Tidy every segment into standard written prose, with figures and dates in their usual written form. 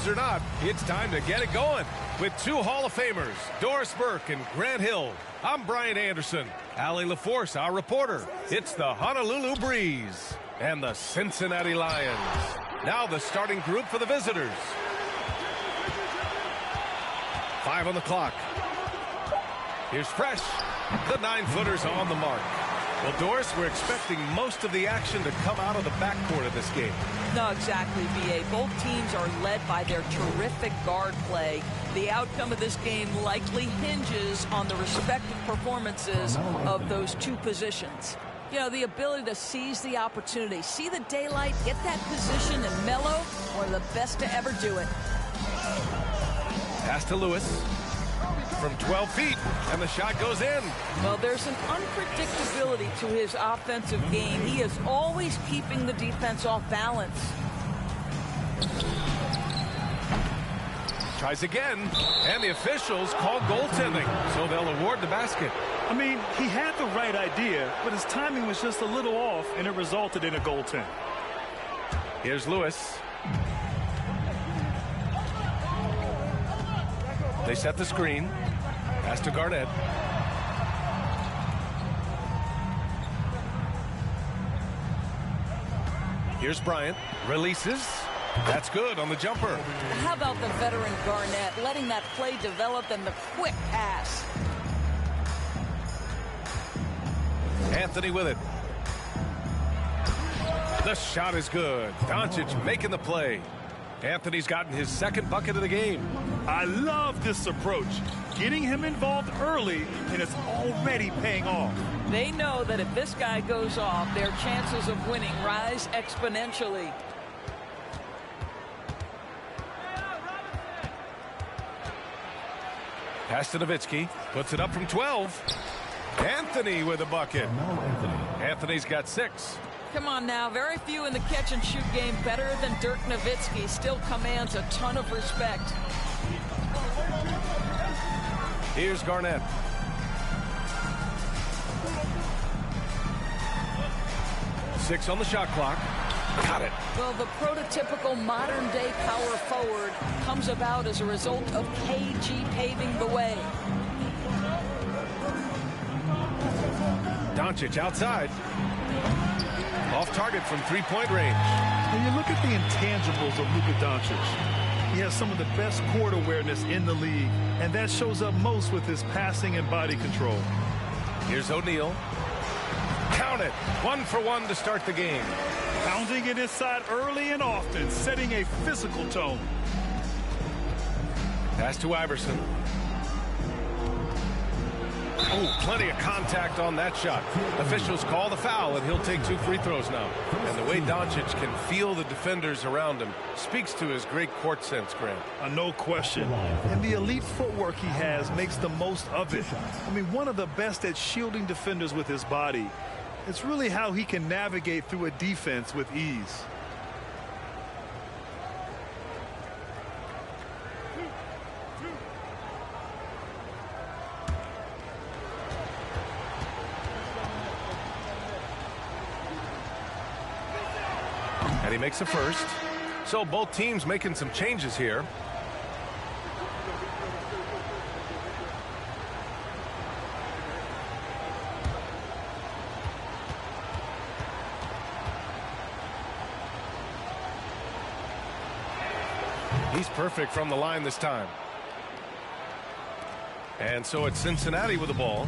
or not, it's time to get it going. With two Hall of Famers, Doris Burke and Grant Hill, I'm Brian Anderson. Allie LaForce, our reporter. It's the Honolulu Breeze and the Cincinnati Lions. Now the starting group for the visitors. 5 on the clock. Here's Fresh. The 9-footer's on the mark. Well, Doris, we're expecting most of the action to come out of the backcourt of this game. No, exactly, B.A. Both teams are led by their terrific guard play. The outcome of this game likely hinges on the respective performances of those two positions. You know, the ability to seize the opportunity, see the daylight, get that position, and Melo, one of the best to ever do it. Pass to Lewis from 12 feet, and the shot goes in. Well, there's an unpredictability to his offensive game. He is always keeping the defense off balance. Tries again, and the officials call goaltending, so they'll award the basket. I mean, he had the right idea, but his timing was just a little off, and it resulted in a goaltend. Here's Lewis. They set the screen. Pass to Garnett. Here's Bryant. Releases. That's good on the jumper. How about the veteran Garnett letting that play develop and the quick pass? Anthony with it. The shot is good. Doncic making the play. Anthony's gotten his second bucket of the game. I love this approach. Getting him involved early, and it's already paying off. They know that if this guy goes off, their chances of winning rise exponentially. Pass to Nowitzki. Puts it up from 12. Anthony with a bucket. Anthony's got 6. Come on now, very few in the catch-and-shoot game better than Dirk Nowitzki. Still commands a ton of respect. Here's Garnett. Six on the shot clock. Got it. Well, the prototypical modern-day power forward comes about as a result of KG paving the way. Doncic outside. Off target from three-point range. When you look at the intangibles of Luka Doncic, he has some of the best court awareness in the league, and that shows up most with his passing and body control. Here's O'Neal. Count it. 1 for 1 to start the game. Pounding it inside early and often, setting a physical tone. Pass to Iverson. Oh, plenty of contact on that shot. Officials call the foul, and he'll take 2 free throws now. And the way Doncic can feel the defenders around him speaks to his great court sense, Grant. No question. And the elite footwork he has makes the most of it. I mean, one of the best at shielding defenders with his body. It's really how he can navigate through a defense with ease. And he makes the first. So both teams making some changes here. He's perfect from the line this time. And so it's Cincinnati with the ball.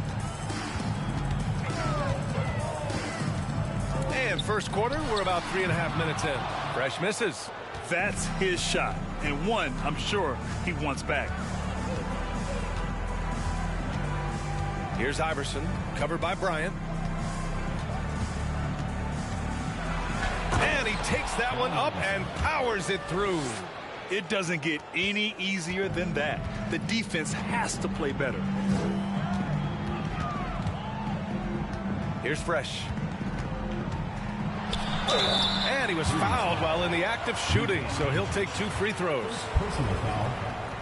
And first quarter, we're about 3.5 minutes in. Fresh misses. That's his shot, and one I'm sure he wants back. Here's Iverson, covered by Bryant. And he takes that one up and powers it through. It doesn't get any easier than that. The defense has to play better. Here's Fresh. And he was fouled while in the act of shooting, so he'll take 2 free throws.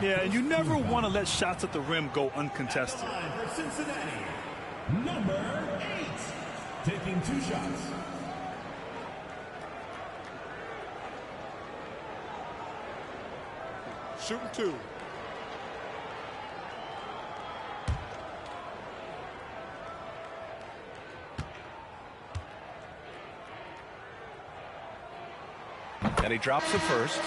Yeah, and you never want to let shots at the rim go uncontested. For Cincinnati, number 8, taking 2 shots. shooting 2. And he drops it first.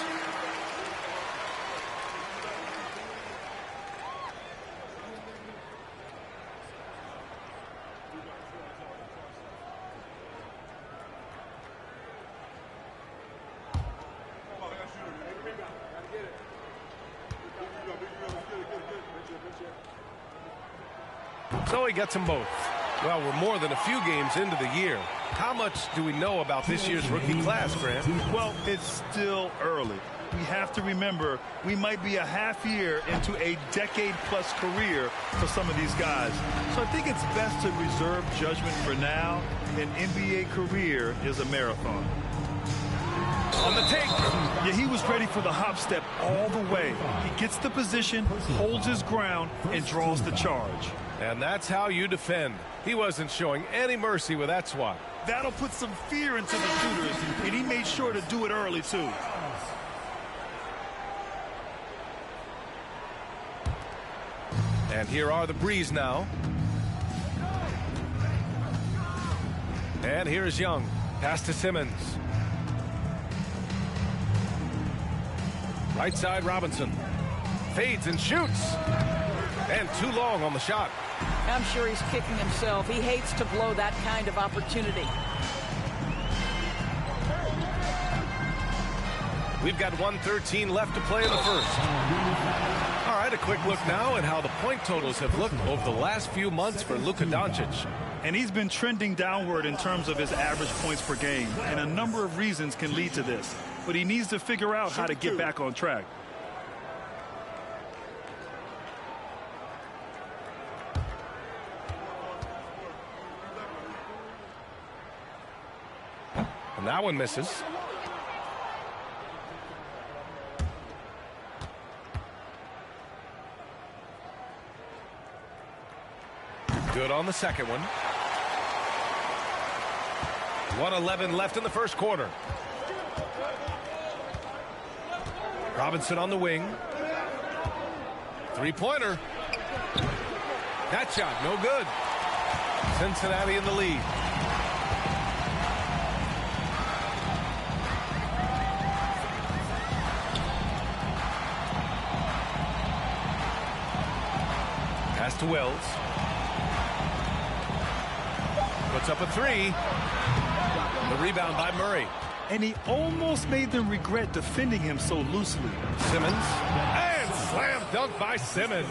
So he gets them both. Well, we're more than a few games into the year. How much do we know about this year's rookie class, Grant? Well, it's still early. We have to remember we might be a half year into a decade-plus career for some of these guys. So I think it's best to reserve judgment for now. An NBA career is a marathon. On the take. Yeah, he was ready for the hop step all the way. He gets the position, holds his ground, and draws the charge. And that's how you defend. He wasn't showing any mercy with that swat. That'll put some fear into the shooters, and he made sure to do it early, too. And here are the Breeze now. And here's Young. Pass to Simmons. Right side, Robinson. Fades and shoots. And too long on the shot. I'm sure he's kicking himself. He hates to blow that kind of opportunity. We've got 1:13 left to play in the first. All right, a quick look now at how the point totals have looked over the last few months for Luka Doncic. And he's been trending downward in terms of his average points per game. And a number of reasons can lead to this. But he needs to figure out how to get back on track. And that one misses. Good on the second one. 1:11 left in the first quarter. Robinson on the wing. Three-pointer. That shot, no good. Cincinnati in the lead. Pass to Wells. Puts up a three. The rebound by Murray. And he almost made them regret defending him so loosely. Simmons. And slam dunk by Simmons.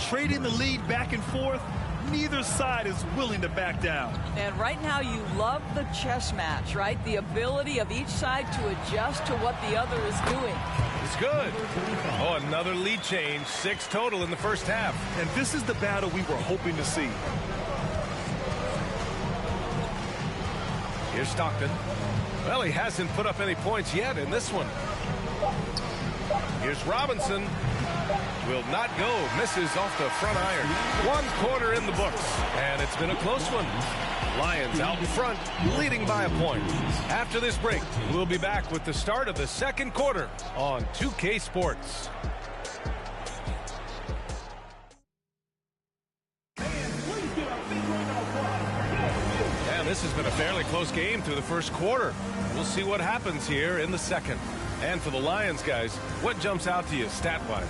Trading the lead back and forth, neither side is willing to back down. And right now you love the chess match, right? The ability of each side to adjust to what the other is doing. It's good. Oh, another lead change. 6 total in the first half. And this is the battle we were hoping to see. Here's Stockton. Well, he hasn't put up any points yet in this one. Here's Robinson. Will not go. Misses off the front iron. 1 quarter in the books. And it's been a close one. Lions out in front, leading by a point. After this break, we'll be back with the start of the second quarter on 2K Sports. This has been a fairly close game through the first quarter. We'll see what happens here in the second. And for the Lions, guys, what jumps out to you stat-wise?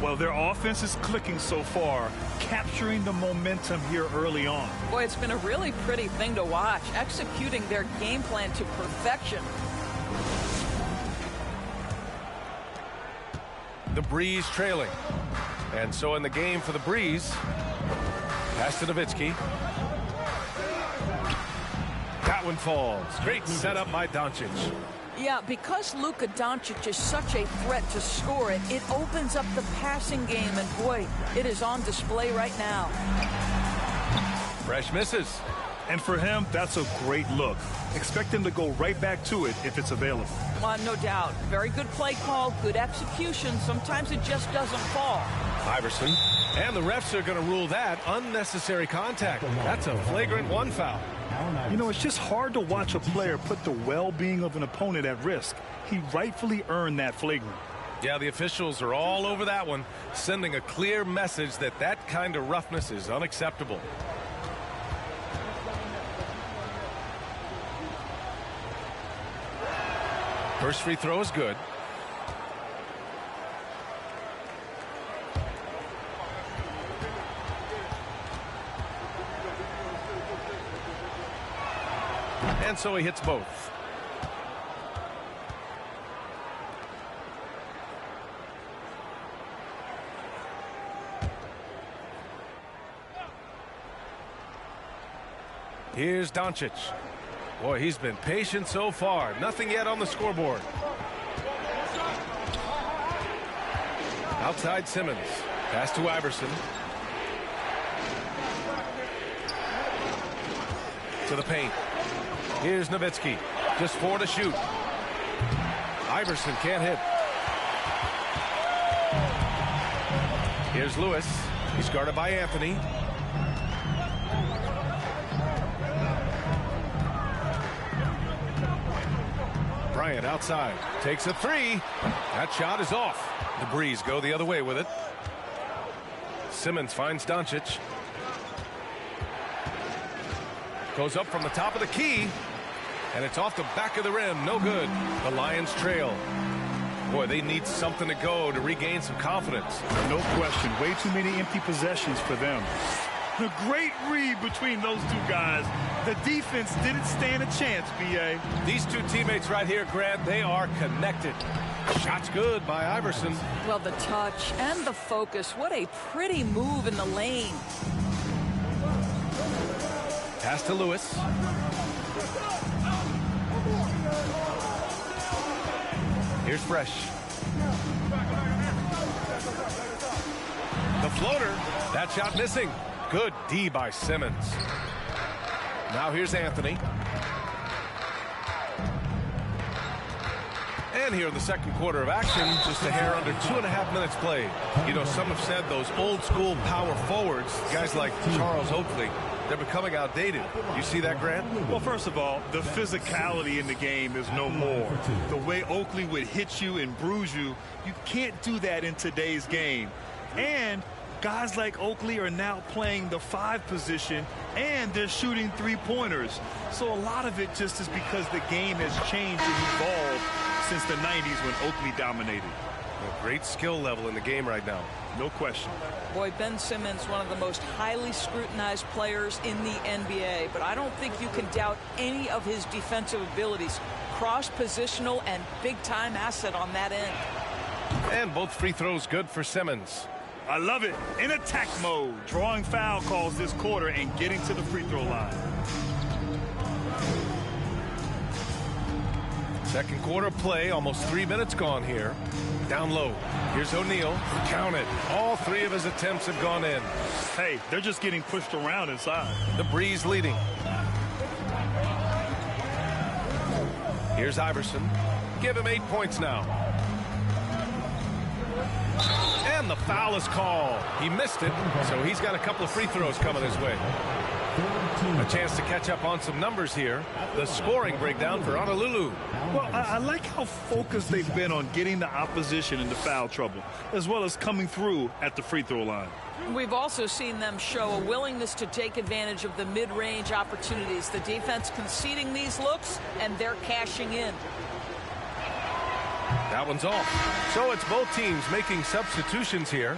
Well, their offense is clicking so far, capturing the momentum here early on. Boy, it's been a really pretty thing to watch, executing their game plan to perfection. The Breeze trailing. And so in the game for the Breeze, pass to Nowitzki. That one falls. Great setup by Doncic. Yeah, because Luka Doncic is such a threat to score it, it opens up the passing game, and boy, it is on display right now. Fresh misses. And for him, that's a great look. Expect him to go right back to it if it's available. No doubt. Very good play call, good execution. Sometimes it just doesn't fall. Iverson. And the refs are going to rule that unnecessary contact. That's a flagrant 1 foul. You know, it's just hard to watch a player put the well-being of an opponent at risk. He rightfully earned that flagrant. Yeah, the officials are all over that one, sending a clear message that that kind of roughness is unacceptable. First free throw is good. And so he hits both. Here's Doncic. Boy, he's been patient so far. Nothing yet on the scoreboard. Outside Simmons. Pass to Iverson. To the paint. Here's Nowitzki. Just 4 to shoot. Iverson can't hit. Here's Lewis. He's guarded by Anthony. Bryant outside. Takes a 3. That shot is off. The Breeze go the other way with it. Simmons finds Doncic. Goes up from the top of the key. And it's off the back of the rim. No good. The Lions trail. Boy, they need something to go to regain some confidence. No question. Way too many empty possessions for them. A great read between those two guys. The defense didn't stand a chance, B.A. These two teammates right here, Grant, they are connected. Shot's good by Iverson. Well, the touch and the focus. What a pretty move in the lane. Pass to Lewis. Here's Fresh. The floater. That shot missing. Good D by Simmons. Now here's Anthony. And here in the second quarter of action, just a hair under 2.5 minutes played. You know, some have said those old school power forwards, guys like Charles Oakley, they're becoming outdated. You see that, Grant? Well, first of all, the physicality in the game is no more. The way Oakley would hit you and bruise you, you can't do that in today's game. And guys like Oakley are now playing the 5 position, and they're shooting 3-pointers. So a lot of it just is because the game has changed and evolved since the 90s when Oakley dominated. A great skill level in the game right now. No question. Boy, Ben Simmons, one of the most highly scrutinized players in the NBA, but I don't think you can doubt any of his defensive abilities. Cross-positional and big-time asset on that end. And both free throws good for Simmons. I love it. In attack mode, drawing foul calls this quarter and getting to the free throw line. Second quarter play, almost 3 minutes gone here. Down low. Here's O'Neal. Count it. All 3 of his attempts have gone in. Hey, they're just getting pushed around inside. The Breeze leading. Here's Iverson. Give him 8 points now. And the foul is called. He missed it, so he's got a couple of free throws coming his way. A chance to catch up on some numbers here. The scoring breakdown for Honolulu. Well, I like how focused they've been on getting the opposition into foul trouble, as well as coming through at the free throw line. We've also seen them show a willingness to take advantage of the mid-range opportunities. The defense conceding these looks, and they're cashing in. That one's off. So it's both teams making substitutions here.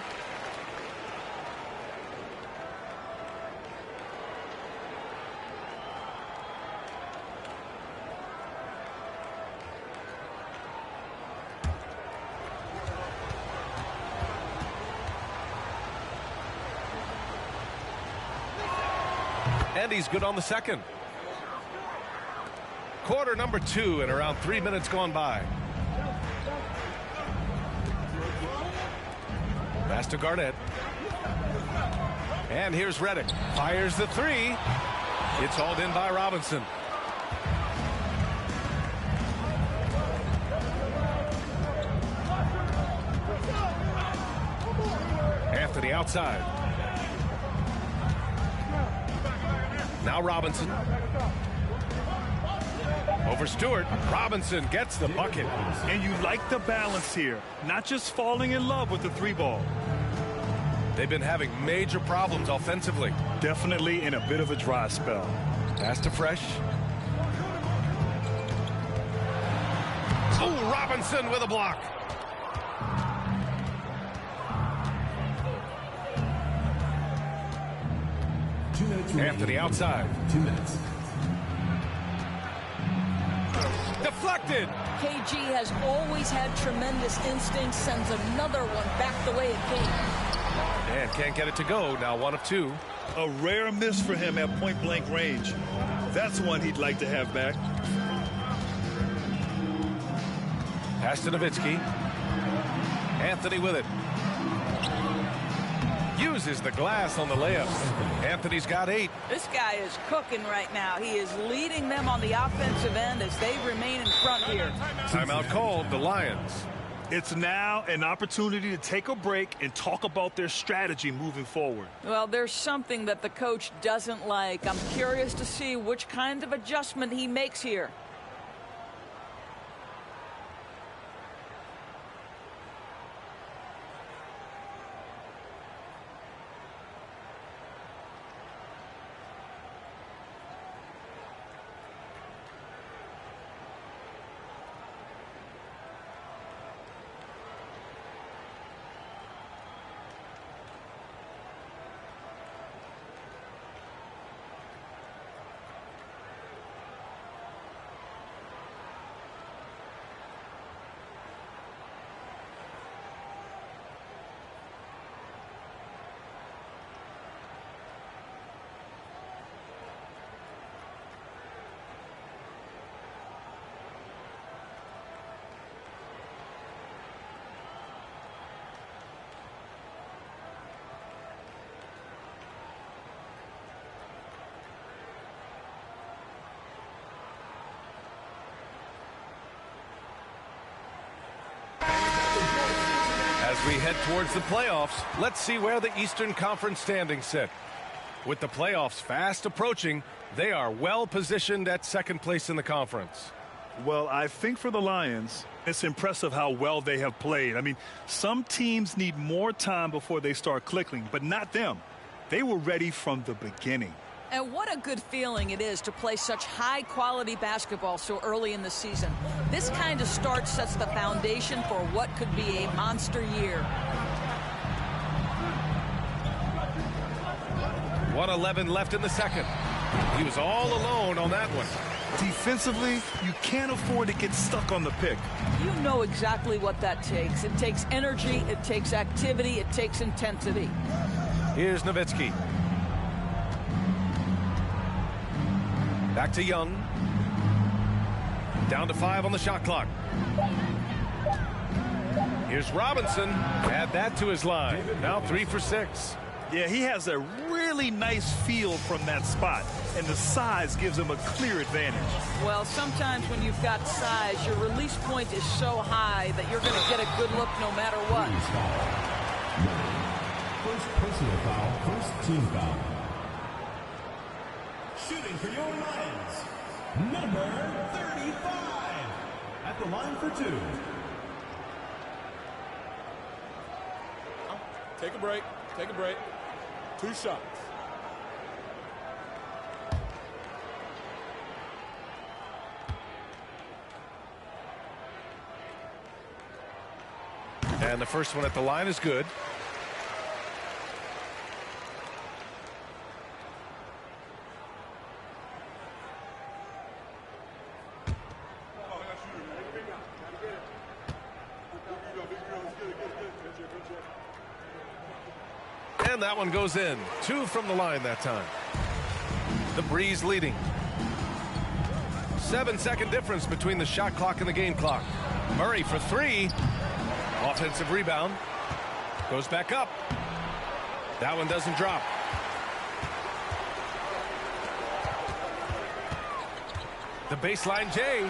And he's good on the second. Quarter number 2 and around 3 minutes gone by. Pass to Garnett. And here's Redick. Fires the 3. It's hauled in by Robinson. Anthony outside. Now Robinson. Over Stewart, Robinson gets the bucket. And you like the balance here, not just falling in love with the three ball. They've been having major problems offensively. Definitely in a bit of a dry spell. Pass to Fresh. Oh, Robinson with a block. Anthony outside. 2 minutes. Deflected. KG has always had tremendous instincts, sends another one back the way it came. And can't get it to go. Now 1 of 2. A rare miss for him at point-blank range. That's one he'd like to have back. Pass to Nowitzki. Anthony with it. Uses the glass on the layup. Anthony's got 8. This guy is cooking right now. He is leading them on the offensive end as they remain in front here. Timeout called, the Lions. It's now an opportunity to take a break and talk about their strategy moving forward. Well, there's something that the coach doesn't like. I'm curious to see which kind of adjustment he makes here. As we head towards the playoffs, let's see where the Eastern Conference standings sit. With the playoffs fast approaching, they are well positioned at second place in the conference. Well, I think for the Lions, it's impressive how well they have played. I mean, some teams need more time before they start clicking, but not them. They were ready from the beginning. And what a good feeling it is to play such high-quality basketball so early in the season. This kind of start sets the foundation for what could be a monster year. 1:11 left in the second. He was all alone on that one. Defensively, you can't afford to get stuck on the pick. You know exactly what that takes. It takes energy, it takes activity, it takes intensity. Here's Nowitzki. Back to Young. Down to 5 on the shot clock. Here's Robinson. Add that to his line. Now 3 for 6. Yeah, he has a really nice feel from that spot, and the size gives him a clear advantage. Well, sometimes when you've got size, your release point is so high that you're going to get a good look no matter what. First personal foul, first team foul. Shooting for your Lions, number 35. At the line for 2. Take a break. Take a break. 2 shots. And the first one at the line is good. And that one goes in. 2 from the line that time. The Breeze leading. 7-second difference between the shot clock and the game clock. Murray for 3. Offensive rebound. Goes back up. That one doesn't drop. The baseline J.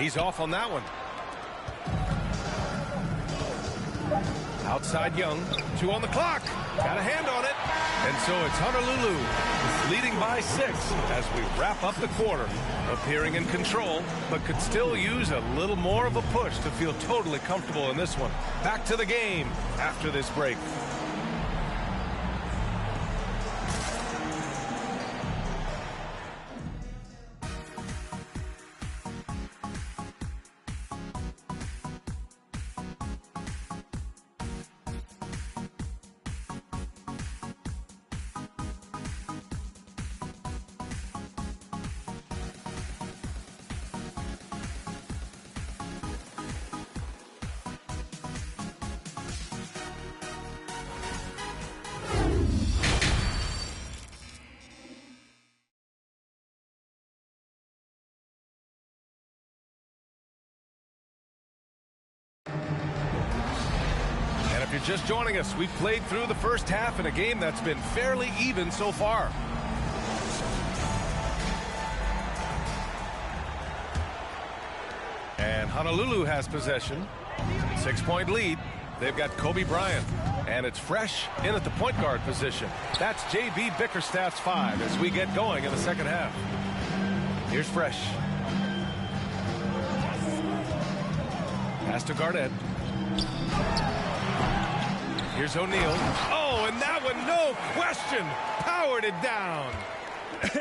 He's off on that one. Outside Young. 2 on the clock. Got a hand on it. And so it's Honolulu leading by 6 as we wrap up the quarter. Appearing in control, but could still use a little more of a push to feel totally comfortable in this one. Back to the game after this break. If you're just joining us, we've played through the first half in a game that's been fairly even so far. And Honolulu has possession. 6-point lead. They've got Kobe Bryant. And it's Fresh in at the point guard position. That's J.B. Bickerstaff's 5 as we get going in the second half. Here's Fresh. Pass to Garnett. Here's O'Neal. Oh, and that one, no question, powered it down.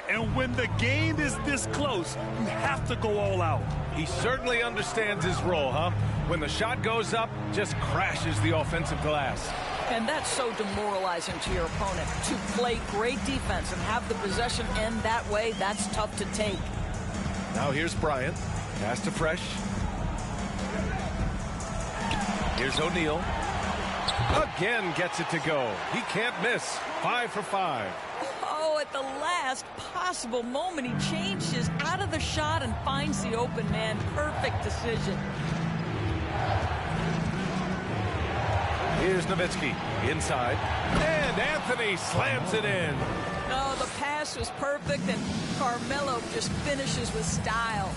And when the game is this close, you have to go all out. He certainly understands his role, huh? When the shot goes up, just crashes the offensive glass. And that's so demoralizing to your opponent. To play great defense and have the possession end that way, that's tough to take. Now here's Bryant. Pass to Fresh. Here's O'Neal. Again gets it to go. He can't miss. 5 for 5. Oh, at the last possible moment, he changes out of the shot and finds the open man. Perfect decision. Here's Nowitzki inside. And Anthony slams it in. Oh, the pass was perfect, and Carmelo just finishes with style.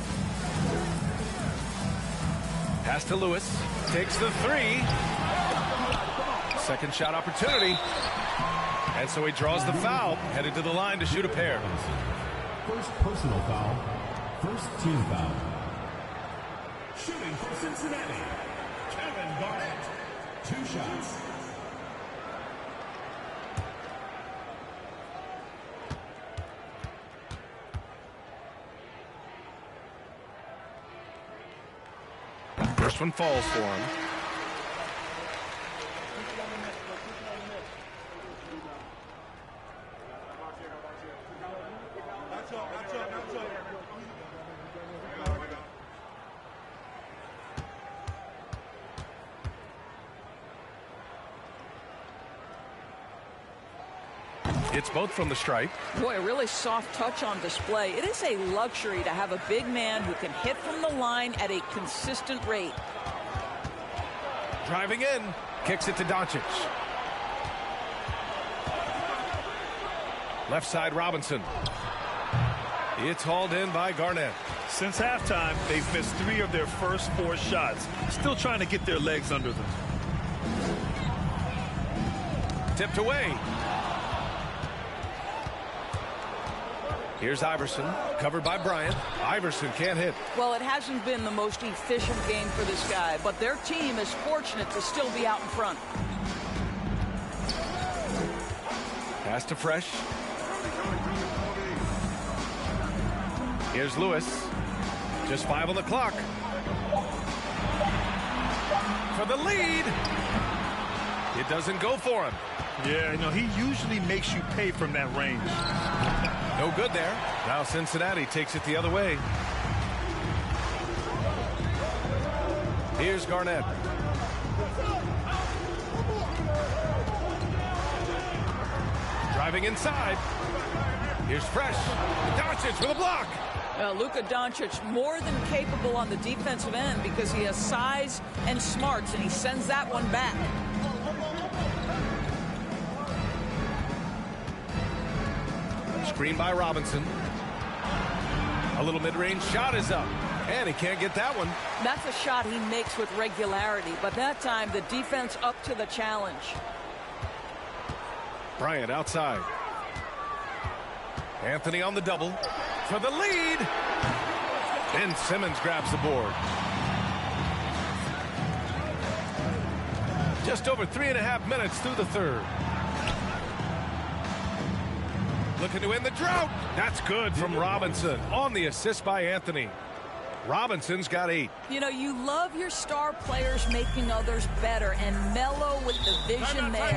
Pass to Lewis. Takes the 3. Second shot opportunity. And so he draws the foul, headed to the line to shoot a pair. First personal foul. First team foul. Shooting for Cincinnati, Kevin Garnett. 2 shots. First one falls for him. It's both from the stripe. Boy, a really soft touch on display. It is a luxury to have a big man who can hit from the line at a consistent rate. Driving in. Kicks it to Doncic. Left side Robinson. It's hauled in by Garnett. Since halftime, they've missed 3 of their first 4 shots. Still trying to get their legs under them. Tipped away. Here's Iverson, covered by Bryant. Iverson can't hit. Well, it hasn't been the most efficient game for this guy, but their team is fortunate to still be out in front. Pass to Fresh. Here's Lewis. Just 5 on the clock. For the lead. It doesn't go for him. Yeah, you know, he usually makes you pay from that range. No good there. Now Cincinnati takes it the other way. Here's Garnett. Driving inside. Here's Fresh. Doncic with a block. Luka Doncic more than capable on the defensive end because he has size and smarts, and he sends that one back. Screen by Robinson. A little mid-range shot is up. And he can't get that one. That's a shot he makes with regularity, but that time the defense up to the challenge. Bryant outside. Anthony on the double for the lead. Ben Simmons grabs the board. Just over 3.5 minutes through the third. Looking to end the drought. That's good from Robinson on the assist by Anthony. Robinson's got 8. You know, you love your star players making others better, and Melo with the vision there.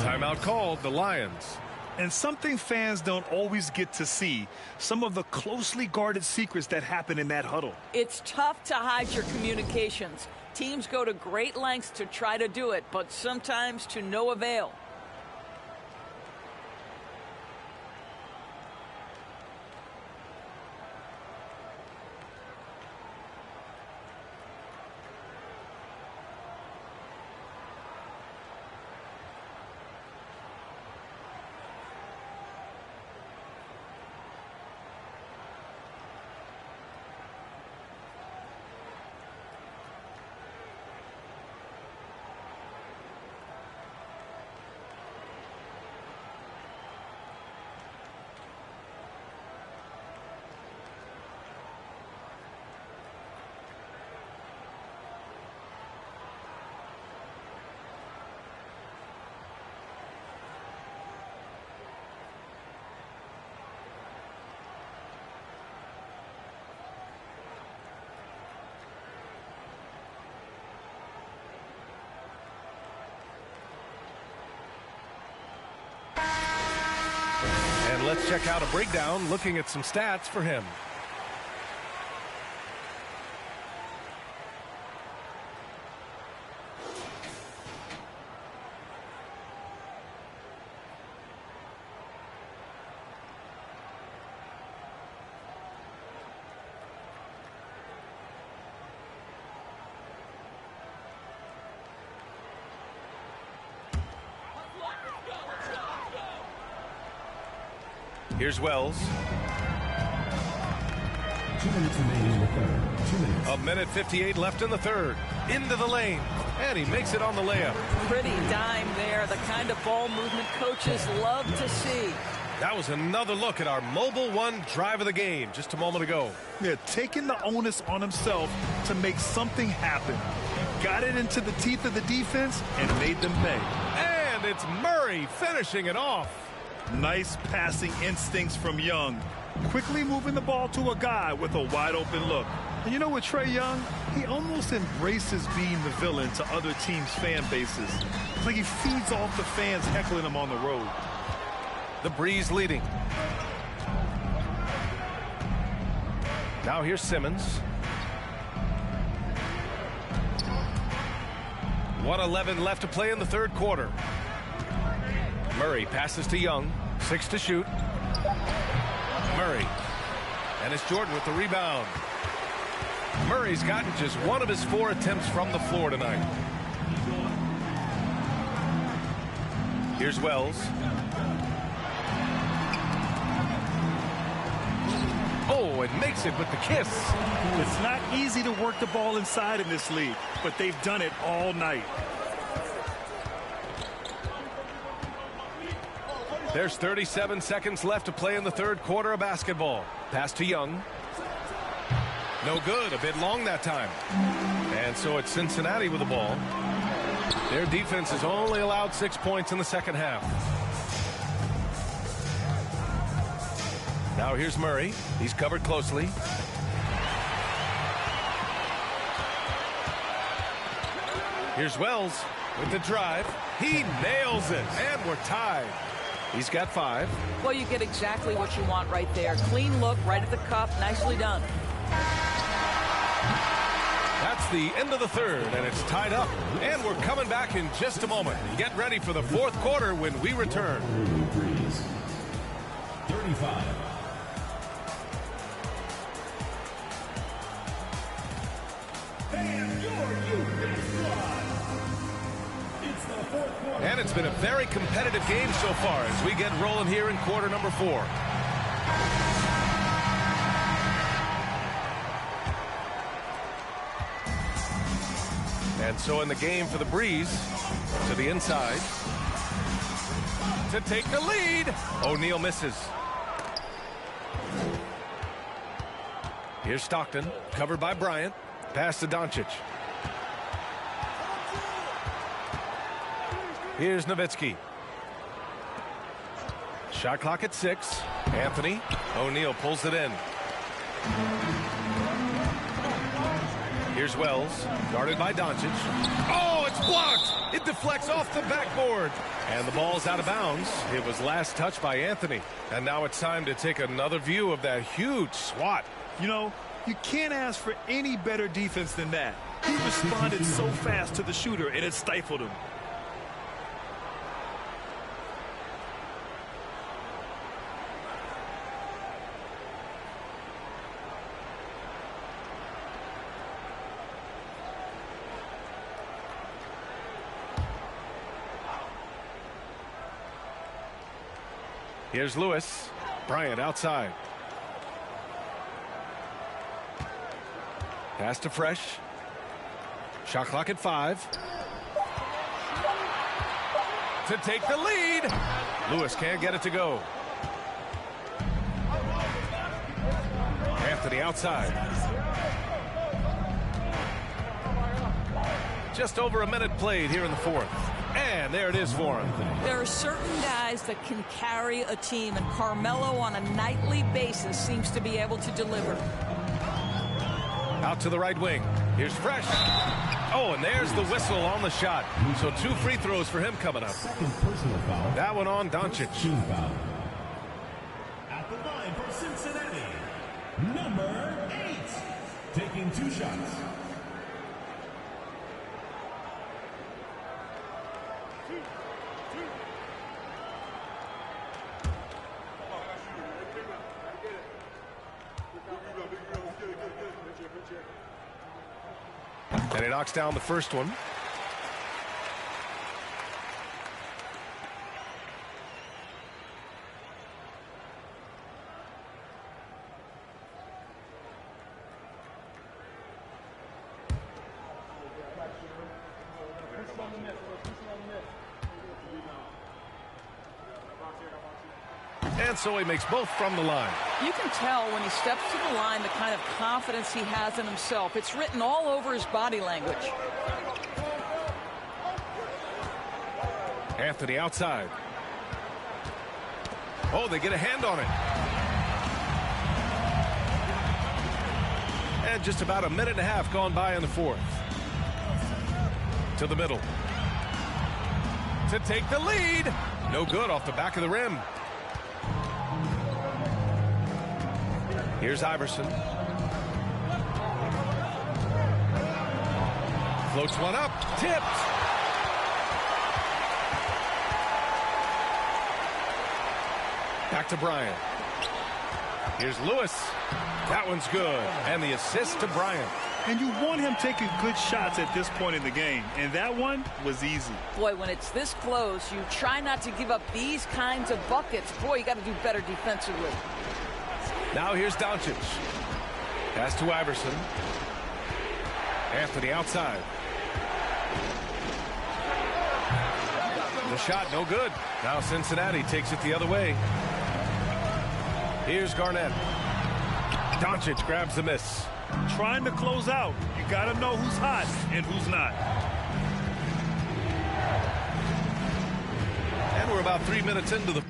Timeout called, the Lions. And something fans don't always get to see, some of the closely guarded secrets that happen in that huddle. It's tough to hide your communications. Teams go to great lengths to try to do it, but sometimes to no avail. And let's check out a breakdown looking at some stats for him. Here's Wells. 2 minutes remaining in the third. 2 minutes. 1:58 left in the third. Into the lane. And he makes it on the layup. Pretty dime there, the kind of ball movement coaches love to see. That was another look at our Mobile One drive of the game just a moment ago. Yeah, taking the onus on himself to make something happen. Got it into the teeth of the defense and made them pay. And it's Murray finishing it off. Nice passing instincts from Young. Quickly moving the ball to a guy with a wide open look. And you know what, Trae Young, he almost embraces being the villain to other teams' fan bases. It's like he feeds off the fans heckling him on the road. The Breeze leading. Now here's Simmons. 1:11 left to play in the third quarter. Murray passes to Young. 6 to shoot. Murray. And it's Jordan with the rebound. Murray's gotten just one of his 4 attempts from the floor tonight. Here's Wells. Oh, and makes it with the kiss. It's not easy to work the ball inside in this league, but they've done it all night. There's 37 seconds left to play in the third quarter of basketball. Pass to Young. No good. A bit long that time. And so it's Cincinnati with the ball. Their defense has only allowed 6 points in the second half. Now here's Murray. He's covered closely. Here's Wells with the drive. He nails it. And we're tied. He's got 5. Well, you get exactly what you want right there. Clean look right at the cup. Nicely done. That's the end of the third, and it's tied up. And we're coming back in just a moment. Get ready for the fourth quarter when we return. 35. And your Houston squad. It's the fourth quarter. And it's been a very competitive game so far as we get rolling here in quarter number 4. So in the game for the Breeze, to the inside. To take the lead. O'Neal misses. Here's Stockton, covered by Bryant. Pass to Doncic. Here's Nowitzki. Shot clock at 6. Anthony. O'Neal pulls it in. Here's Wells, guarded by Doncic. Oh, it's blocked! It deflects off the backboard. And the ball's out of bounds. It was last touched by Anthony. And now it's time to take another view of that huge swat. You know, you can't ask for any better defense than that. He responded so fast to the shooter, and it stifled him. Here's Lewis. Bryant outside. Pass to Fresh. Shot clock at 5. To take the lead. Lewis can't get it to go. Anthony outside. Just over a minute played here in the 4th. And there it is for him. There are certain guys that can carry a team, and Carmelo on a nightly basis seems to be able to deliver. Out to the right wing. Here's Fresh. Oh, and there's the whistle on the shot. So 2 free throws for him coming up. That one on Doncic. At the line for Cincinnati, number 8, taking 2 shots. And he knocks down the first one. And so he makes both from the line. You can tell when he steps to the line the kind of confidence he has in himself. It's written all over his body language. Anthony outside. Oh, they get a hand on it. And just about a minute and a half gone by in the 4th. To the middle. To take the lead. No good off the back of the rim. Here's Iverson. Floats one up. Tipped. Back to Bryant. Here's Lewis. That one's good. And the assist to Bryant. And you want him taking good shots at this point in the game. And that one was easy. Boy, when it's this close, you try not to give up these kinds of buckets. Boy, you got to do better defensively. Now here's Doncic. Pass to Iverson. Anthony outside. The shot no good. Now Cincinnati takes it the other way. Here's Garnett. Doncic grabs the miss. Trying to close out. You got to know who's hot and who's not. And we're about 3 minutes into the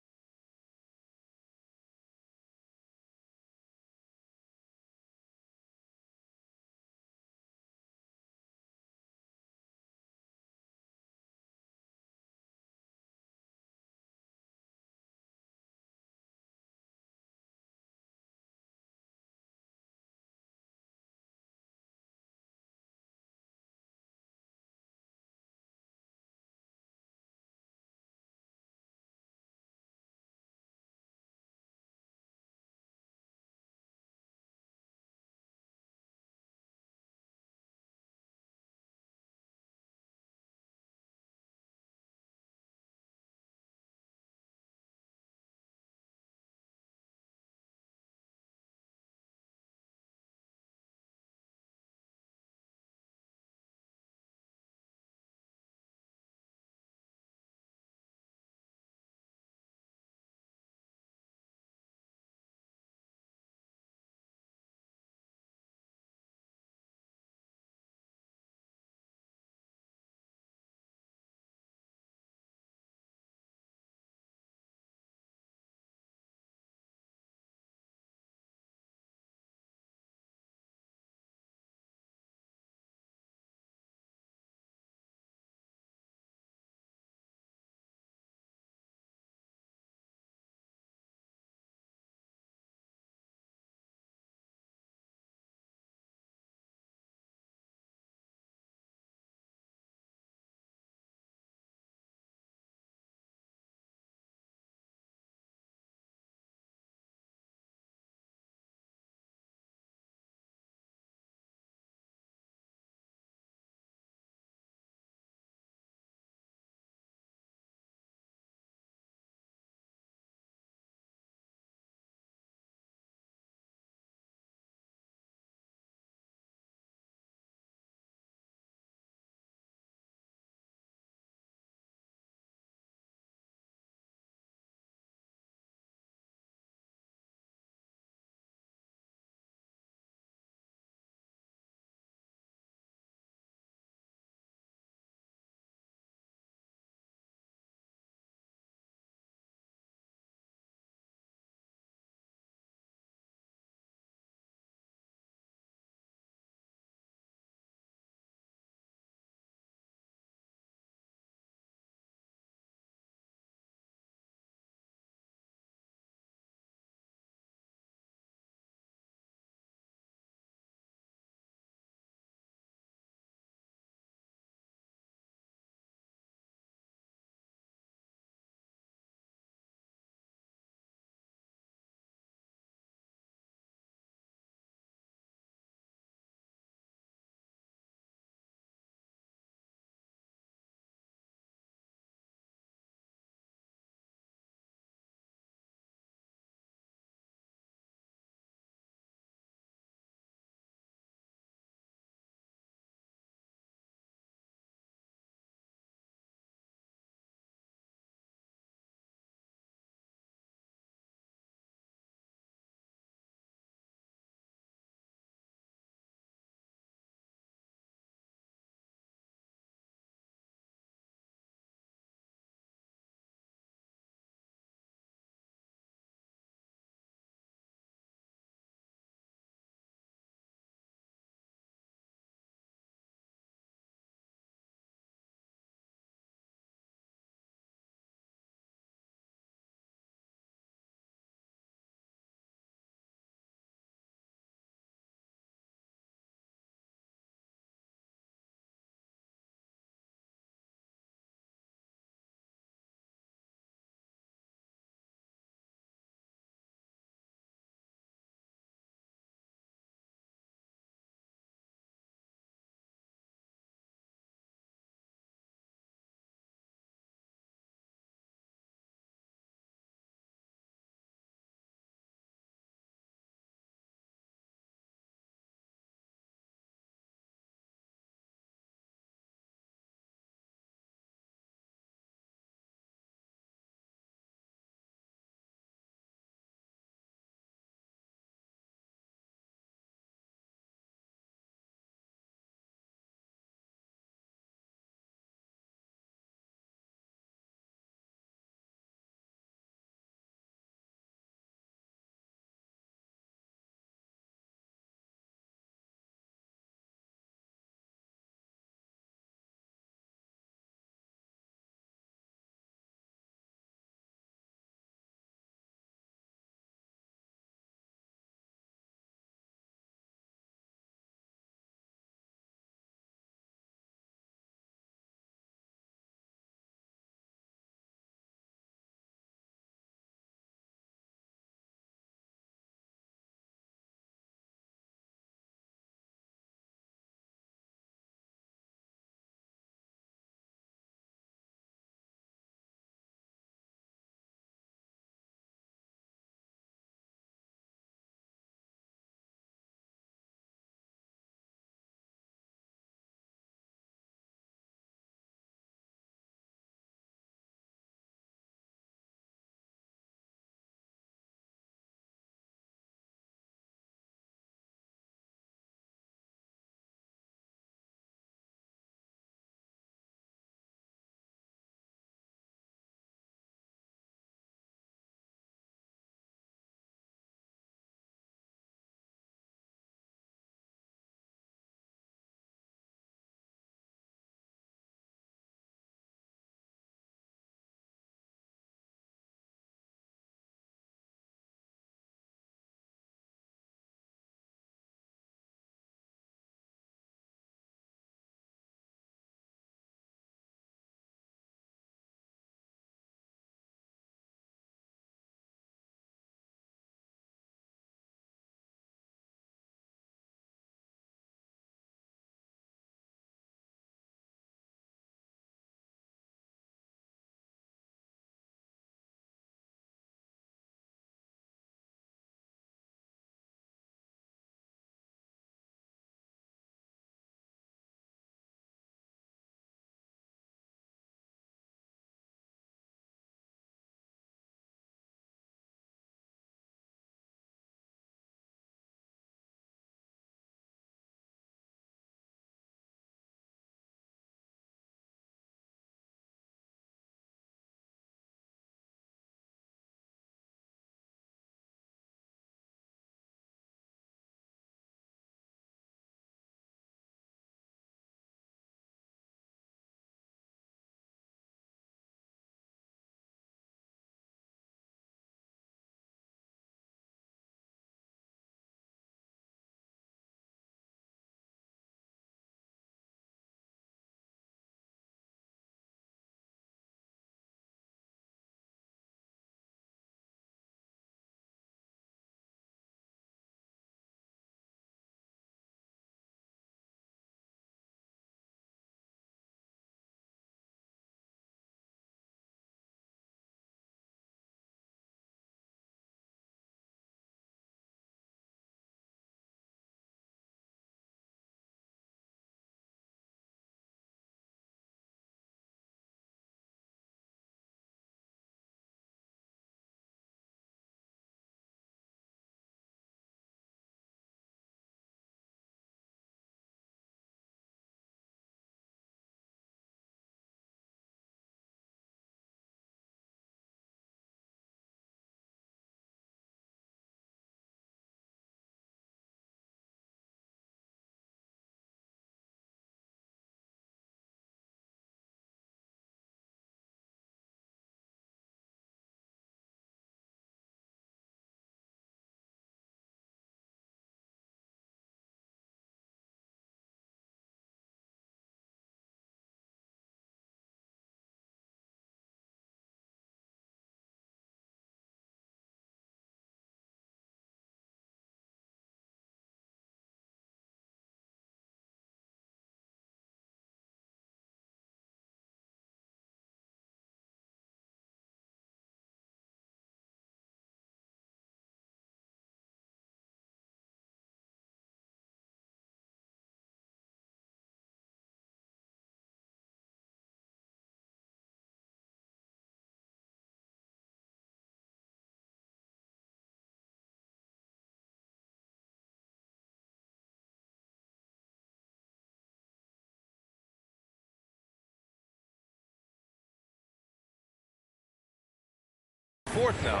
fourth now.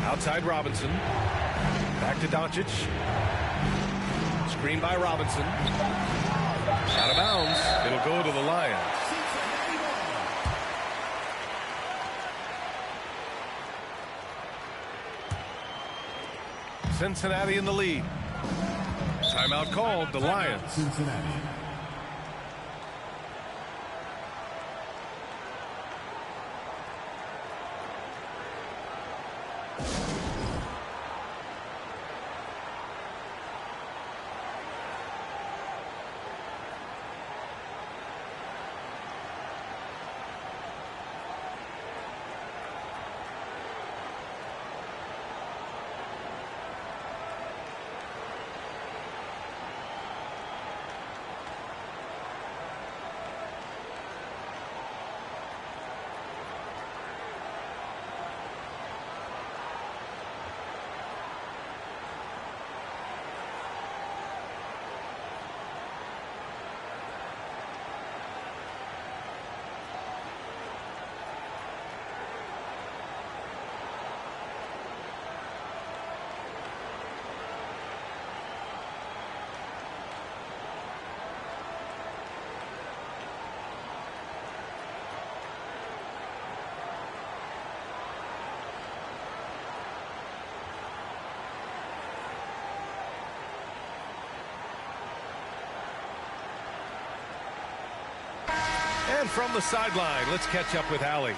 Outside Robinson. Back to Doncic. Screen by Robinson. Out of bounds. It'll go to the Lions. Cincinnati in the lead. Timeout called, the Lions. Cincinnati. And from the sideline, let's catch up with Allie.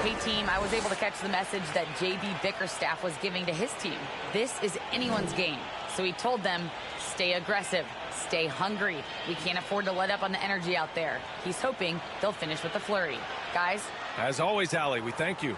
Hey, team, I was able to catch the message that J.B. Bickerstaff was giving to his team. This is anyone's game. So he told them, stay aggressive, stay hungry. We can't afford to let up on the energy out there. He's hoping they'll finish with a flurry. Guys? As always, Allie, we thank you.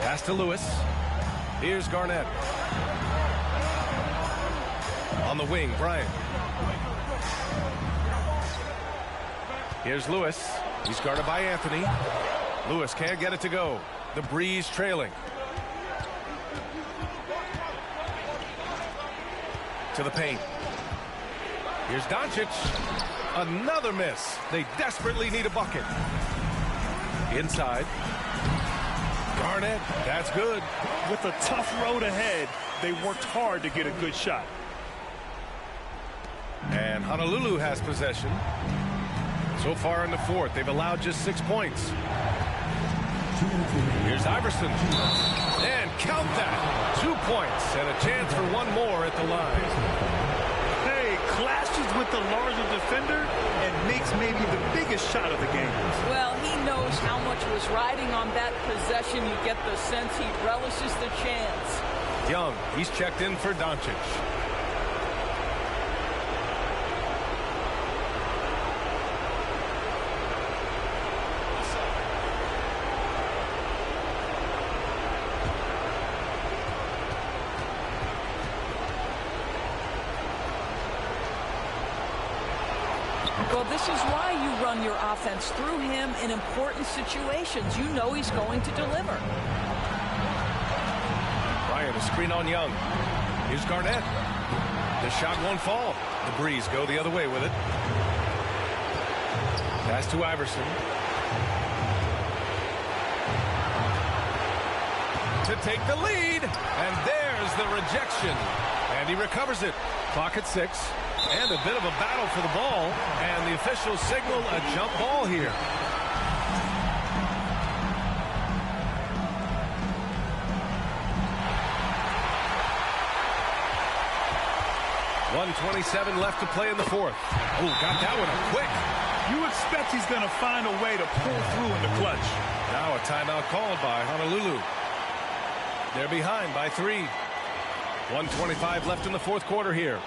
Pass to Lewis. Here's Garnett. On the wing, Bryant. Here's Lewis. He's guarded by Anthony. Lewis can't get it to go. The Breeze trailing. To the paint. Here's Doncic. Another miss. They desperately need a bucket. Inside. Garnett, that's good. With a tough road ahead, they worked hard to get a good shot. And Honolulu has possession. So far in the fourth, they've allowed just 6 points. Here's Iverson. And count that. 2 points and a chance for one more at the line. Hey, clashes with the larger defender and makes maybe the biggest shot of the game. Well, he knows how much was riding on that possession. You get the sense he relishes the chance. Young, he's checked in for Doncic. Well, this is why you run your offense through him in important situations. You know he's going to deliver. Bryant, a screen on Young. Here's Garnett. The shot won't fall. The Breeze go the other way with it. Pass to Iverson. To take the lead. And there's the rejection. And he recovers it. Clock at 6. And a bit of a battle for the ball. And the officials signal a jump ball here. .127 left to play in the fourth. Oh, got that one up quick. You expect he's going to find a way to pull through in the clutch. Now a timeout called by Honolulu. They're behind by 3. 1:25 left in the fourth quarter here.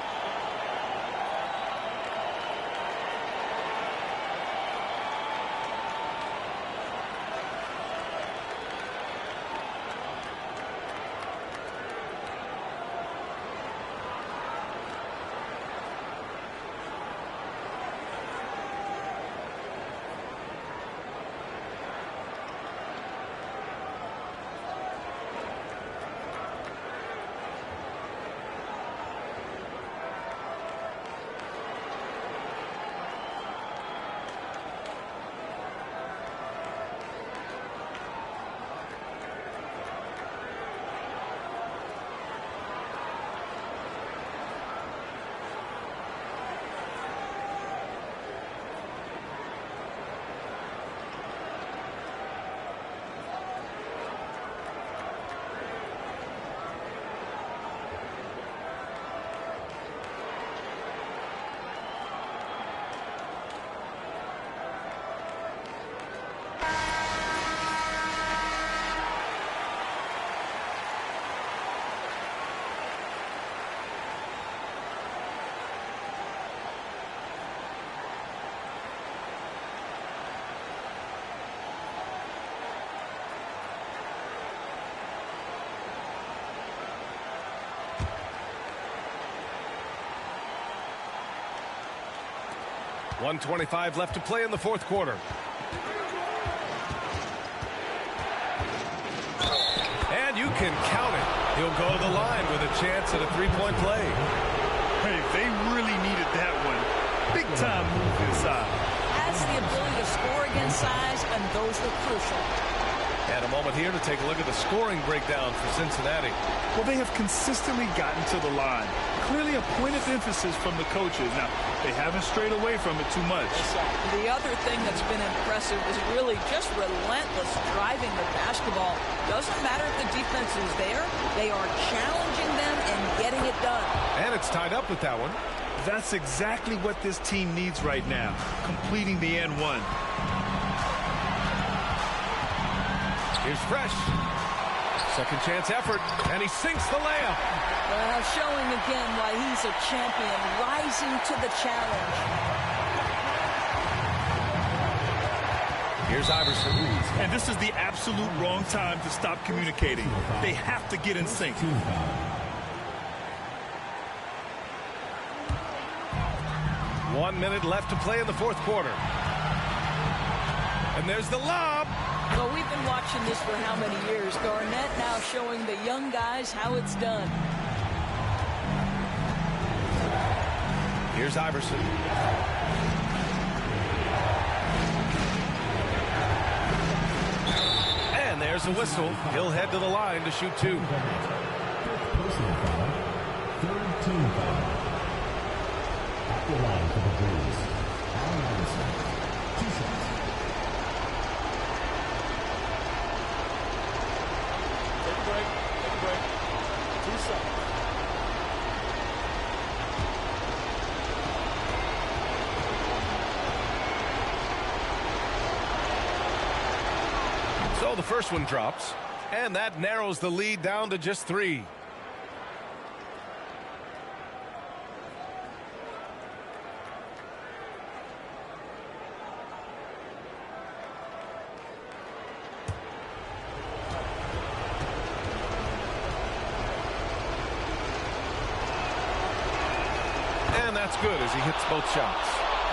1:25 left to play in the fourth quarter. And you can count it. He'll go to the line with a chance at a three-point play. Hey, they really needed that one. Big time move inside. Has the ability to score against size, and those were crucial. And a moment here to take a look at the scoring breakdown for Cincinnati. Well, they have consistently gotten to the line. Clearly a point of emphasis from the coaches. Now, they haven't strayed away from it too much. The other thing that's been impressive is really just relentless driving the basketball. Doesn't matter if the defense is there. They are challenging them and getting it done. And it's tied up with that one. That's exactly what this team needs right now, completing the and one. Here's Fresh. Second chance effort, and he sinks the layup. Well, showing again why he's a champion, rising to the challenge. Here's Iverson. And this is the absolute wrong time to stop communicating. They have to get in sync. 1 minute left to play in the fourth quarter. And there's the lob. Well, we've been watching this for how many years? Garnett now showing the young guys how it's done. Here's Iverson. And there's a whistle. He'll head to the line to shoot two. Personal foul. Third team foul. At the line for the Breeze. Allen Iverson. 2 shots. Take a break. Take a break. 2 shots. So the first one drops, and that narrows the lead down to just 3. And that's good as he hits both shots.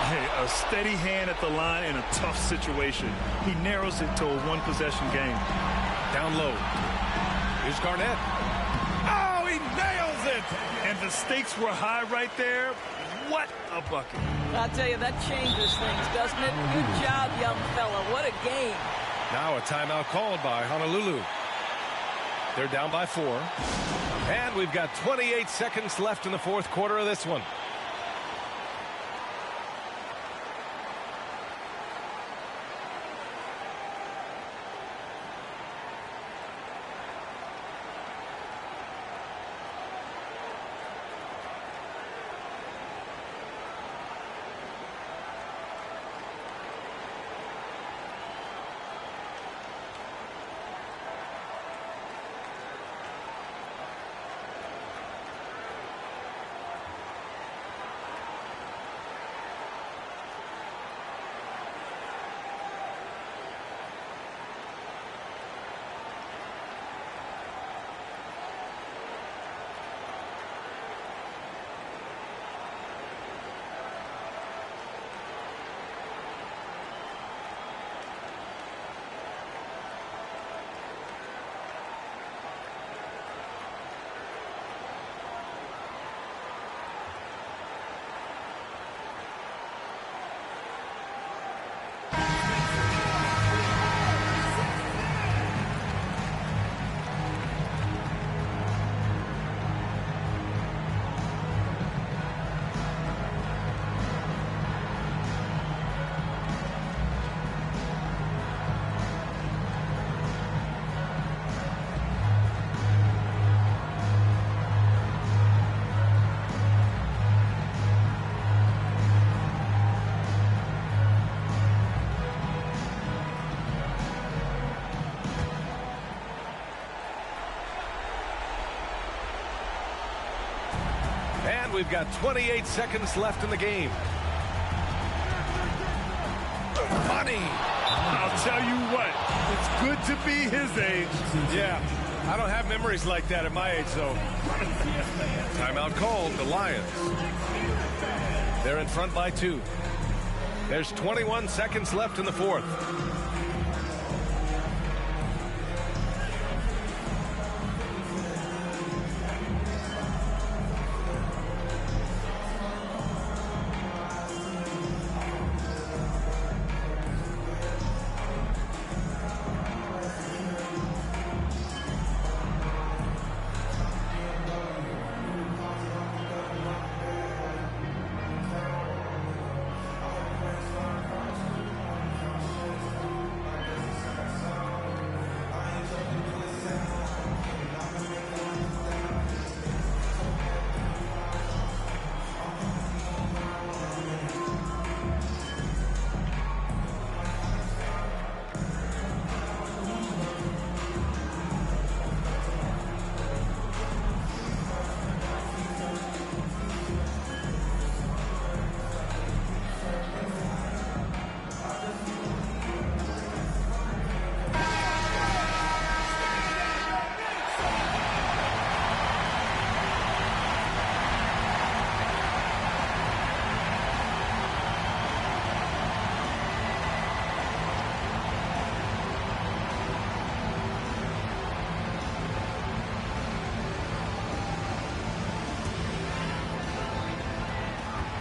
Hey, a steady hand at the line in a tough situation. He narrows it to a one-possession game. Down low. Here's Garnett. Oh, he nails it! And the stakes were high right there. What a bucket. I'll tell you, that changes things, doesn't it? Good job, young fella. What a game. Now a timeout called by Honolulu. They're down by 4. And we've got 28 seconds left in the fourth quarter of this one. And we've got 28 seconds left in the game. Money. I'll tell you what, it's good to be his age. Yeah, I don't have memories like that at my age, though. Timeout called, the Lions. They're in front by 2. There's 21 seconds left in the fourth.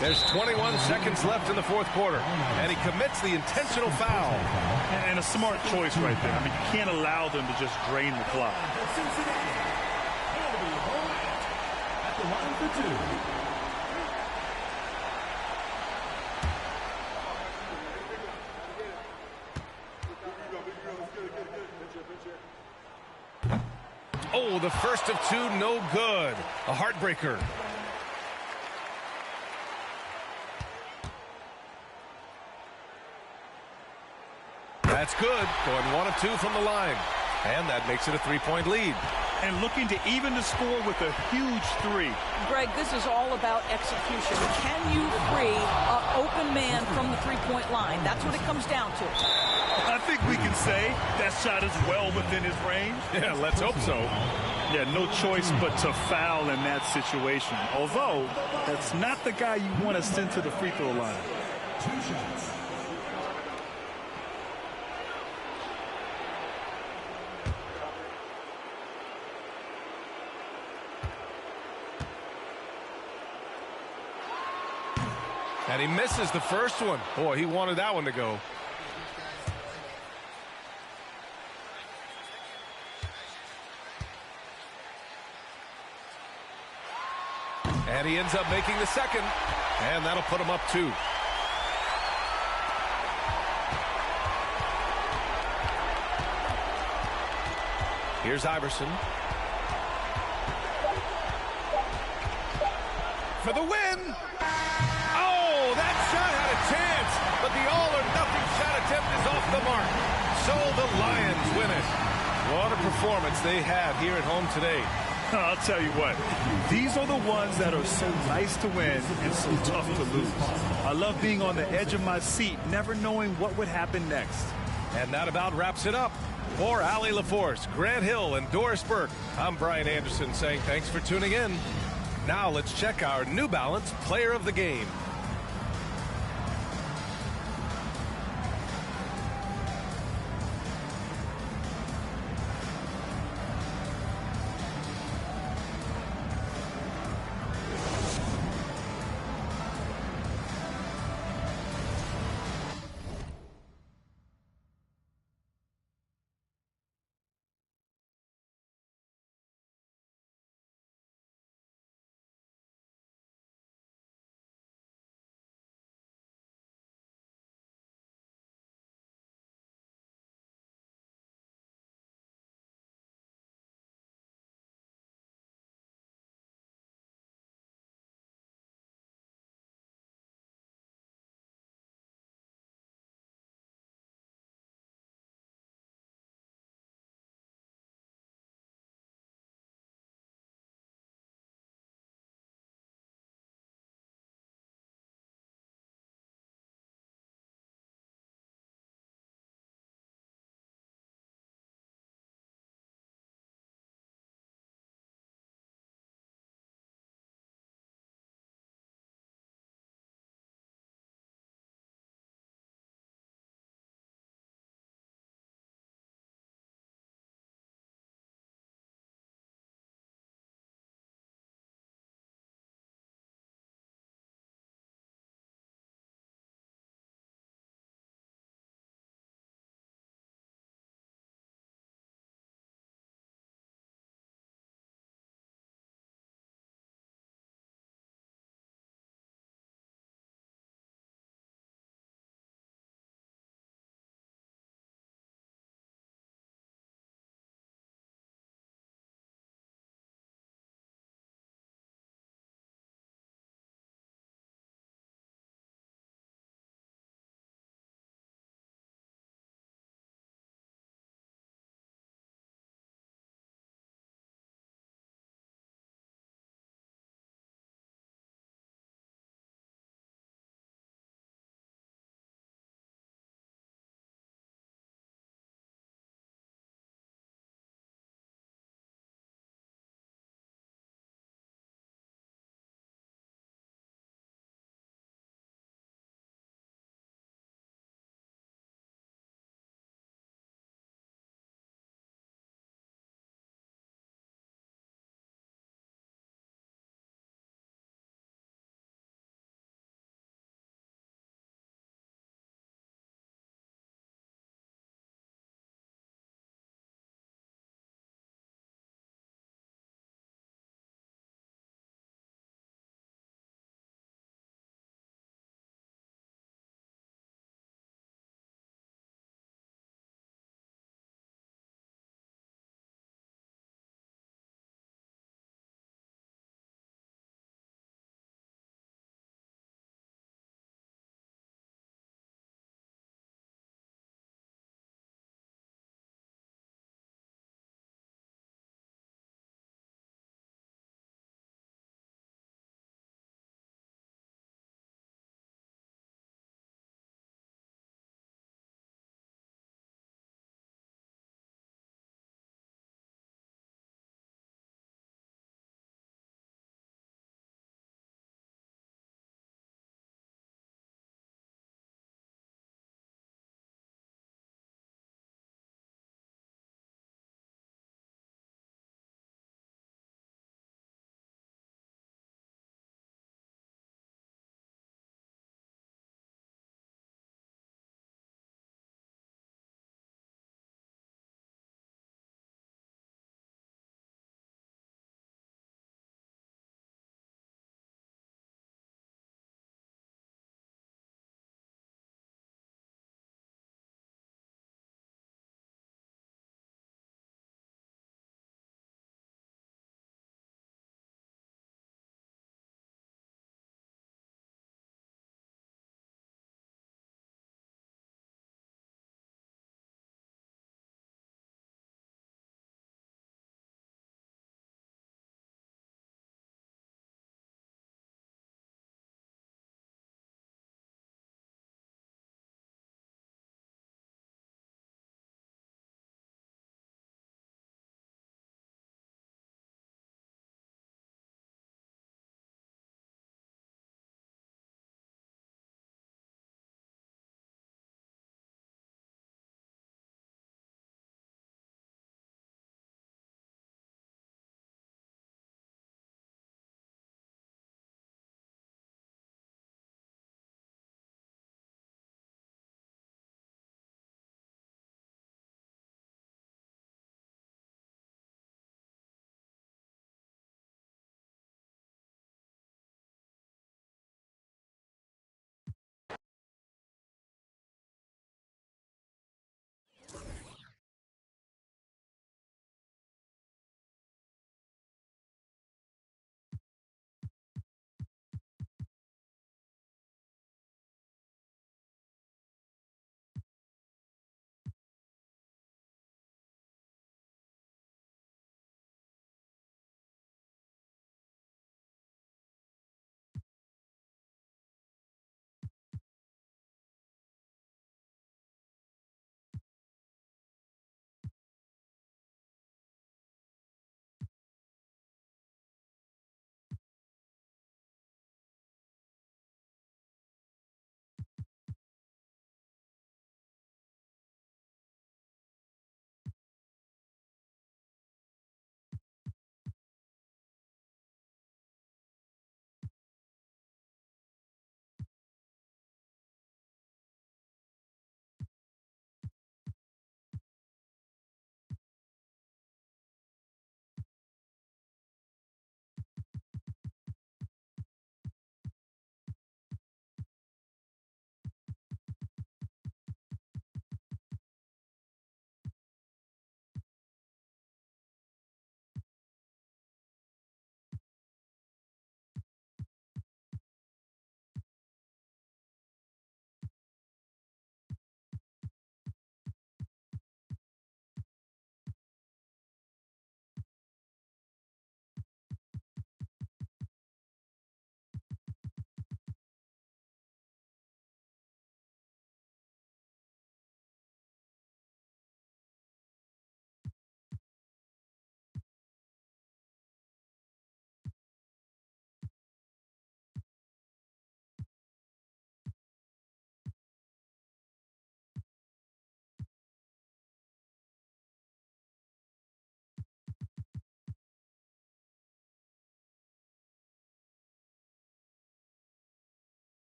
There's 21 seconds left in the fourth quarter, and he commits the intentional foul. And a smart choice right there. I mean, you can't allow them to just drain the clock. Cincinnati, Kobe Bryant at the line for two. Oh, the first of two, no good. A heartbreaker. That's good. Going 1 of 2 from the line. And that makes it a 3-point lead. And looking to even the score with a huge three. Greg, this is all about execution. Can you free an open man from the three-point line? That's what it comes down to. I think we can say that shot is well within his range. Yeah, let's hope so. Yeah, no choice but to foul in that situation. Although, that's not the guy you want to send to the free throw line. 2 shots. And he misses the first one. Boy, he wanted that one to go. And he ends up making the second. And that'll put him up 2. Here's Iverson. For the win! Oh, that shot had a chance, but the all-or-nothing shot attempt is off the mark. So the Lions win it. What a performance they had here at home today. I'll tell you what, these are the ones that are so nice to win and so tough to lose. I love being on the edge of my seat, never knowing what would happen next. And that about wraps it up. For Allie LaForce, Grant Hill, and Doris Burke, I'm Brian Anderson saying thanks for tuning in. Now let's check our New Balance Player of the Game.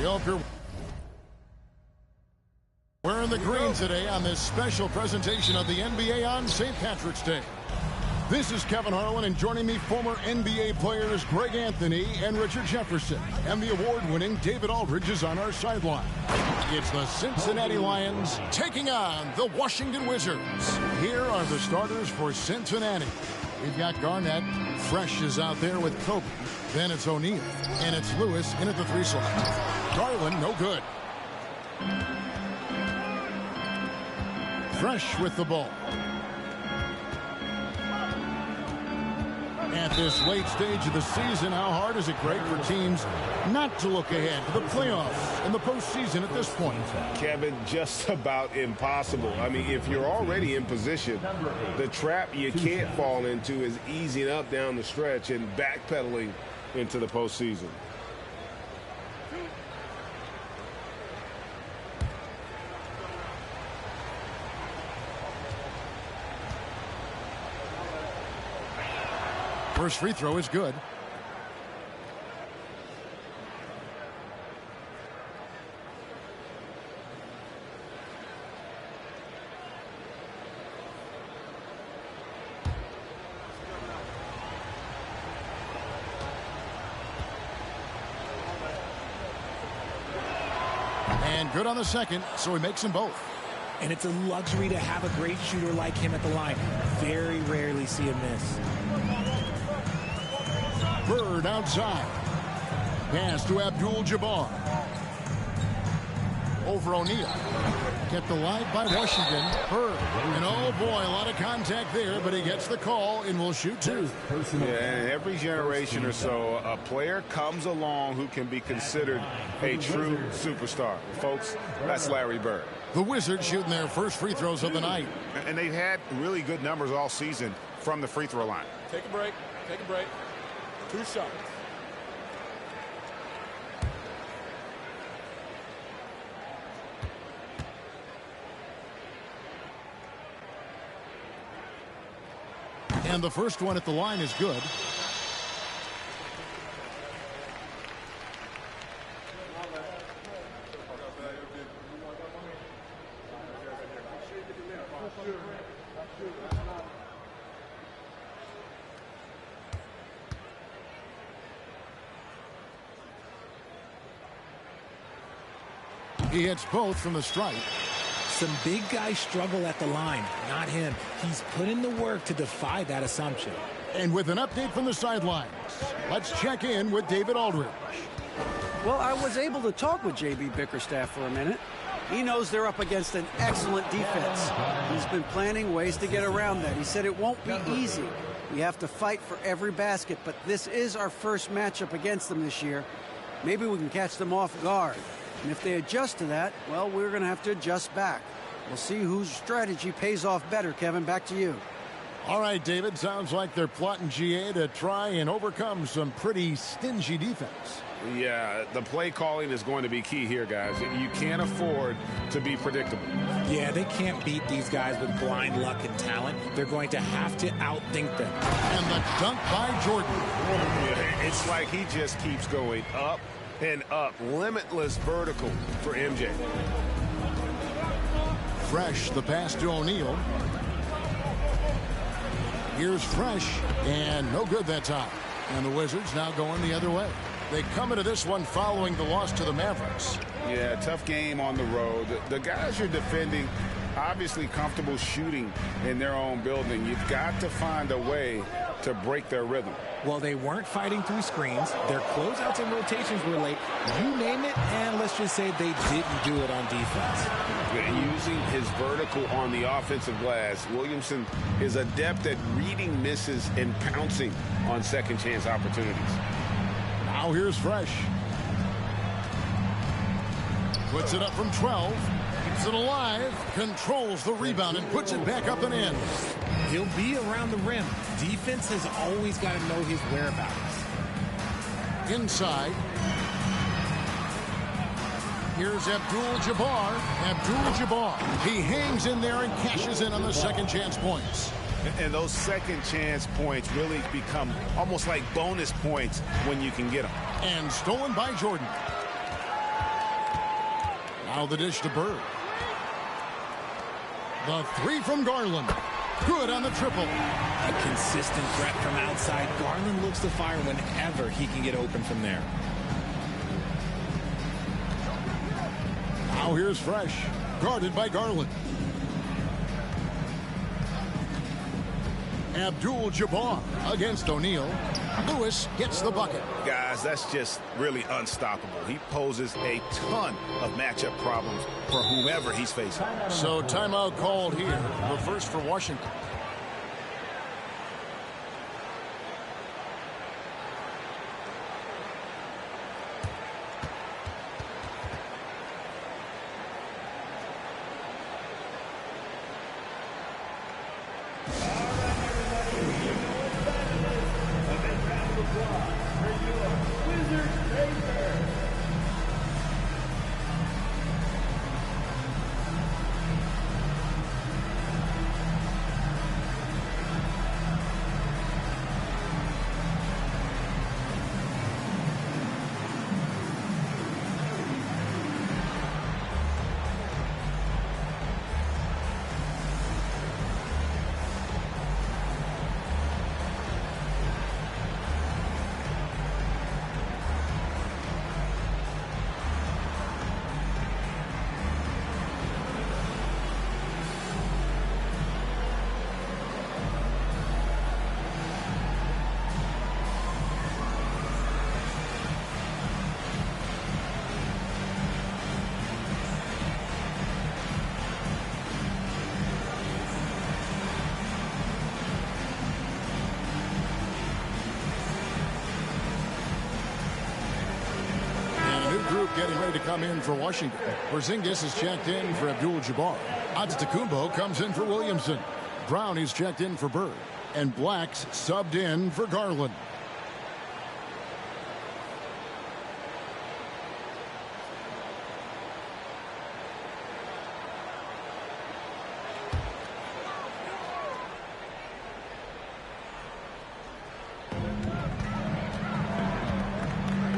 hope you're wearing the green today on this special presentation of the NBA on St. Patrick's Day. This is Kevin Harlan, and joining me, former NBA players Greg Anthony and Richard Jefferson. And the award-winning David Aldridge is on our sideline. It's the Cincinnati Lions taking on the Washington Wizards. Here are the starters for Cincinnati. We've got Garnett. Fresh is out there with Kobe. Then it's O'Neal. And it's Lewis in at the 3 slot. Garland, no good. Fresh with the ball. At this late stage of the season, how hard is it, Greg, for teams not to look ahead to the playoffs and the postseason at this point? Kevin, just about impossible. I mean, if you're already in position, the trap you can't fall into is easing up down the stretch and backpedaling into the postseason. First free throw is good. And good on the second, so he makes them both. And it's a luxury to have a great shooter like him at the line. Very rarely see him miss. Bird outside. Pass to Abdul-Jabbar. Over O'Neal. Kept alive by Washington. Bird. And oh boy, a lot of contact there, but he gets the call and will shoot 2. Yeah, every generation or so, a player comes along who can be considered a true superstar. Folks, that's Larry Bird. The Wizards shooting their first free throws of the night. And they've had really good numbers all season from the free throw line. Take a break. Take a break. 2 shots. And the first one at the line is good. He hits both from the stripe. Some big guys struggle at the line, not him. He's put in the work to defy that assumption. And with an update from the sidelines, let's check in with David Aldridge. Well, I was able to talk with J.B. Bickerstaff for a minute. He knows they're up against an excellent defense. He's been planning ways to get around that. He said it won't be easy. We have to fight for every basket, but this is our first matchup against them this year. Maybe we can catch them off guard. And if they adjust to that, well, we're going to have to adjust back. We'll see whose strategy pays off better. Kevin, back to you. All right, David, sounds like they're plotting GA to try and overcome some pretty stingy defense. Yeah, the play calling is going to be key here, guys. You can't afford to be predictable. Yeah, they can't beat these guys with blind luck and talent. They're going to have to outthink them. And the dunk by Jordan. Yeah, it's like he just keeps going up and up. Limitless vertical for MJ. Fresh, the pass to O'Neal. Here's Fresh, and no good that time. And the Wizards now going the other way. They come into this one following the loss to the Mavericks. Yeah, tough game on the road. The guys you're defending, obviously comfortable shooting in their own building. You've got to find a way to break their rhythm. Well, they weren't fighting through screens. Their closeouts and rotations were late. You name it, and let's just say they didn't do it on defense. Using his vertical on the offensive glass, Williamson is adept at reading misses and pouncing on second chance opportunities. Now here's Fresh. Puts it up from 12. Keeps it alive. Controls the rebound and puts it back up and in. He'll be around the rim. Defense has always got to know his whereabouts. Inside. Here's Abdul-Jabbar. Abdul-Jabbar. He hangs in there and cashes in on the second chance points. And those second chance points really become almost like bonus points when you can get them. And stolen by Jordan. Now the dish to Bird. The three from Garland. Good on the triple. A consistent threat from outside. Garland looks to fire whenever he can get open from there. Now here's Fresh. Guarded by Garland. Abdul-Jabbar against O'Neal. Lewis gets the bucket. Guys, that's just really unstoppable. He poses a ton of matchup problems for whomever he's facing. So timeout called here. The first for Washington. Getting ready to come in for Washington. Porzingis is checked in for Abdul-Jabbar. Antetokounmpo comes in for Williamson. Brown is checked in for Bird. And Black's subbed in for Garland.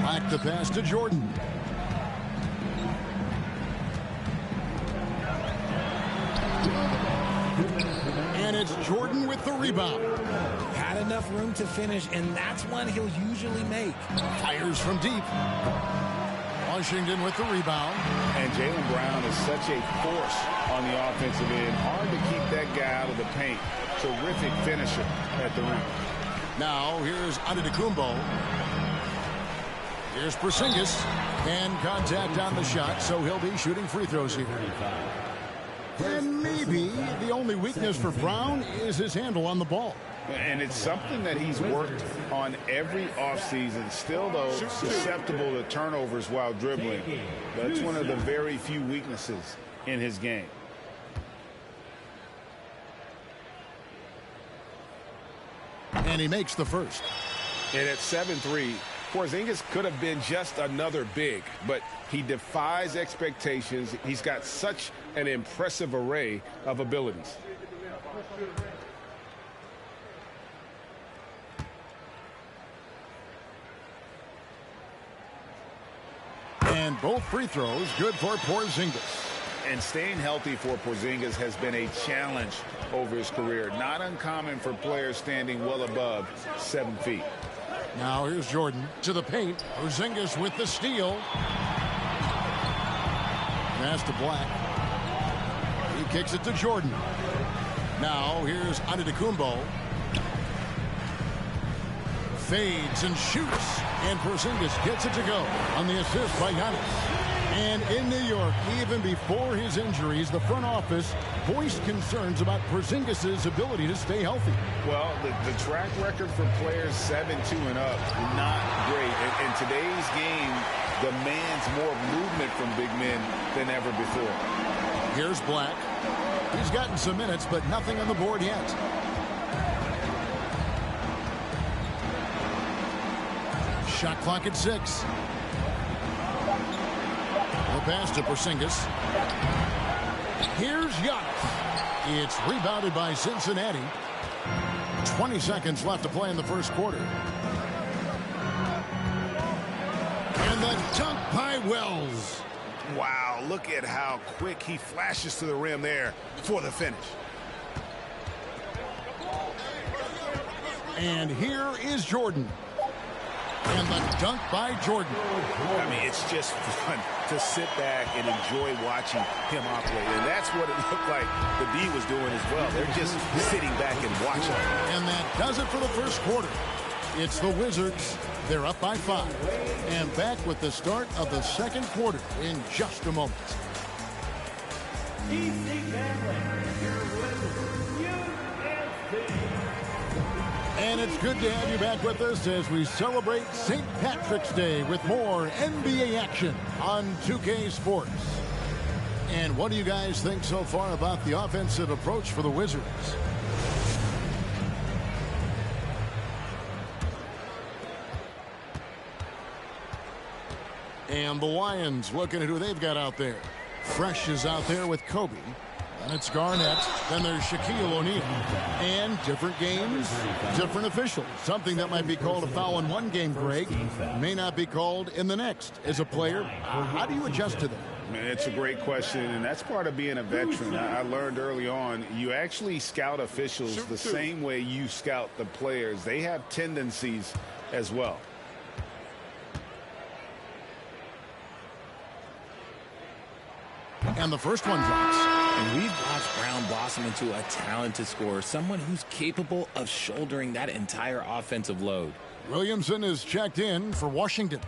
Black the pass to Jordan. And it's Jordan with the rebound. Had enough room to finish, and that's one he'll usually make. Fires from deep. Washington with the rebound. And Jaylen Brown is such a force on the offensive end. Hard to keep that guy out of the paint. Terrific finisher at the rim. Now here's Antetokounmpo. Here's Porzingis. And contact on the shot, so he'll be shooting free throws here. And maybe the only weakness for Brown is his handle on the ball. And it's something that he's worked on every offseason. Still, though, susceptible to turnovers while dribbling. That's one of the very few weaknesses in his game. And he makes the first. And at 7-3, Porzingis could have been just another big, but he defies expectations. He's got such an impressive array of abilities. And both free throws good for Porzingis. And staying healthy for Porzingis has been a challenge over his career. Not uncommon for players standing well above 7 feet. Now here's Jordan to the paint. Porzingis with the steal. Pass to Black. He kicks it to Jordan. Now here's Antetokounmpo. Fades and shoots. And Porzingis gets it to go on the assist by Giannis. And in New York, even before his injuries, the front office voiced concerns about Porzingis' ability to stay healthy. Well, the track record for players 7-2 and up, not great. In today's game, demands more movement from big men than ever before. Here's Black. He's gotten some minutes, but nothing on the board yet. Shot clock at 6. The pass to Porzingis. Here's Giannis. It's rebounded by Cincinnati. 20 seconds left to play in the first quarter. And the dunk by Wells. Wow, look at how quick he flashes to the rim there for the finish. And here is Jordan. And the dunk by Jordan. I mean, it's just fun to sit back and enjoy watching him operate. And that's what it looked like the D was doing as well. They're just sitting back and watching. And that does it for the first quarter. It's the Wizards. They're up by 5. And back with the start of the second quarter in just a moment. And it's good to have you back with us as we celebrate St. Patrick's Day with more NBA action on 2K Sports. And what do you guys think so far about the offensive approach for the Wizards? And the Lions looking at who they've got out there. Fresh is out there with Kobe. And it's Garnett. Then there's Shaquille O'Neal. And different games, different officials. Something that might be called a foul in one game, Greg, may not be called in the next. As a player, how do you adjust to that? Man, it's a great question, and that's part of being a veteran. I learned early on, you actually scout officials the same way you scout the players. They have tendencies as well. And the first one drops. And we've watched Brown blossom into a talented scorer, someone who's capable of shouldering that entire offensive load. Williamson is checked in for Washington.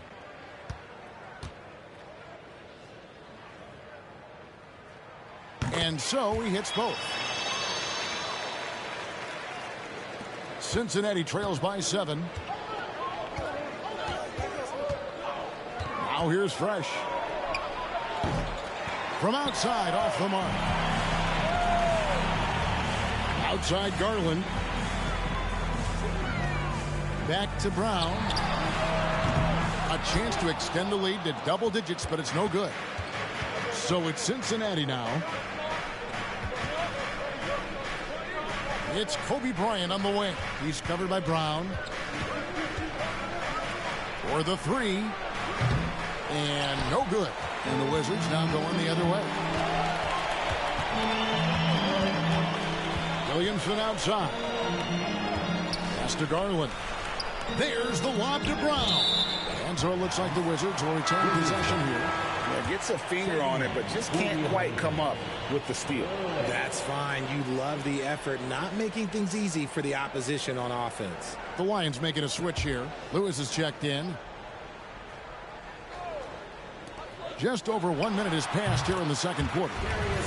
And so he hits both. Cincinnati trails by 7. Now here's Fresh. From outside, off the mark. Outside Garland. Back to Brown. A chance to extend the lead to double digits, but it's no good. So it's Cincinnati now. It's Kobe Bryant on the wing. He's covered by Brown. For the 3. And no good. And the Wizards now going the other way. Williamson outside. Pass to Garland. There's the lob to Brown. And so it looks like the Wizards will return possession here. Yeah, gets a finger on it, but just can't quite come up with the steal. That's fine. You love the effort, not making things easy for the opposition on offense. The Lions making a switch here. Lewis is checked in. Just over 1 minute has passed here in the second quarter.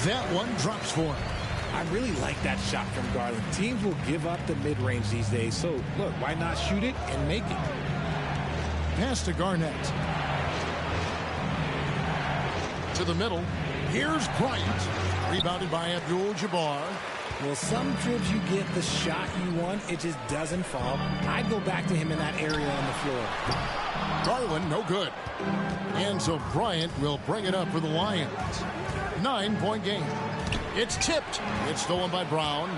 That one drops for him. I really like that shot from Garland. Teams will give up the mid-range these days, so look, why not shoot it and make it? Pass to Garnett. To the middle. Here's Bryant. Rebounded by Abdul-Jabbar. Well, some trips you get the shot you want, it just doesn't fall. I'd go back to him in that area on the floor. Garland, no good. And so Bryant will bring it up for the Lions. 9-point game. It's tipped. It's stolen by Brown.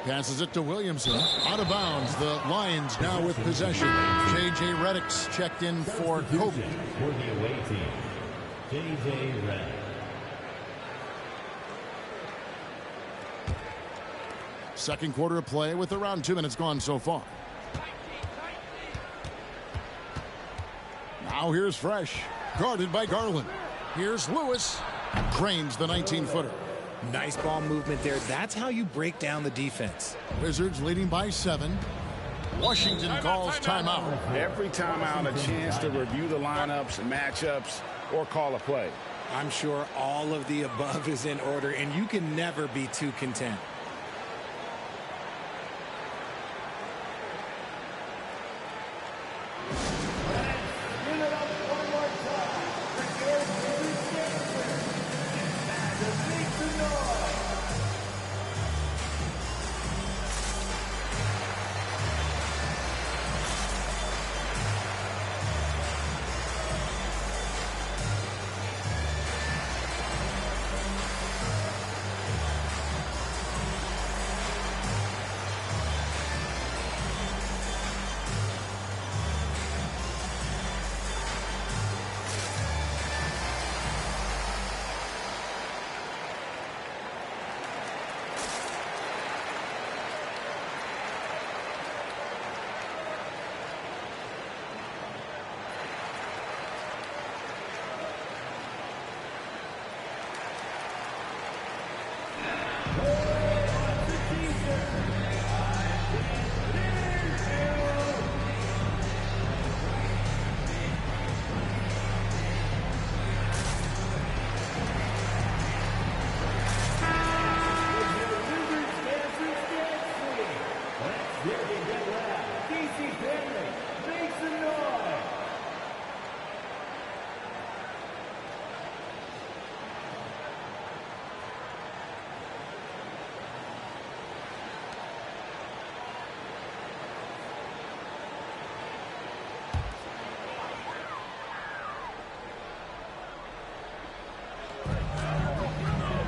Passes it to Williamson. Out of bounds. The Lions now with possession. J.J. Redick's checked in for Kobe. For the away team, J.J. Redick. Second quarter of play with around 2 minutes gone so far. Now here's Fresh. Guarded by Garland. Here's Lewis. Drains the 19-footer. Nice ball movement there. That's how you break down the defense. Wizards leading by 7. Washington calls timeout. Every timeout, a chance to review the lineups, matchups, or call a play. I'm sure all of the above is in order, and you can never be too content.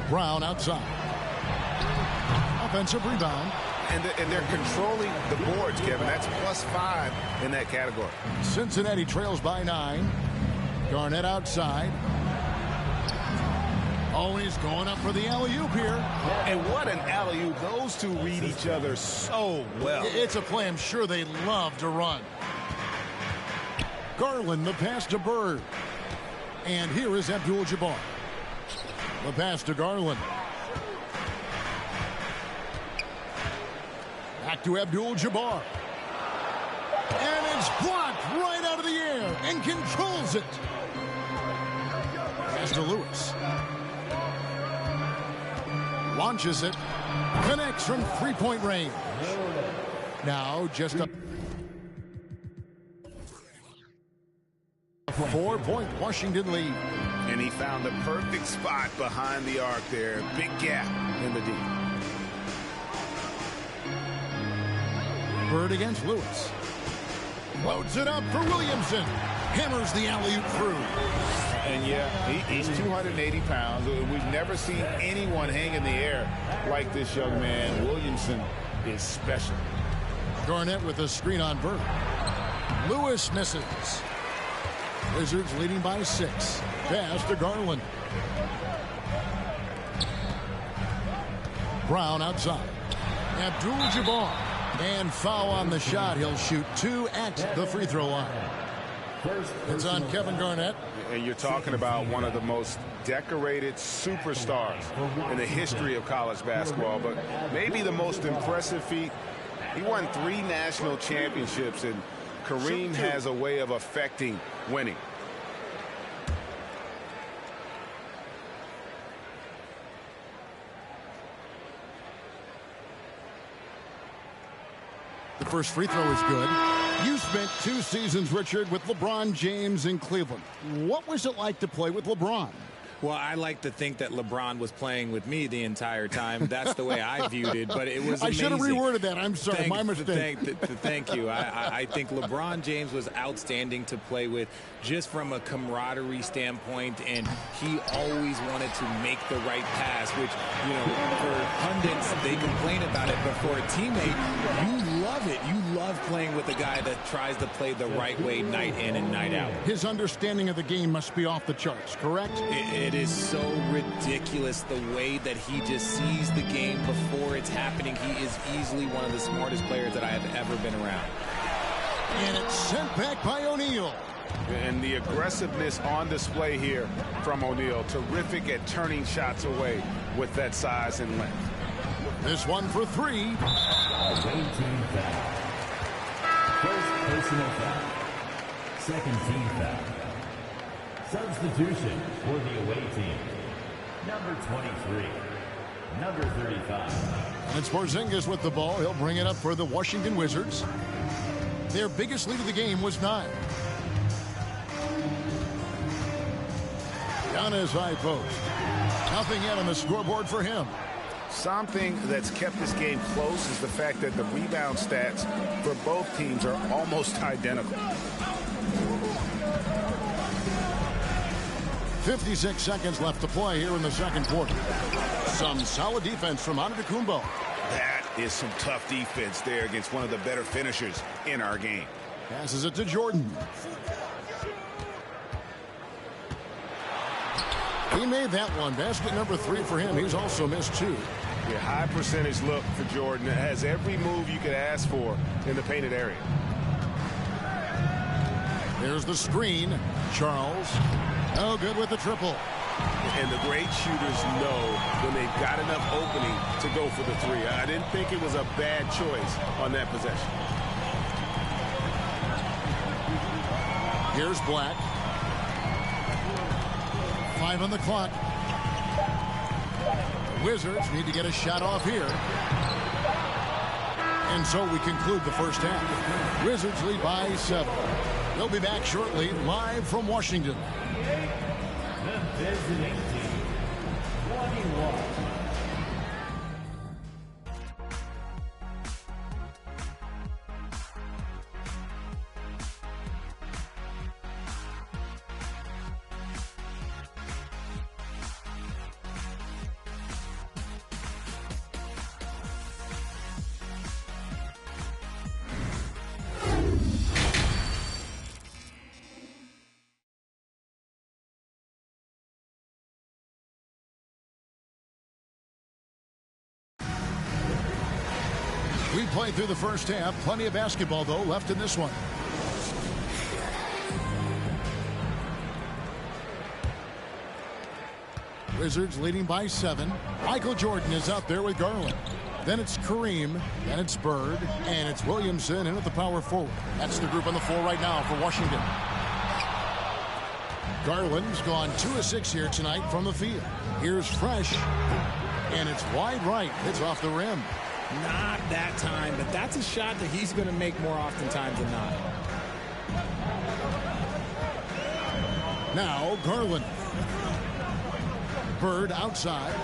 Brown outside. Offensive rebound. And they're controlling the boards, Kevin. That's +5 in that category. Cincinnati trails by 9. Garnett outside. Oh, he's going up for the alley-oop here. And what an alley-oop. Those two read each other so well. It's a play I'm sure they love to run. Garland, the pass to Bird. And here is Abdul-Jabbar. The pass to Garland. Back to Abdul-Jabbar. And it's blocked right out of the air and controls it. Pass to Lewis. Launches it. Connects from three-point range. Now just a 4-point Washington lead. And he found the perfect spot behind the arc there. Big gap in the D. Bird against Lewis. Loads it up for Williamson. Hammers the alley-oop through. And yeah, he's 280 pounds. We've never seen anyone hang in the air like this young man. Williamson is special. Garnett with a screen on Bird. Lewis misses. Wizards leading by 6. Pass to Garland. Brown outside. Abdul-Jabbar. And foul on the shot. He'll shoot 2 at the free throw line. It's on Kevin Garnett. And you're talking about one of the most decorated superstars in the history of college basketball, but maybe the most impressive feat. He won 3 national championships, and Kareem has a way of affecting winning. The first free throw is good. You spent 2 seasons, Richard, with LeBron James in Cleveland. What was it like to play with LeBron? Well, I like to think that LeBron was playing with me the entire time. That's the way I viewed it, but it was amazing. I should have reworded that. I'm sorry, my mistake. Thank you. I think LeBron James was outstanding to play with just from a camaraderie standpoint, and he always wanted to make the right pass, which, you know, for pundits, they complain about it, but for a teammate, you love it. You love playing with a guy that tries to play the right way night in and night out. His understanding of the game must be off the charts, correct? It is so ridiculous the way that he just sees the game before it's happening. He is easily one of the smartest players that I have ever been around. And it's sent back by O'Neal. And the aggressiveness on display here from O'Neal. Terrific at turning shots away with that size and length. This one for 3. Away team foul. First personal foul. Second team foul. Substitution for the away team. Number 23. Number 35. And it's Porzingis with the ball. He'll bring it up for the Washington Wizards. Their biggest lead of the game was 9. Down his high post. Nothing yet on the scoreboard for him. Something that's kept this game close is the fact that the rebound stats for both teams are almost identical. 56 seconds left to play here in the second quarter. Some solid defense from Antetokounmpo. That is some tough defense there against one of the better finishers in our game. Passes it to Jordan. He made that one. Basket number 3 for him. He's also missed 2. Yeah, high percentage look for Jordan. It has every move you could ask for in the painted area. There's the screen. Charles. Oh, good with the triple. And the great shooters know when they've got enough opening to go for the 3. I didn't think it was a bad choice on that possession. Here's Black. 5 on the clock. Wizards need to get a shot off here. And so we conclude the first half. Wizards lead by 7. They'll be back shortly, live from Washington. The visiting team, 21. We played through the first half. Plenty of basketball, though, left in this one. Wizards leading by 7. Michael Jordan is out there with Garland. Then it's Kareem, then it's Bird, and it's Williamson in at the power forward. That's the group on the floor right now for Washington. Garland's gone 2 of 6 here tonight from the field. Here's Fresh, and it's wide right. It's off the rim. Not that time, but that's a shot that he's going to make more oftentimes than not. Now Garland. Bird outside.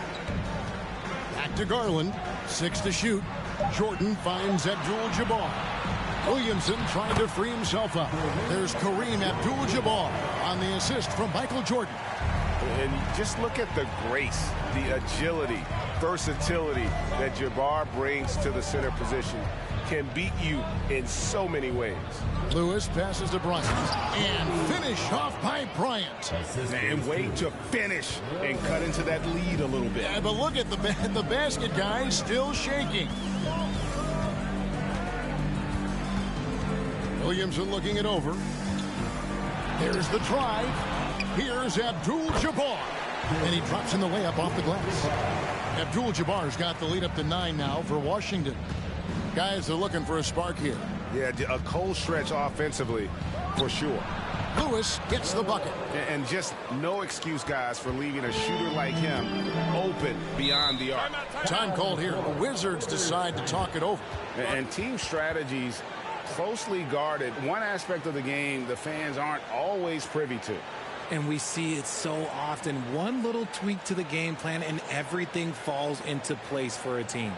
Back to Garland. 6 to shoot. Jordan finds Abdul-Jabbar. Williamson trying to free himself up. There's Kareem Abdul-Jabbar on the assist from Michael Jordan. And just look at the grace, the agility, versatility that Jabbar brings to the center position. Can beat you in so many ways. Lewis passes to Bryant. And finish off by Bryant. And wait to finish and cut into that lead a little bit. Yeah, but look at the basket, guys, still shaking. Williamson looking it over. There's the drive. Here's Abdul-Jabbar. And he drops in the layup off the glass. Abdul-Jabbar's got the lead up to 9 now for Washington. Guys are looking for a spark here. Yeah, a cold stretch offensively, for sure. Lewis gets the bucket. And just no excuse, guys, for leaving a shooter like him open beyond the arc. Time called here. The Wizards decide to talk it over. And team strategies closely guarded. One aspect of the game the fans aren't always privy to. And we see it so often. One little tweak to the game plan and everything falls into place for a team.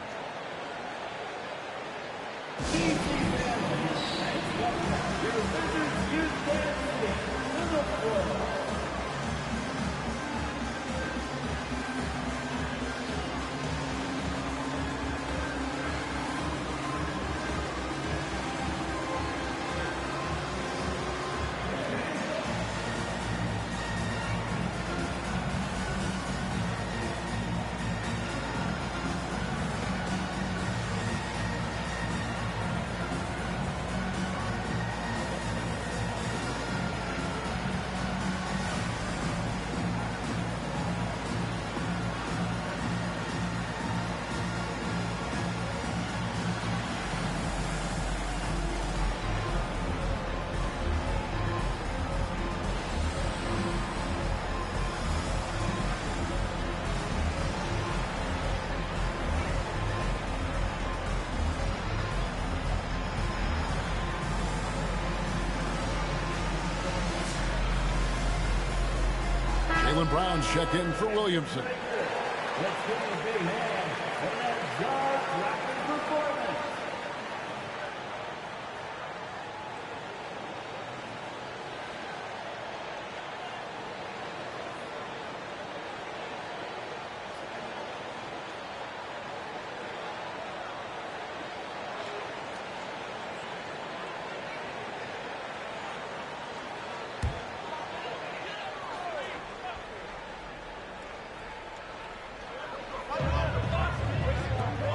Jaylen Brown check in for Williamson. Let's give him a big hand for that jaw-dropping performance.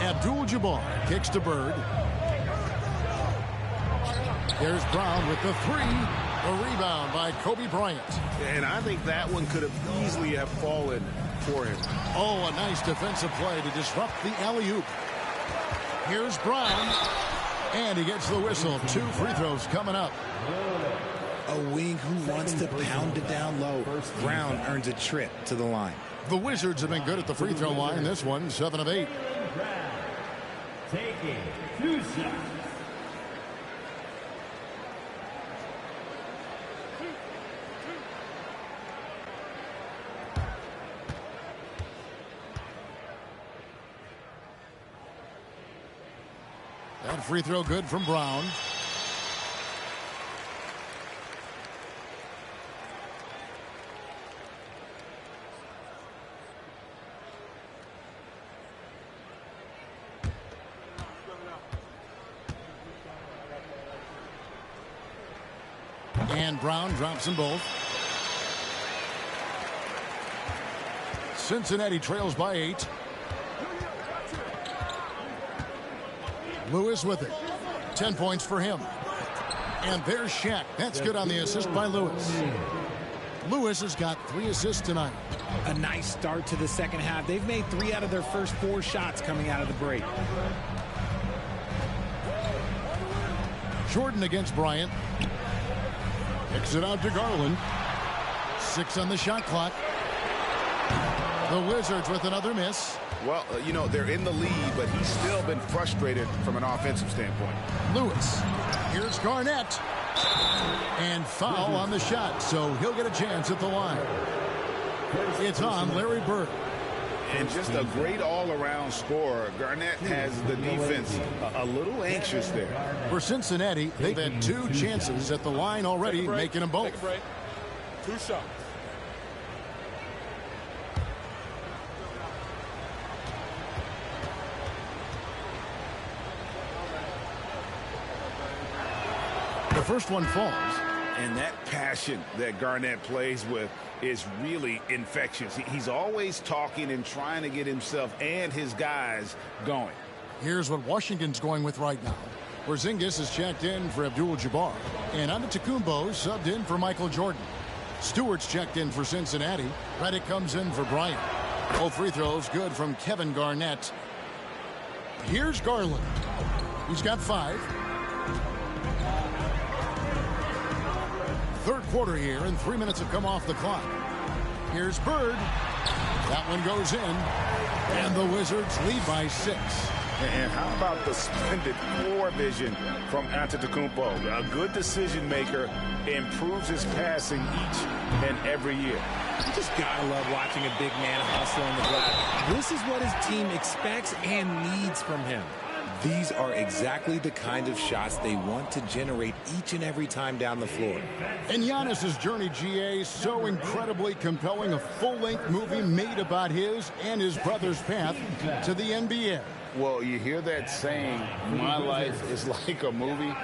Abdul-Jabbar kicks to Bird. There's Brown with the 3. A rebound by Kobe Bryant. And I think that one could have easily have fallen for him. Oh, a nice defensive play to disrupt the alley-oop. Here's Brown. And he gets the whistle. 2 free throws coming up. A wing who wants to pound it down low. Brown earns a trip to the line. The Wizards have been good at the free throw line. This one, 7 of 8. Taking 2 shots. That free throw good from Brown. And Brown drops them both. Cincinnati trails by 8. Lewis with it. 10 points for him. And there's Shaq. That's good on the assist by Lewis. Lewis has got 3 assists tonight. A nice start to the second half. They've made 3 out of their first 4 shots coming out of the break. Jordan against Bryant. Kicks it out to Garland. 6 on the shot clock. The Wizards with another miss. Well, you know, they're in the lead, but he's still been frustrated from an offensive standpoint. Lewis. Here's Garnett. And foul on the shot, so he'll get a chance at the line. It's on Larry Bird. And just a great all-around scorer. Garnett has the defense a little anxious there. For Cincinnati, they've had 2 chances at the line already, making them both. Take a break. 2 shots. The first one falls. And that passion that Garnett plays with is really infectious. He's always talking and trying to get himself and his guys going. Here's what Washington's going with right now. Porzingis is checked in for Abdul-Jabbar. And Antetokounmpo subbed in for Michael Jordan. Stewart's checked in for Cincinnati. Redick comes in for Bryant. Both free throws good from Kevin Garnett. Here's Garland. He's got 5. Third quarter here, and 3 minutes have come off the clock. Here's Bird. That one goes in, and the Wizards lead by 6. And how about the splendid floor vision from Antetokounmpo? A good decision maker, improves his passing each and every year. You just gotta love watching a big man hustle on the glass. This is what his team expects and needs from him. These are exactly the kind of shots they want to generate each and every time down the floor. And Giannis's journey, GA, so incredibly compelling. A full-length movie made about his and his brother's path to the NBA. Well, you hear that saying, my life is like a movie.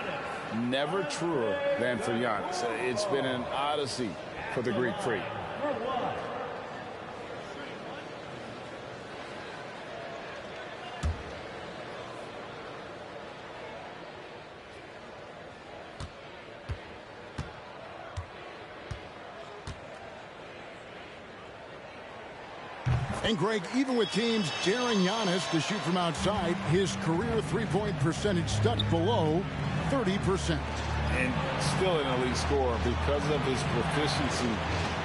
Never truer than for Giannis. It's been an odyssey for the Greek freak. And Greg, even with teams daring Giannis to shoot from outside, his career three-point percentage stuck below 30%. And still an elite scorer because of his proficiency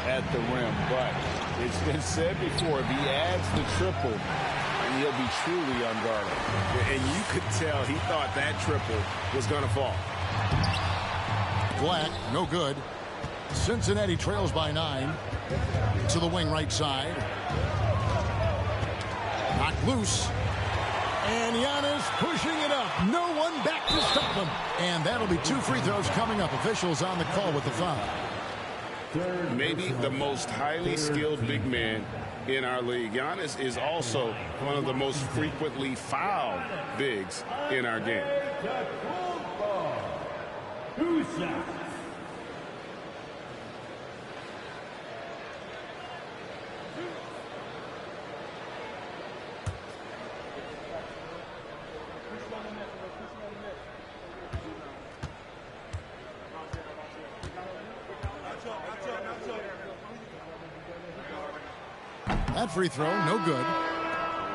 at the rim. But it's been said before, if he adds the triple, he'll be truly unguardable. And you could tell he thought that triple was going to fall. Black, no good. Cincinnati trails by 9. To the wing right side. Knocked loose. And Giannis pushing it up. No one back to stop him. And that'll be 2 free throws coming up. Officials on the call with the foul. Maybe the most highly skilled big man in our league. Giannis is also one of the most frequently fouled bigs in our game. That free throw, no good.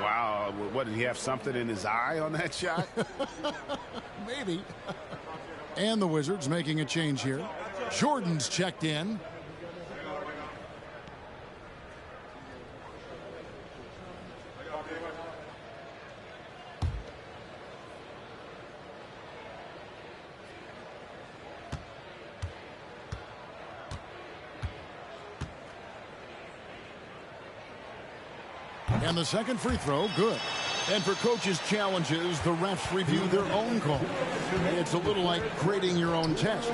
Wow, what, did he have something in his eye on that shot? Maybe. And the Wizards making a change here. Jordan's checked in. And the second free throw, good. And for coaches' challenges, the refs review their own call. It's a little like grading your own test.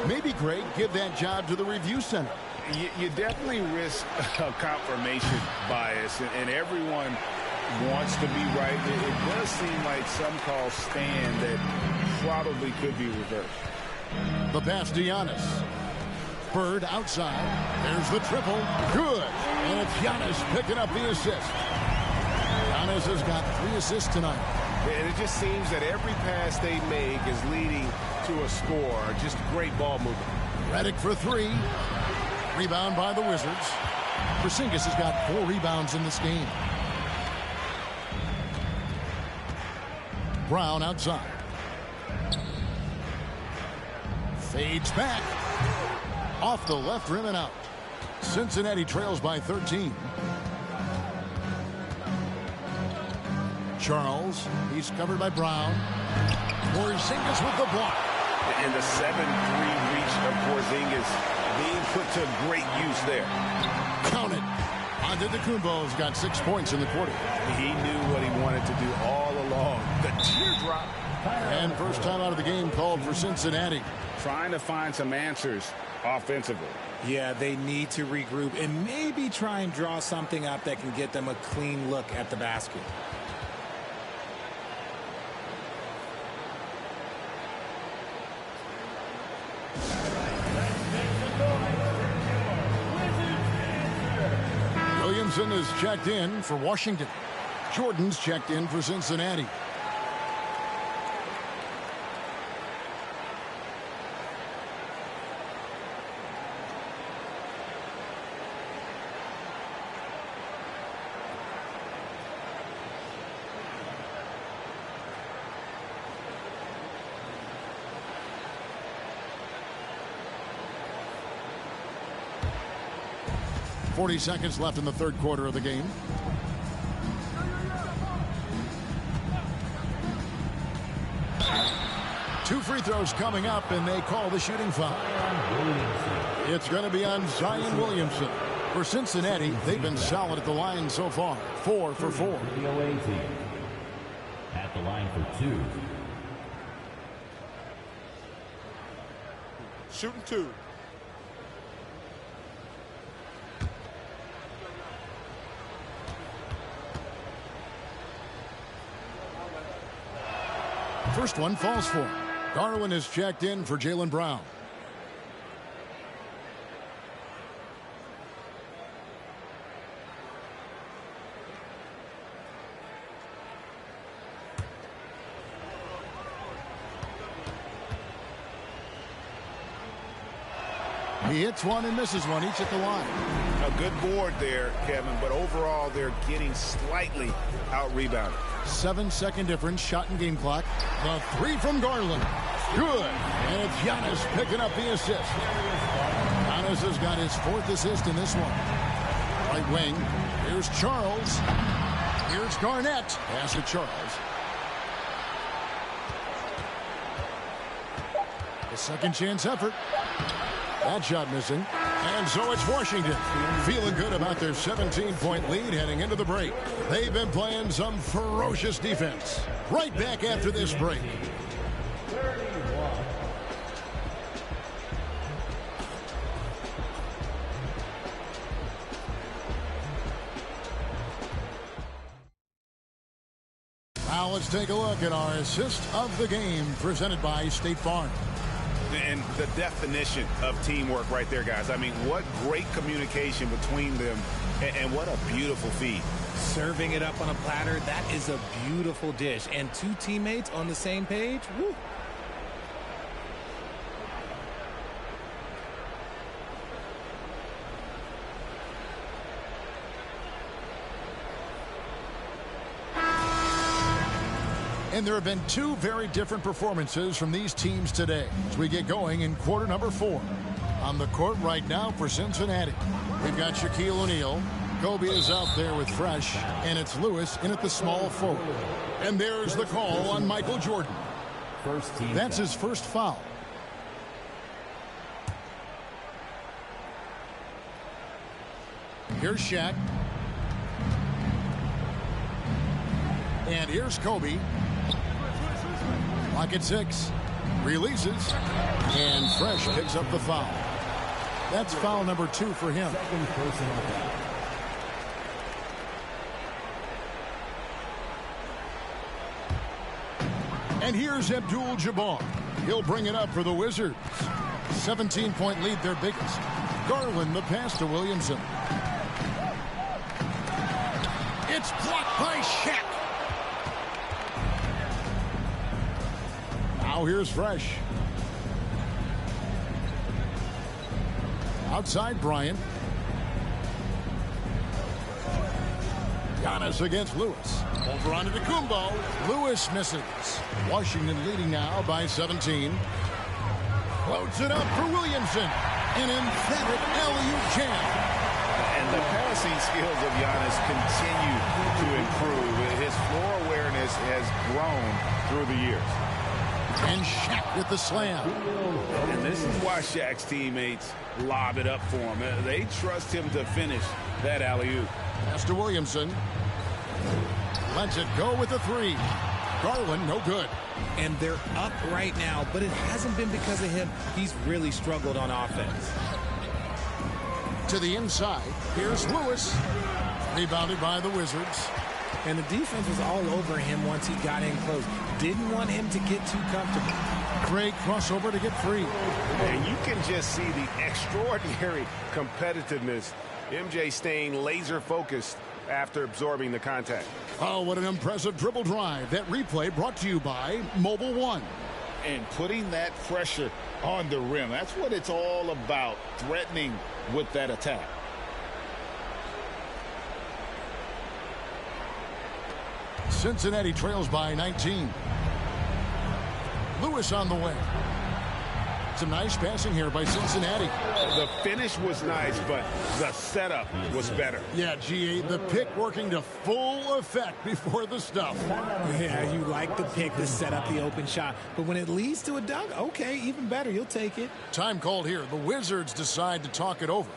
Maybe, Greg, give that job to the review center. You definitely risk a confirmation bias, and everyone wants to be right. It does seem like some calls stand that probably could be reversed. The pass to Giannis. Bird outside. There's the triple. Good. And it's Giannis picking up the assist. Giannis has got 3 assists tonight. And it just seems that every pass they make is leading to a score. Just great ball movement. Redick for three. Rebound by the Wizards. Porzingis has got 4 rebounds in this game. Brown outside. Fades back. Off the left rim and out. Cincinnati trails by 13. Charles. He's covered by Brown. Porzingis with the block. And the 7-3 reach of Porzingis being put to great use there. Count it. Antetokounmpo's got 6 points in the quarter. He knew what he wanted to do all along. The teardrop. And first time out of the game called for Cincinnati. Trying to find some answers offensively. Yeah, they need to regroup and maybe try and draw something up that can get them a clean look at the basket. Williamson is checked in for Washington. Jordan's checked in for Cincinnati. .40 seconds left in the third quarter of the game. Two free throws coming up, and they call the shooting foul. It's going to be on Zion Williamson. For Cincinnati, they've been solid at the line so far. 4 for 4. At the line for 2. Shooting 2. First one falls for him. Garland is checked in for Jaylen Brown. He hits one and misses one, each at the line. A good board there, Kevin, but overall they're getting slightly out-rebounded. 7-second difference, shot and game clock. The three from Garland. Good. And it's Giannis picking up the assist. Giannis has got his 4th assist in this one. Right wing. Here's Charles. Here's Garnett. Pass to Charles. A second chance effort. That shot missing. And so it's Washington feeling good about their 17-point lead heading into the break. They've been playing some ferocious defense. Right back after this break. Now let's take a look at our assist of the game presented by State Farm. And the definition of teamwork right there, guys. I mean, what great communication between them, and what a beautiful feed. Serving it up on a platter, that is a beautiful dish. And 2 teammates on the same page, woo. And there have been 2 very different performances from these teams today as we get going in quarter number 4. On the court right now for Cincinnati, we've got Shaquille O'Neal. Kobe is out there with Fresh, and it's Lewis in at the small forward. And there's the call on Michael Jordan. That's his first foul. Here's Shaq. And here's Kobe. Clock at 6. Releases. And Fresh picks up the foul. That's foul number 2 for him. And here's Abdul-Jabbar. He'll bring it up for the Wizards. 17-point lead, their biggest. Garland the pass to Williamson. It's blocked by Shaq. Now here's Fresh. Outside Bryant. Giannis against Lewis. Over onto Kumbo. Lewis misses. Washington leading now by 17. Floats it up for Williamson. An emphatic alley-oop jam. And the passing skills of Giannis continue to improve. His floor awareness has grown through the years. And Shaq with the slam. And this is why Shaq's teammates lob it up for him. They trust him to finish that alley-oop. Pass to Williamson. Lets it go with the three. Garland, no good. And they're up right now, but it hasn't been because of him. He's really struggled on offense. To the inside. Here's Lewis. Rebounded by the Wizards. And the defense was all over him once he got in close. Didn't want him to get too comfortable. Great crossover to get free. And you can just see the extraordinary competitiveness. MJ staying laser focused after absorbing the contact. Oh, what an impressive dribble drive. That replay brought to you by Mobile One. And putting that pressure on the rim. That's what it's all about, threatening with that attack. Cincinnati trails by 19. Lewis on the way. Some nice passing here by Cincinnati. The finish was nice, but the setup was better. Yeah, GA, the pick working to full effect before the stuff. Yeah, you like the pick to set up the open shot. But when it leads to a dunk, okay, even better. You'll take it. Time called here. The Wizards decide to talk it over.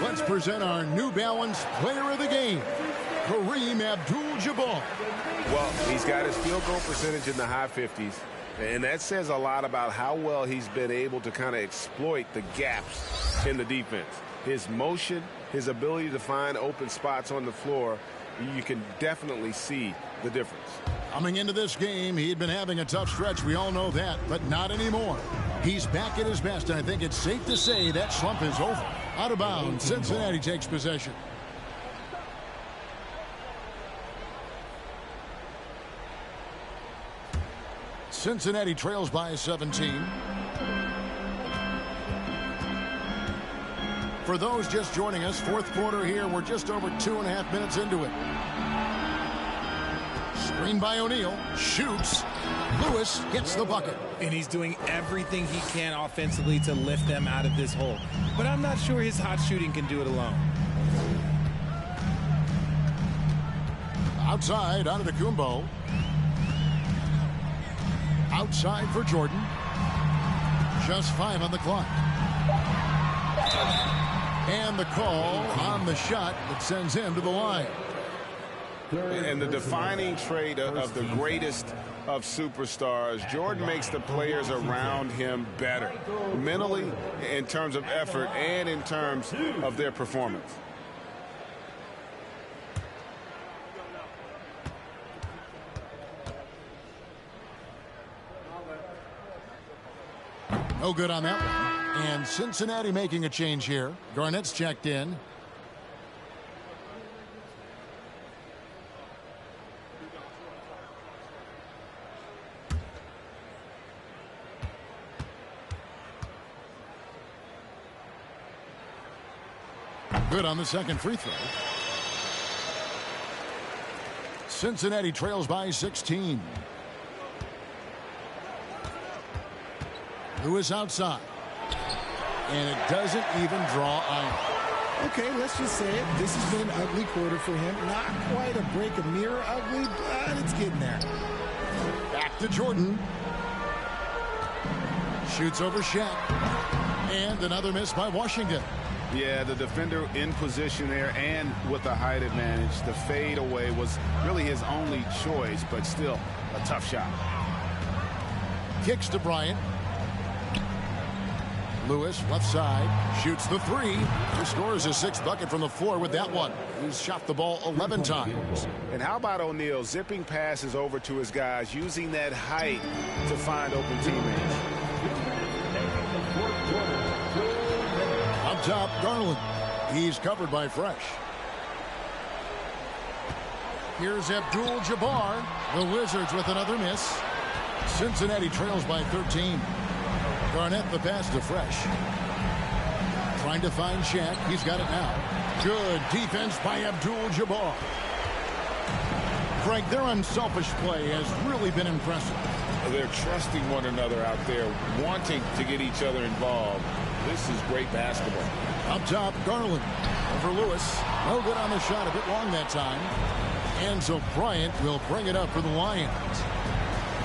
Let's present our New Balance Player of the Game, Kareem Abdul-Jabbar. Well, he's got his field goal percentage in the high 50s, and that says a lot about how well he's been able to kind of exploit the gaps in the defense. His motion, his ability to find open spots on the floor, you can definitely see the difference. Coming into this game, he had been having a tough stretch. We all know that, but not anymore. He's back at his best, and I think it's safe to say that slump is over. Out of bounds, Cincinnati takes possession. Cincinnati trails by 17. For those just joining us, fourth quarter here. We're just over 2.5 minutes into it. Screen by O'Neal. Shoots. Lewis gets the bucket. And he's doing everything he can offensively to lift them out of this hole. But I'm not sure his hot shooting can do it alone. Outside, out of the Kumbo. Outside for Jordan. Just 5 on the clock. And the call on the shot that sends him to the line. And the defining trait of the greatest of superstars, Jordan makes the players around him better, mentally, in terms of effort, and in terms of their performance. No good on that one. And Cincinnati making a change here. Garnett's checked in. good on the second free throw. Cincinnati trails by 16. Lewis outside. And it doesn't even draw iron. Okay, let's just say it. This has been an ugly quarter for him. Not quite a break a mirror ugly, but it's getting there. Back to Jordan. Shoots over Shaq. And another miss by Washington. Yeah, the defender in position there and with the height advantage. The fade away was really his only choice, but still a tough shot. Kicks to Bryant. Lewis, left side, shoots the three. He scores his 6th bucket from the floor with that one. He's shot the ball 11 times. And how about O'Neal zipping passes over to his guys, using that height to find open teammates. Up top, Garland. He's covered by Fresh. Here's Abdul-Jabbar. The Wizards with another miss. Cincinnati trails by 13. Garnett the pass to Fresh. Trying to find Shaq. He's got it now. Good defense by Abdul-Jabbar. Frank, their unselfish play has really been impressive. They're trusting one another out there, wanting to get each other involved. This is great basketball. Up top, Garland. Over Lewis. No good on the shot. A bit long that time. And so Bryant will bring it up for the Lions.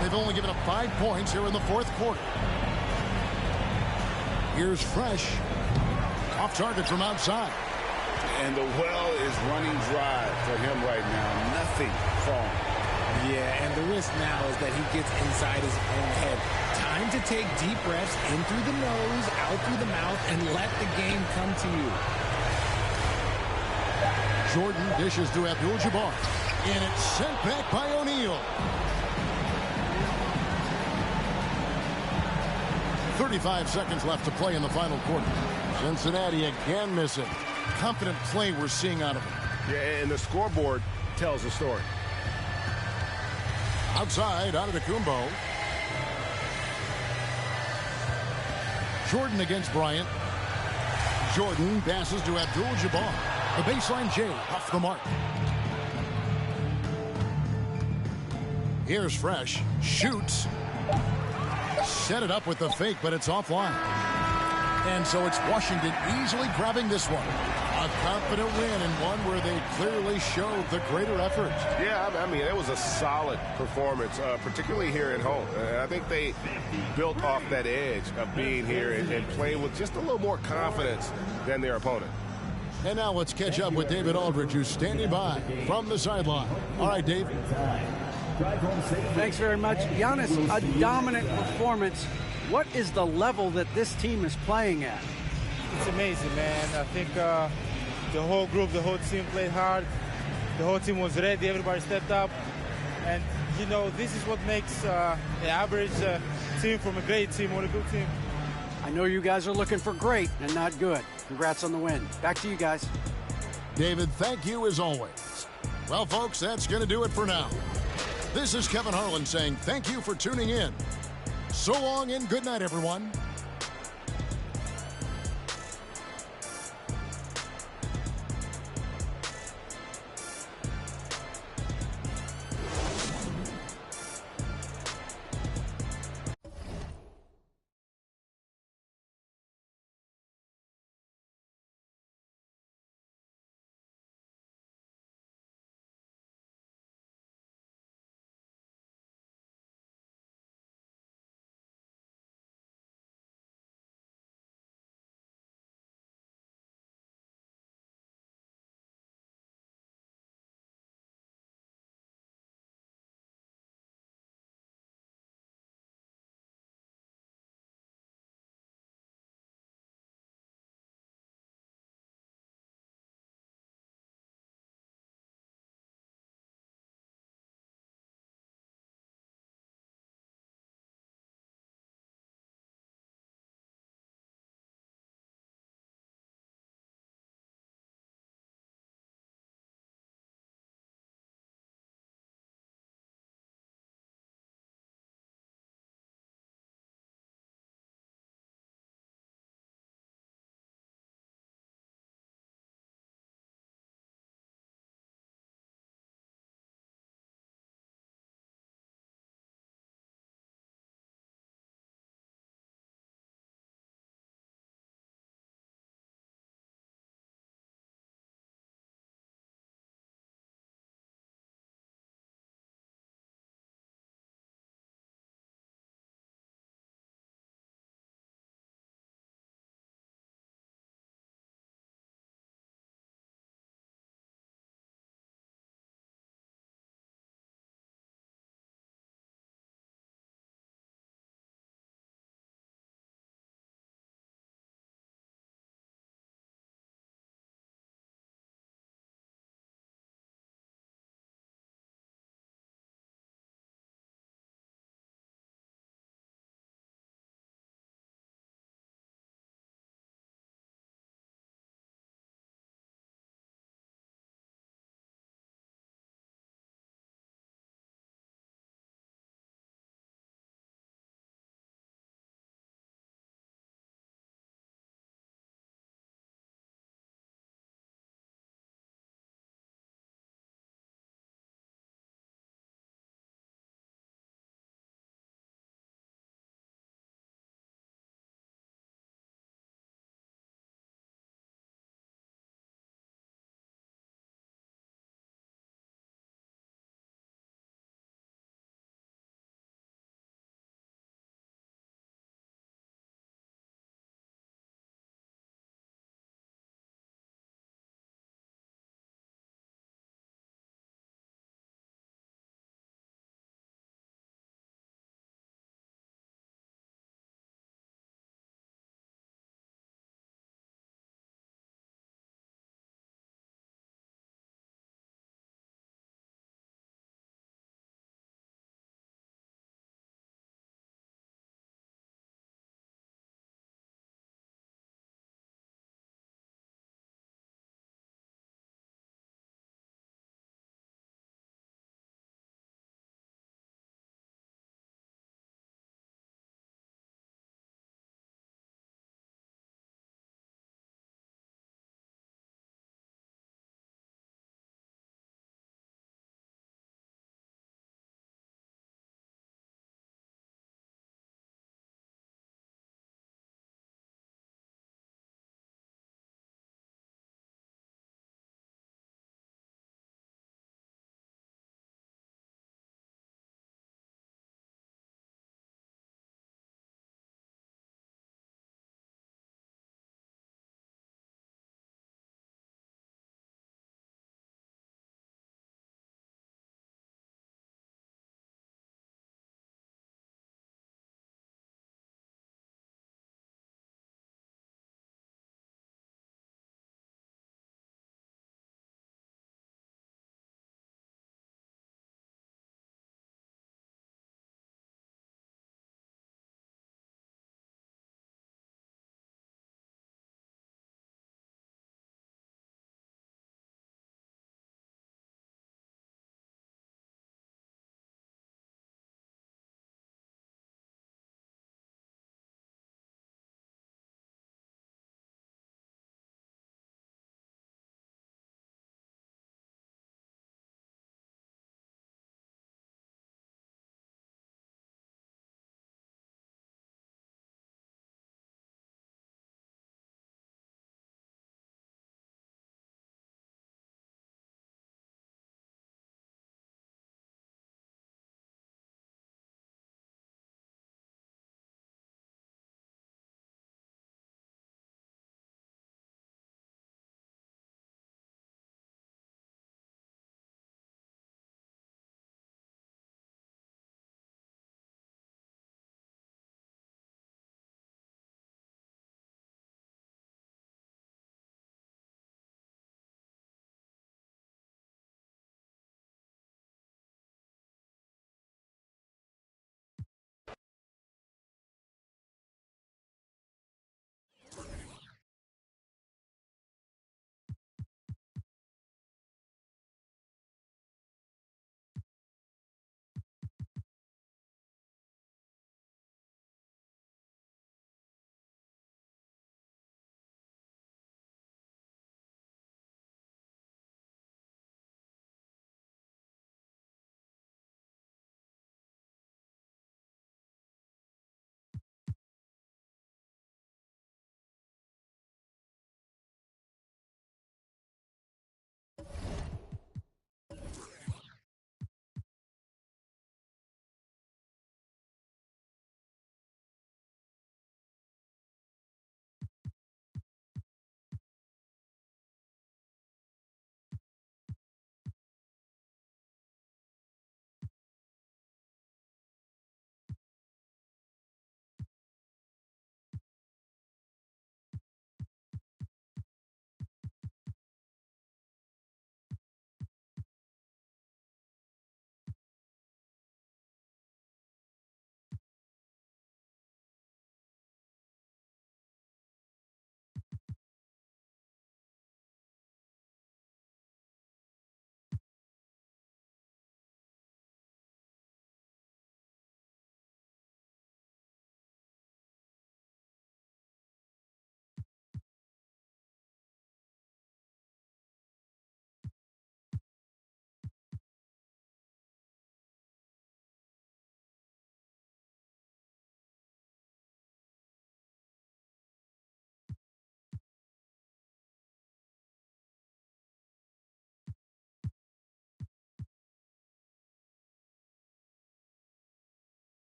They've only given up 5 points here in the 4th quarter. Here's Fresh. Off target from outside. And the well is running dry for him right now. Nothing falling. Yeah, and the risk now is that he gets inside his own head. Time to take deep breaths in through the nose, out through the mouth, and let the game come to you. Jordan dishes to Abdul-Jabbar. And it's sent back by O'Neal. 35 seconds left to play in the final quarter. Cincinnati again missing. Confident play we're seeing out of him. Yeah, and the scoreboard tells the story. Outside, Antetokounmpo. Jordan against Bryant. Jordan passes to Abdul-Jabbar. The baseline J off the mark. Here's Fresh. Shoots. Set it up with the fake, but it's offline. And so it's Washington easily grabbing this one. A confident win and one where they clearly showed the greater effort. Yeah, I mean, it was a solid performance, particularly here at home. I think they built off that edge of being here and playing with just a little more confidence than their opponent. And now let's catch up with David Aldridge, who's standing by from the sideline. All right, Dave. Thanks very much. Giannis, a dominant performance. What is the level that this team is playing at? It's amazing, man. I think the whole group, the whole team played hard. The whole team was ready. Everybody stepped up. And, you know, this is what makes an average team from a great team or a good team. I know you guys are looking for great and not good. Congrats on the win. Back to you guys. David, thank you as always. Well, folks, that's going to do it for now. This is Kevin Harlan saying thank you for tuning in. So long and good night, everyone.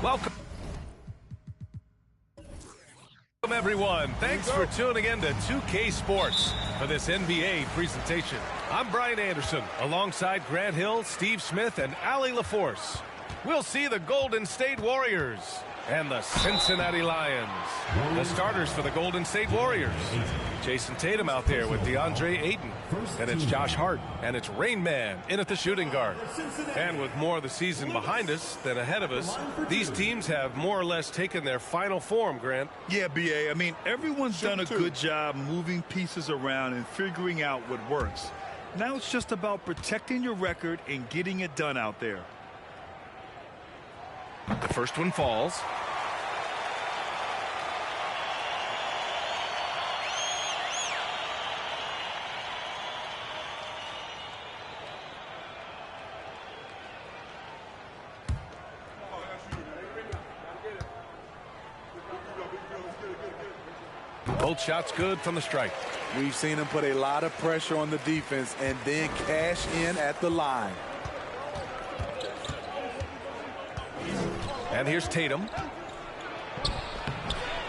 Welcome, everyone. Thanks for tuning in to 2K Sports for this NBA presentation. I'm Brian Anderson, alongside Grant Hill, Steve Smith, and Allie LaForce. We'll see the Golden State Warriors and the Cincinnati Lions. The starters for the Golden State Warriors. Jason Tatum out there with DeAndre Ayton. And it's Josh Hart. And it's Rain Man in at the shooting guard. And with more of the season behind us than ahead of us, these teams have more or less taken their final form, Grant. Yeah, B.A. I mean, everyone's done a good job moving pieces around and figuring out what works. Now it's just about protecting your record and getting it done out there. The first one falls. Both shots good from the strike. We've seen him put a lot of pressure on the defense and then cash in at the line. And here's Tatum.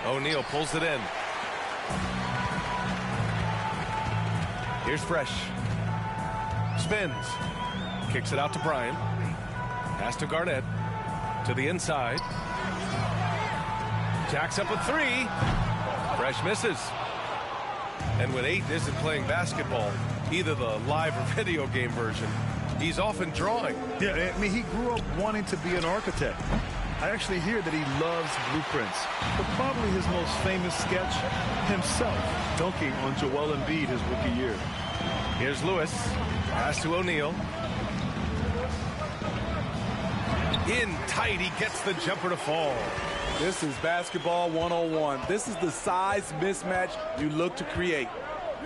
O'Neal pulls it in. Here's Fresh. Spins. Kicks it out to Bryant. Pass to Garnett. To the inside. Jacks up a three. Fresh misses. And when Ayton isn't playing basketball, either the live or video game version, he's often drawing. Yeah, I mean, he grew up wanting to be an architect. I actually hear that he loves blueprints. But probably his most famous sketch, himself dunking on Joel Embiid his rookie year. Here's Lewis. Pass to O'Neal. In tight, he gets the jumper to fall. This is basketball 101. This is the size mismatch you look to create.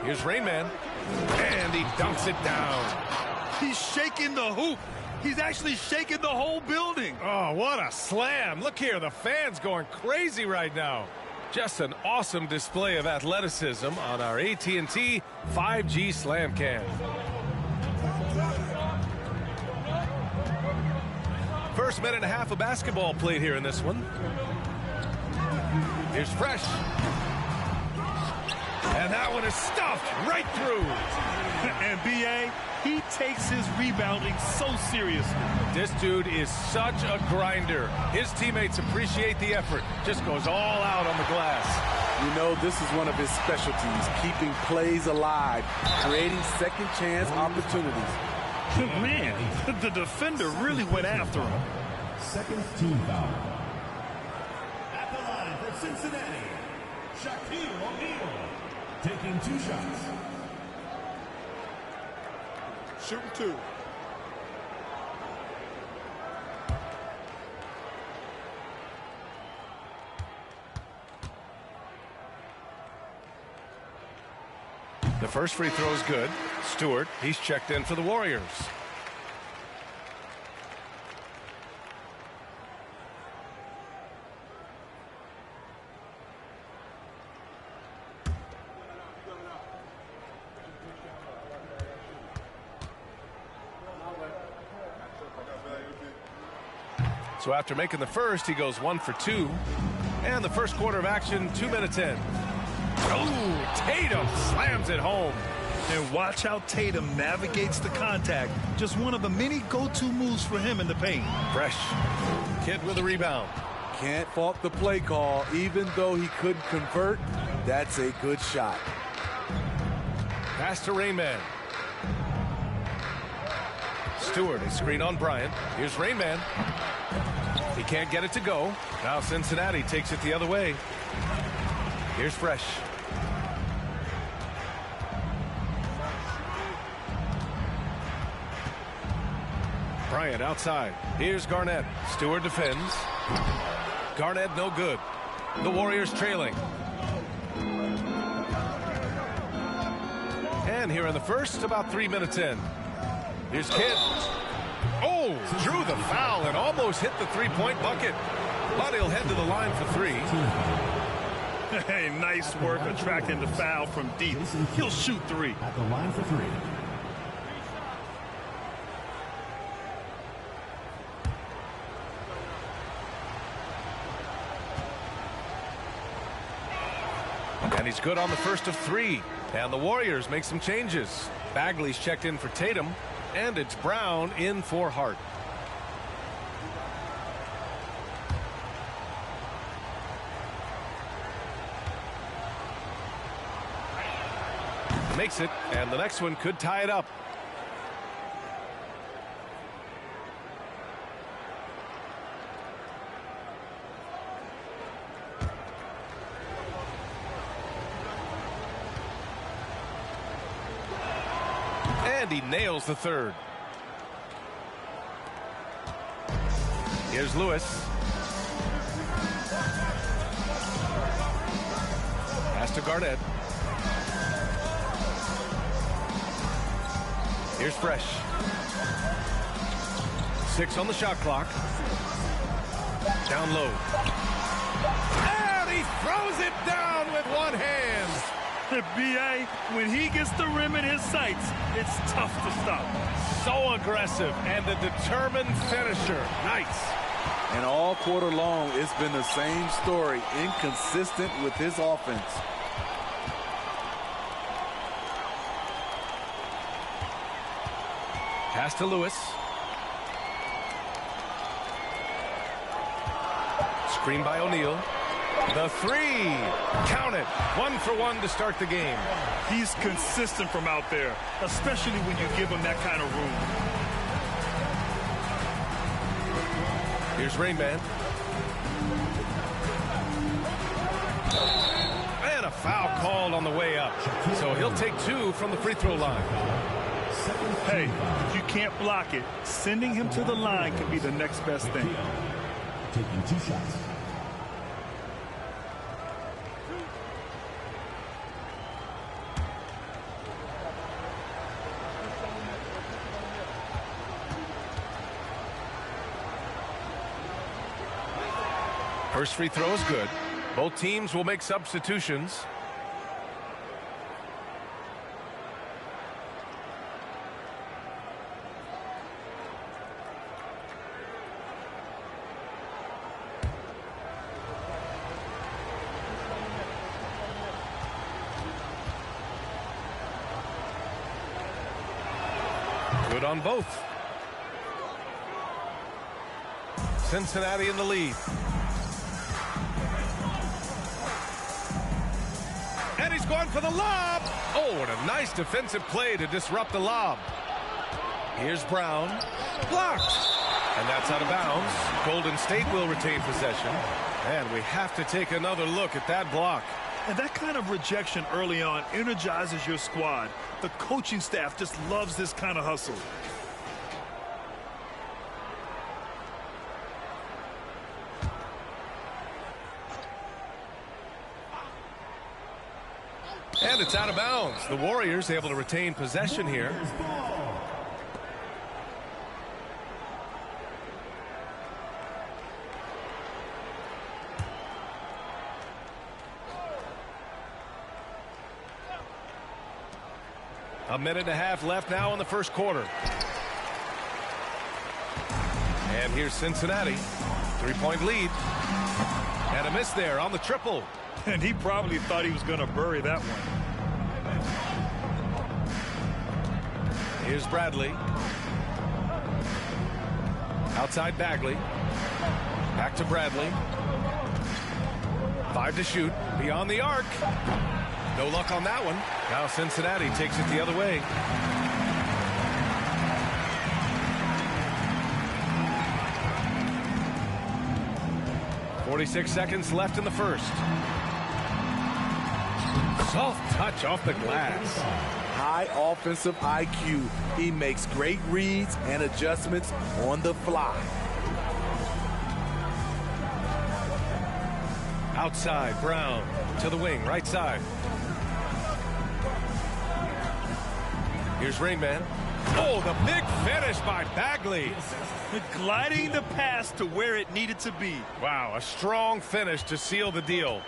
Here's Rain Man. And he dunks it down. He's shaking the hoop. He's actually shaking the whole building. Oh, what a slam. Look here, the fans going crazy right now. Just an awesome display of athleticism on our AT&T 5G Slam Cam. First minute and a half of basketball played here in this one. Here's Fresh. And that one is stuffed right through. And B.A., he takes his rebounding so seriously. This dude is such a grinder. His teammates appreciate the effort. Just goes all out on the glass. You know, this is one of his specialties, keeping plays alive, creating second chance opportunities. Man, the defender really went after him. Second team foul. At the line for Cincinnati, Shaquille O'Neal, taking 2 shots. Shooting 2. The first free throw is good. Stewart, he's checked in for the Warriors. So after making the first, he goes 1 for 2. And the first quarter of action, 2 minutes in. Oh, Tatum slams it home. And watch how Tatum navigates the contact. Just one of the many go-to moves for him in the paint. Fresh. Kid with a rebound. Can't fault the play call. Even though he couldn't convert, that's a good shot. Pass to Rain Man. Stewart, a screen on Bryant. Here's Rain Man. He can't get it to go. Now Cincinnati takes it the other way. Here's Fresh. Bryant outside. Here's Garnett. Stewart defends. Garnett no good. The Warriors trailing. And here in the first, about 3 minutes in. Here's Kidd. Oh, drew the foul and almost hit the three-point bucket. But he'll head to the line for 3. Hey, nice work attracting the foul from deep. He'll shoot 3. At the line for 3. And he's good on the first of 3. And the Warriors make some changes. Bagley's checked in for Tatum. And it's Brown in for Hart. Makes it, and the next one could tie it up. And he nails the third. Here's Lewis. Pass to Garnett. Here's Fresh. 6 on the shot clock. Down low. And he throws it down with one hand. The B.A., when he gets the rim in his sights, it's tough to stop. So aggressive and a determined finisher. Nice. And all quarter long, it's been the same story. Inconsistent with his offense. Pass to Lewis. Screen by O'Neal. The 3. Count it. 1 for 1 to start the game. He's consistent from out there, especially when you give him that kind of room. Here's Rain Man. And a foul called on the way up. So he'll take 2 from the free throw line. Hey, if you can't block it, sending him to the line can be the next best thing. Taking 2 shots. First free throw is good. Both teams will make substitutions. Good on both. Cincinnati in the lead. And he's going for the lob. Oh, and a nice defensive play to disrupt the lob. Here's Brown. Blocked. And that's out of bounds. Golden State will retain possession. And we have to take another look at that block. And that kind of rejection early on energizes your squad. The coaching staff just loves this kind of hustle. And it's out of bounds. The Warriors able to retain possession here. A minute and a half left now in the first quarter. And here's Cincinnati. 3-point lead. And a miss there on the triple. And he probably thought he was going to bury that one. Here's Bradley. Outside Bagley. Back to Bradley. 5 to shoot. Beyond the arc. No luck on that one. Now Cincinnati takes it the other way. .46 seconds left in the first. Soft touch off the glass. High offensive IQ. He makes great reads and adjustments on the fly. Outside, Brown to the wing, right side. Here's Rain Man. Oh, the big finish by Bagley. Gliding the pass to where it needed to be. Wow, a strong finish to seal the deal.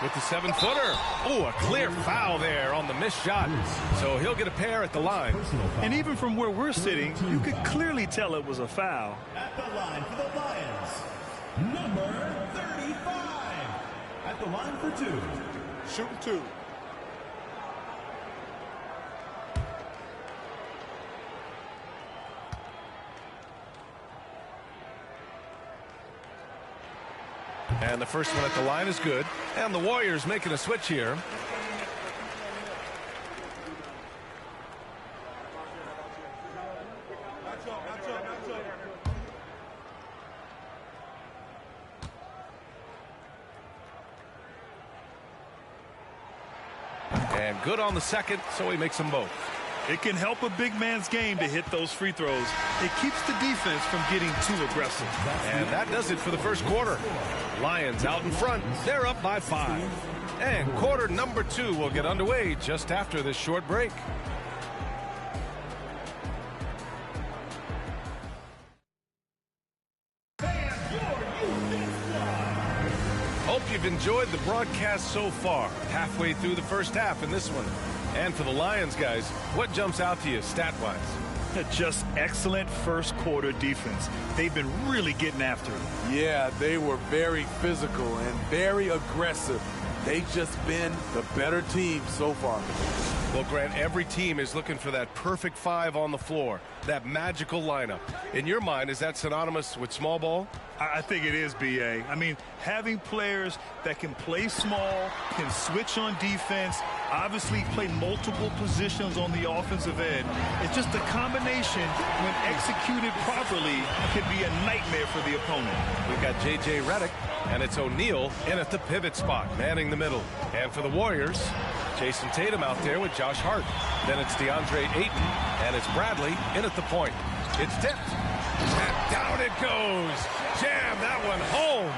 with the 7-footer. Oh, a clear foul there on the missed shot. So he'll get a pair at the line. And even from where we're sitting, you could clearly tell it was a foul. At the line for the Lions, number 35. At the line for two. Shooting two. And the first one at the line is good. And the Warriors making a switch here. And good on the second, so he makes them both. It can help a big man's game to hit those free throws. It keeps the defense from getting too aggressive. And that does it for the first quarter. Lions out in front. They're up by 5. And quarter number 2 will get underway just after this short break. Hope you've enjoyed the broadcast so far. Halfway through the first half in this one. And for the Lions, guys, what jumps out to you stat-wise? Just excellent first quarter defense. They've been really getting after it. Yeah, they were very physical and very aggressive. They've just been the better team so far. Well, Grant, every team is looking for that perfect 5 on the floor, that magical lineup. In your mind, is that synonymous with small ball? I think it is, B.A. I mean, having players that can play small, can switch on defense, obviously play multiple positions on the offensive end. It's just a combination, when executed properly, can be a nightmare for the opponent. We've got J.J. Redick, and it's O'Neal in at the pivot spot, manning the middle. And for the Warriors, Jason Tatum out there with Josh Hart. Then it's DeAndre Ayton, and it's Bradley in at the point. It's tipped, and down it goes. Jam that one home.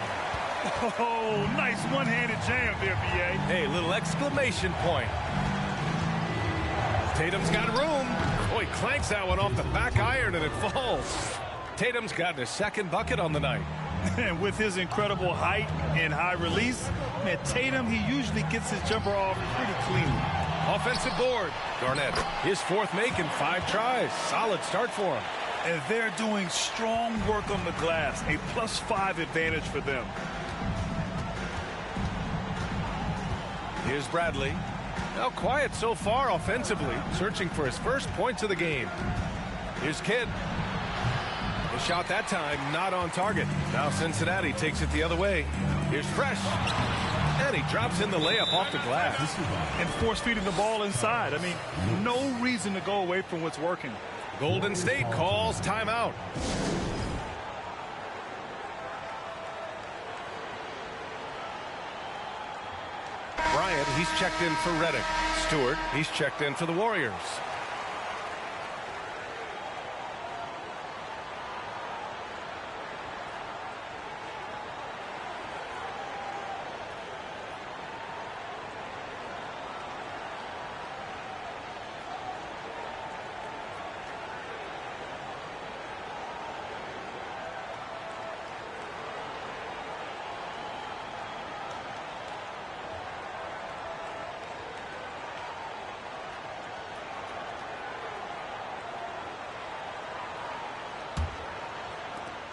Oh, nice one-handed jam there, B.A. Hey, little exclamation point. Tatum's got room. Oh, he clanks that one off the back iron, and it falls. Tatum's gotten his second bucket on the night. And with his incredible height and high release, man, Tatum, he usually gets his jumper off pretty cleanly. Offensive board. Garnett, his 4th make in 5 tries. Solid start for him. And they're doing strong work on the glass. A +5 advantage for them. Here's Bradley. Now quiet so far offensively, searching for his first points of the game. Here's Kidd. The shot that time not on target. Now Cincinnati takes it the other way. Here's Fresh. And he drops in the layup off the glass. And force-feeding the ball inside. I mean, no reason to go away from what's working. Golden State calls timeout. Bryant, he's checked in for Redick. Stewart, he's checked in for the Warriors.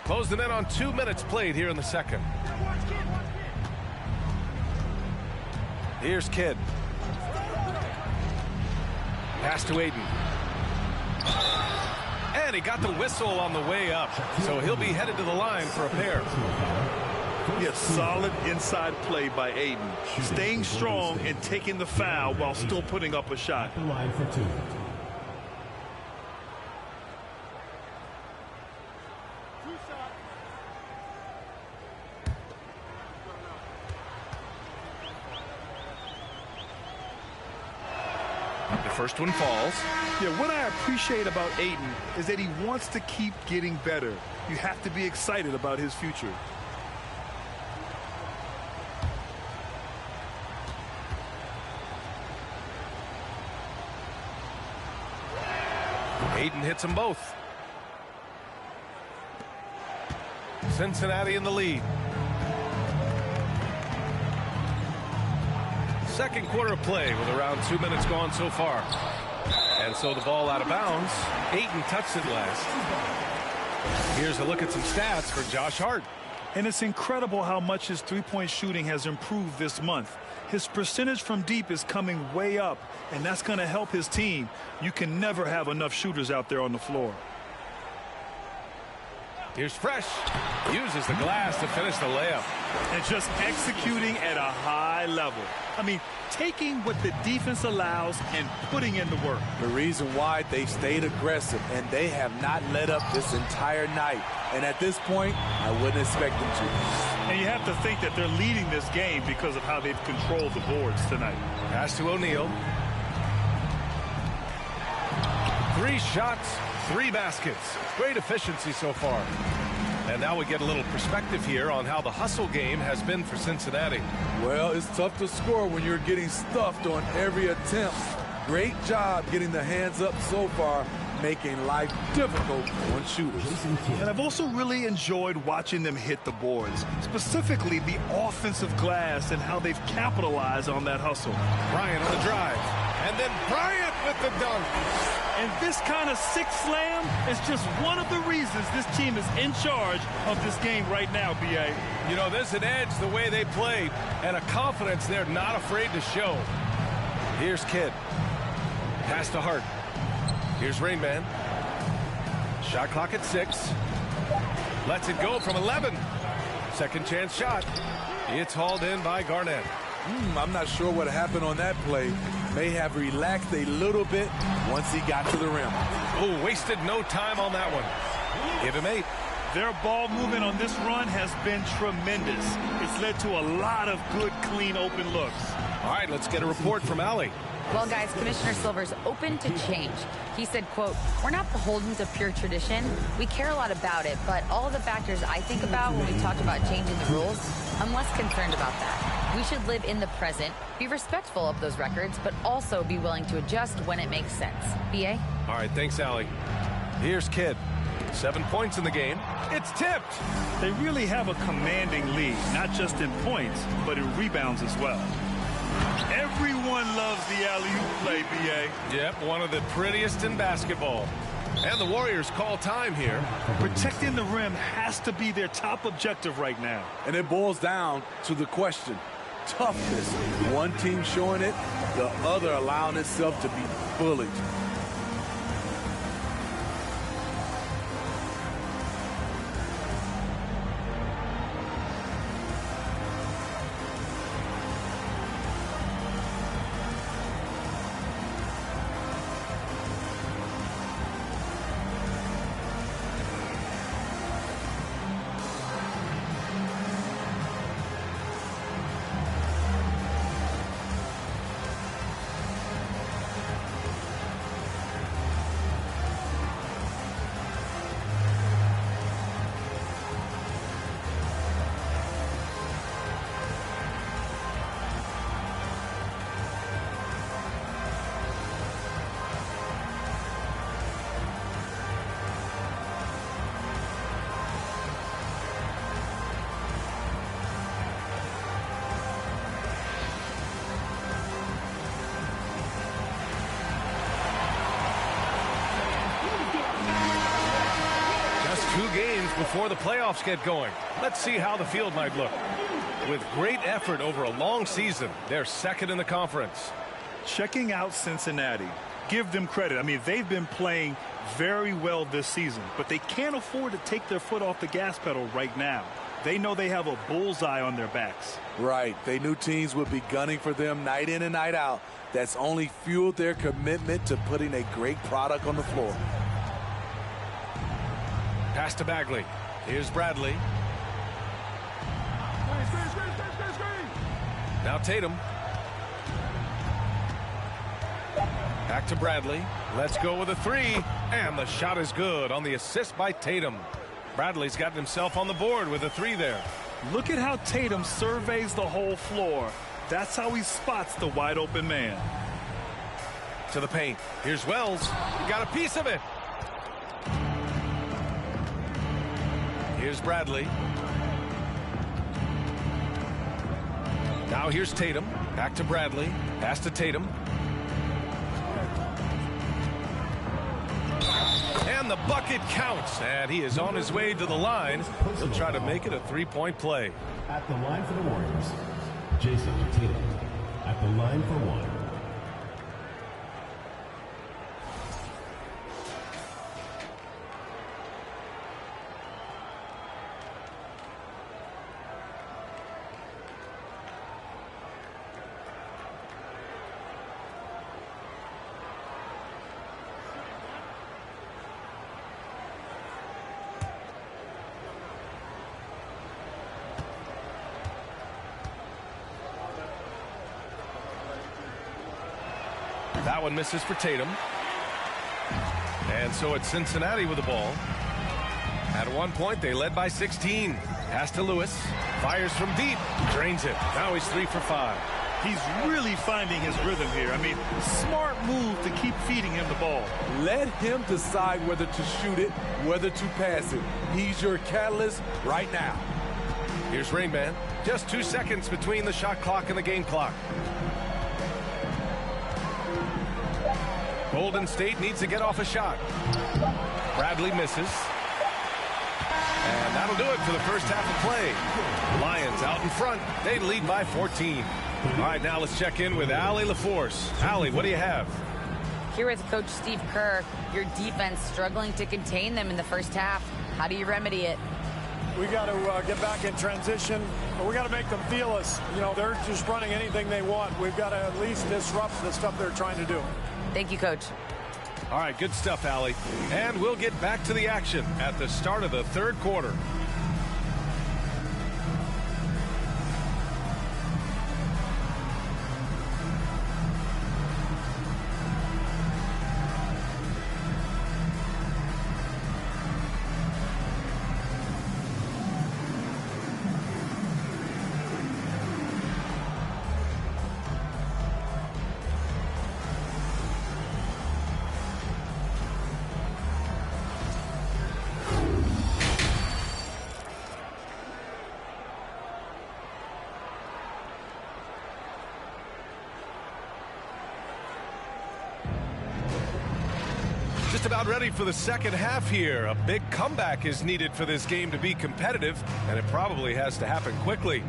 Closing in on 2 minutes played here in the second. Here's Kidd. Pass to Ayton. And he got the whistle on the way up. So he'll be headed to the line for a pair. Yes, solid inside play by Ayton. Staying strong and taking the foul while still putting up a shot. The line for 2. First one falls. Yeah, what I appreciate about Ayton is that he wants to keep getting better. You have to be excited about his future. Ayton hits them both. Cincinnati in the lead. second quarter of play with around 2 minutes gone so far. And so the ball out of bounds. Ayton touched it last. Here's a look at some stats for Josh Hart. And it's incredible how much his three-point shooting has improved this month. His percentage from deep is coming way up, and that's going to help his team. You can never have enough shooters out there on the floor. Here's Fresh. Uses the glass to finish the layup. And just executing at a high level. I mean, taking what the defense allows and putting in the work. The reason why they've stayed aggressive, and they have not let up this entire night. And at this point, I wouldn't expect them to. And you have to think that they're leading this game because of how they've controlled the boards tonight. Pass to O'Neal. 3 shots, 3 baskets. Great efficiency so far. And now we get a little perspective here on how the hustle game has been for Cincinnati. Well, it's tough to score when you're getting stuffed on every attempt. Great job getting the hands up so far, making life difficult on shooters. And I've also really enjoyed watching them hit the boards, specifically the offensive glass and how they've capitalized on that hustle. Bryant on the drive, and then Bryant with the dunk. And this kind of six slam is just one of the reasons this team is in charge of this game right now, B.A. You know, there's an edge the way they play and a confidence they're not afraid to show. Here's Kidd. Pass to Hart. Here's Rain Man. Shot clock at 6. Lets it go from 11. Second chance shot. It's hauled in by Garnett. I'm not sure what happened on that play. May have relaxed a little bit once he got to the rim. Oh, wasted no time on that one. Give him 8. Their ball movement on this run has been tremendous. It's led to a lot of good, clean, open looks. All right, let's get a report from Allie. Well, guys, Commissioner Silver's open to change. He said, quote, "We're not beholden to pure tradition. We care a lot about it, but all of the factors I think about when we talk about changing the rules, I'm less concerned about that. We should live in the present, be respectful of those records, but also be willing to adjust when it makes sense." B.A.? All right, thanks, Allie. Here's Kidd. 7 points in the game. It's tipped. They really have a commanding lead, not just in points, but in rebounds as well. Everyone loves the alley-oop play, B.A. Yep, one of the prettiest in basketball. And the Warriors call time here. Protecting the rim has to be their top objective right now. And it boils down to the question. Toughness. One team showing it, the other allowing itself to be bullied. Before the playoffs get going, let's see how the field might look. With great effort over a long season, they're second in the conference. Checking out Cincinnati. Give them credit. I mean, they've been playing very well this season, but they can't afford to take their foot off the gas pedal right now. They know they have a bullseye on their backs. Right. They knew teams would be gunning for them night in and night out. That's only fueled their commitment to putting a great product on the floor. Pass to Bagley. Here's Bradley. Now Tatum. Back to Bradley. Let's go with a 3. And the shot is good on the assist by Tatum. Bradley's gotten himself on the board with a 3 there. Look at how Tatum surveys the whole floor. That's how he spots the wide open man. To the paint. Here's Wells. He got a piece of it. Here's Bradley. Now here's Tatum. Back to Bradley. Pass to Tatum. And the bucket counts. And he is on his way to the line. He'll try to make it a three-point play. At the line for the Warriors, Jason Tatum. At the line for one. That one misses for Tatum. And so it's Cincinnati with the ball. At one point, they led by 16. Pass to Lewis. Fires from deep. Drains it. Now he's 3 for 5. He's really finding his rhythm here. I mean, smart move to keep feeding him the ball. Let him decide whether to shoot it, whether to pass it. He's your catalyst right now. Here's Rain Man. Just 2 seconds between the shot clock and the game clock. Golden State needs to get off a shot. Bradley misses. And that'll do it for the first half of play. Lions out in front. They lead by 14. All right, now let's check in with Allie LaForce. Allie, what do you have? Here with Coach Steve Kerr, your defense struggling to contain them in the first half. How do you remedy it? We got to get back in transition, but we got to make them feel us. You know, they're just running anything they want. We've got to at least disrupt the stuff they're trying to do. Thank you, Coach. All right, good stuff, Allie. And we'll get back to the action at the start of the third quarter. Just about ready for the second half here. A big comeback is needed for this game to be competitive, and it probably has to happen quickly.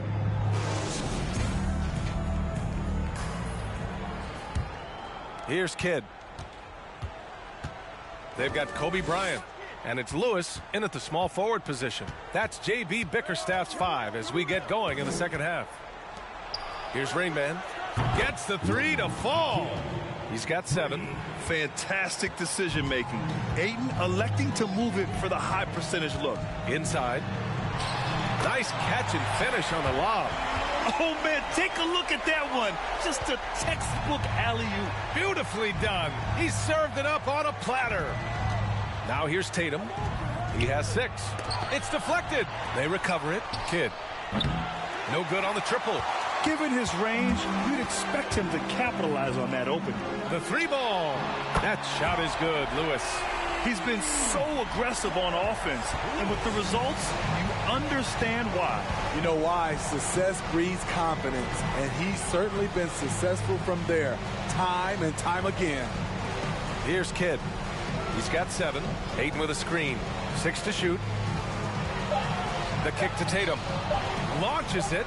Here's Kidd. They've got Kobe Bryant, and it's Lewis in at the small forward position. That's J.B. Bickerstaff's 5 as we get going in the second half. Here's Rain Man. Gets the 3 to fall. He's got 7. Fantastic decision making. Ayton electing to move it for the high percentage look. Inside. Nice catch and finish on the lob. Oh man, take a look at that one. Just a textbook alley-oop. Beautifully done. He served it up on a platter. Now here's Tatum. He has 6. It's deflected. They recover it. Kidd. No good on the triple. Given his range, you'd expect him to capitalize on that opening. The 3-ball. That shot is good, Lewis. He's been so aggressive on offense, and with the results, you understand why. You know why? Success breeds confidence, and he's certainly been successful from there, time and time again. Here's Kidd. He's got 7. Ayton with a screen. 6 to shoot. The kick to Tatum. Launches it.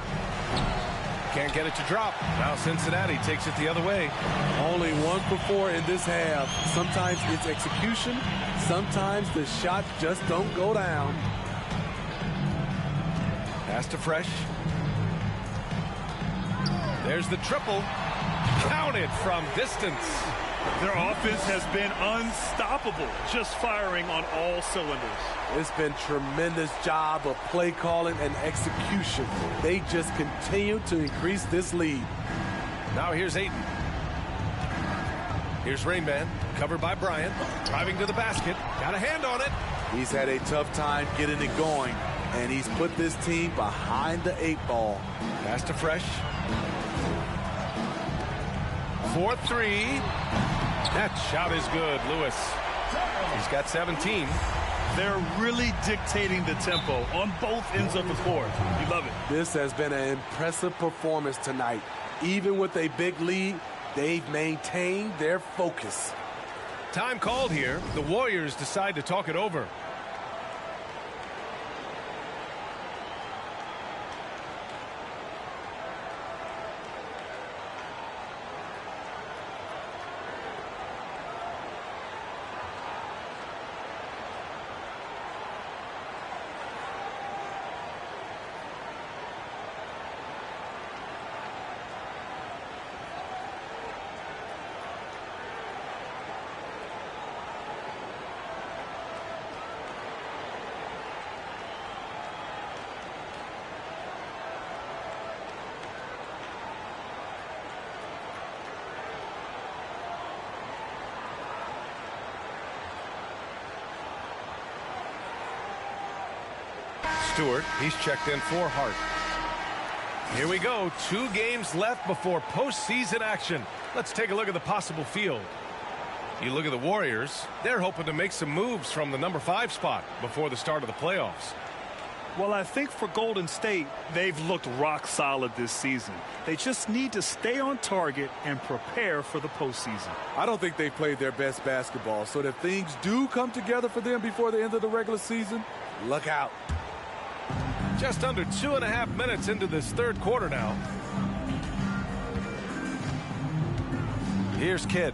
Can't get it to drop. Now Cincinnati takes it the other way. Only 1 for 4 in this half. Sometimes it's execution. Sometimes the shot just don't go down. Pass to Fresh. There's the triple. Counted from distance. Their offense has been unstoppable, just firing on all cylinders. It's been tremendous job of play calling and execution. They just continue to increase this lead. Now here's Ayton. Here's Rain Man, covered by Bryant, driving to the basket. Got a hand on it. He's had a tough time getting it going, and he's put this team behind the 8-ball. Pass to Fresh. 4-3. That shot is good, Lewis. He's got 17. They're really dictating the tempo on both ends of the court. You love it. This has been an impressive performance tonight. Even with a big lead, they've maintained their focus. Time called here. The Warriors decide to talk it over. Stewart, he's checked in for Hart. Here we go. 2 games left before postseason action. Let's take a look at the possible field. You look at the Warriors, they're hoping to make some moves from the number 5 spot before the start of the playoffs. Well, I think for Golden State, they've looked rock solid this season. They just need to stay on target and prepare for the postseason. I don't think they've played their best basketball, so if things do come together for them before the end of the regular season, look out. Just under 2.5 minutes into this third quarter now. Here's Kidd.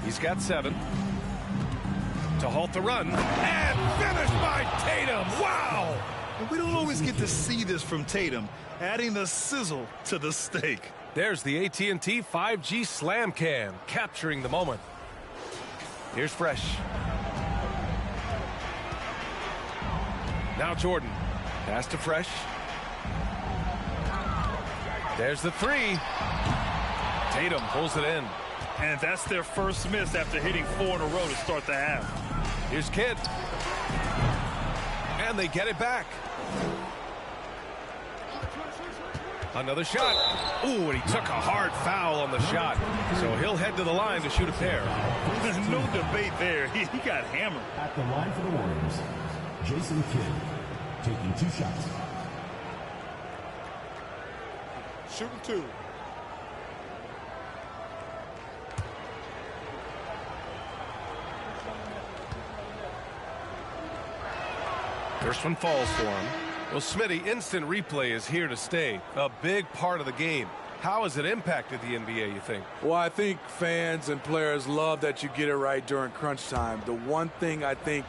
He's got 7. To halt the run. And finished by Tatum. Wow! And we don't always get to see this from Tatum, adding the sizzle to the steak. There's the AT&T 5G Slam Cam, capturing the moment. Here's Fresh. Now Jordan. Pass to Fresh. There's the 3. Tatum pulls it in. And that's their first miss after hitting 4 in a row to start the half. Here's Kidd. And they get it back. Another shot. Ooh, and he took a hard foul on the shot. So he'll head to the line to shoot a pair. There's no debate there. He got hammered. At the line for the Warriors, Jason Kidd, taking 2 shots. Shooting 2. First one falls for him. Well, Smitty, instant replay is here to stay. A big part of the game. How has it impacted the NBA, you think? Well, I think fans and players love that you get it right during crunch time. The one thing I think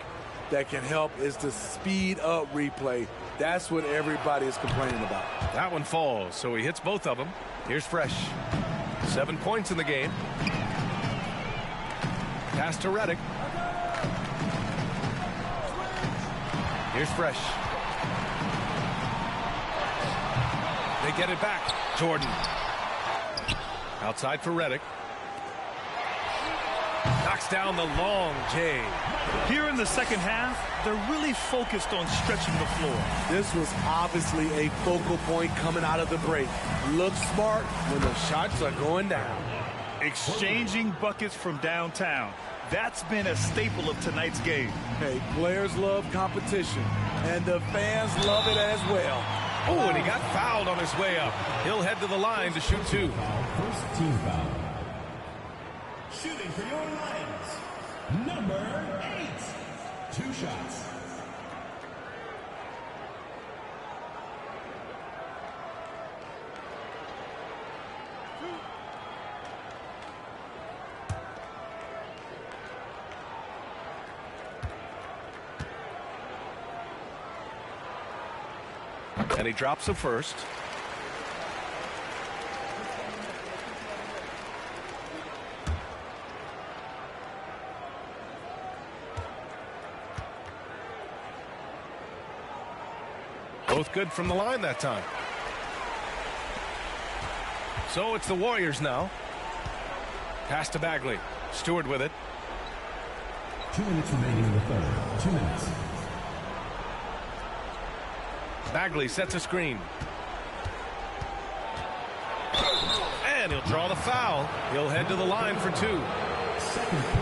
that can help is to speed up replay. That's what everybody is complaining about. That one falls, so he hits both of them. Here's Fresh. 7 points in the game. Pass to Redick. Here's Fresh. They get it back. Jordan. Outside for Redick. Knocks down the long J. Here in the second half, they're really focused on stretching the floor. This was obviously a focal point coming out of the break. Look smart when the shots are going down. Exchanging buckets from downtown. That's been a staple of tonight's game. Hey, players love competition, and the fans love it as well. Oh, and he got fouled on his way up. He'll head to the line to shoot 2. First team foul. Shooting for your Lions, number 8. 2 shots. And he drops a first. Both good from the line that time. So it's the Warriors now. Pass to Bagley. Stewart with it. 2 minutes remaining in the third. 2 minutes. Bagley sets a screen. And he'll draw the foul. He'll head to the line for 2.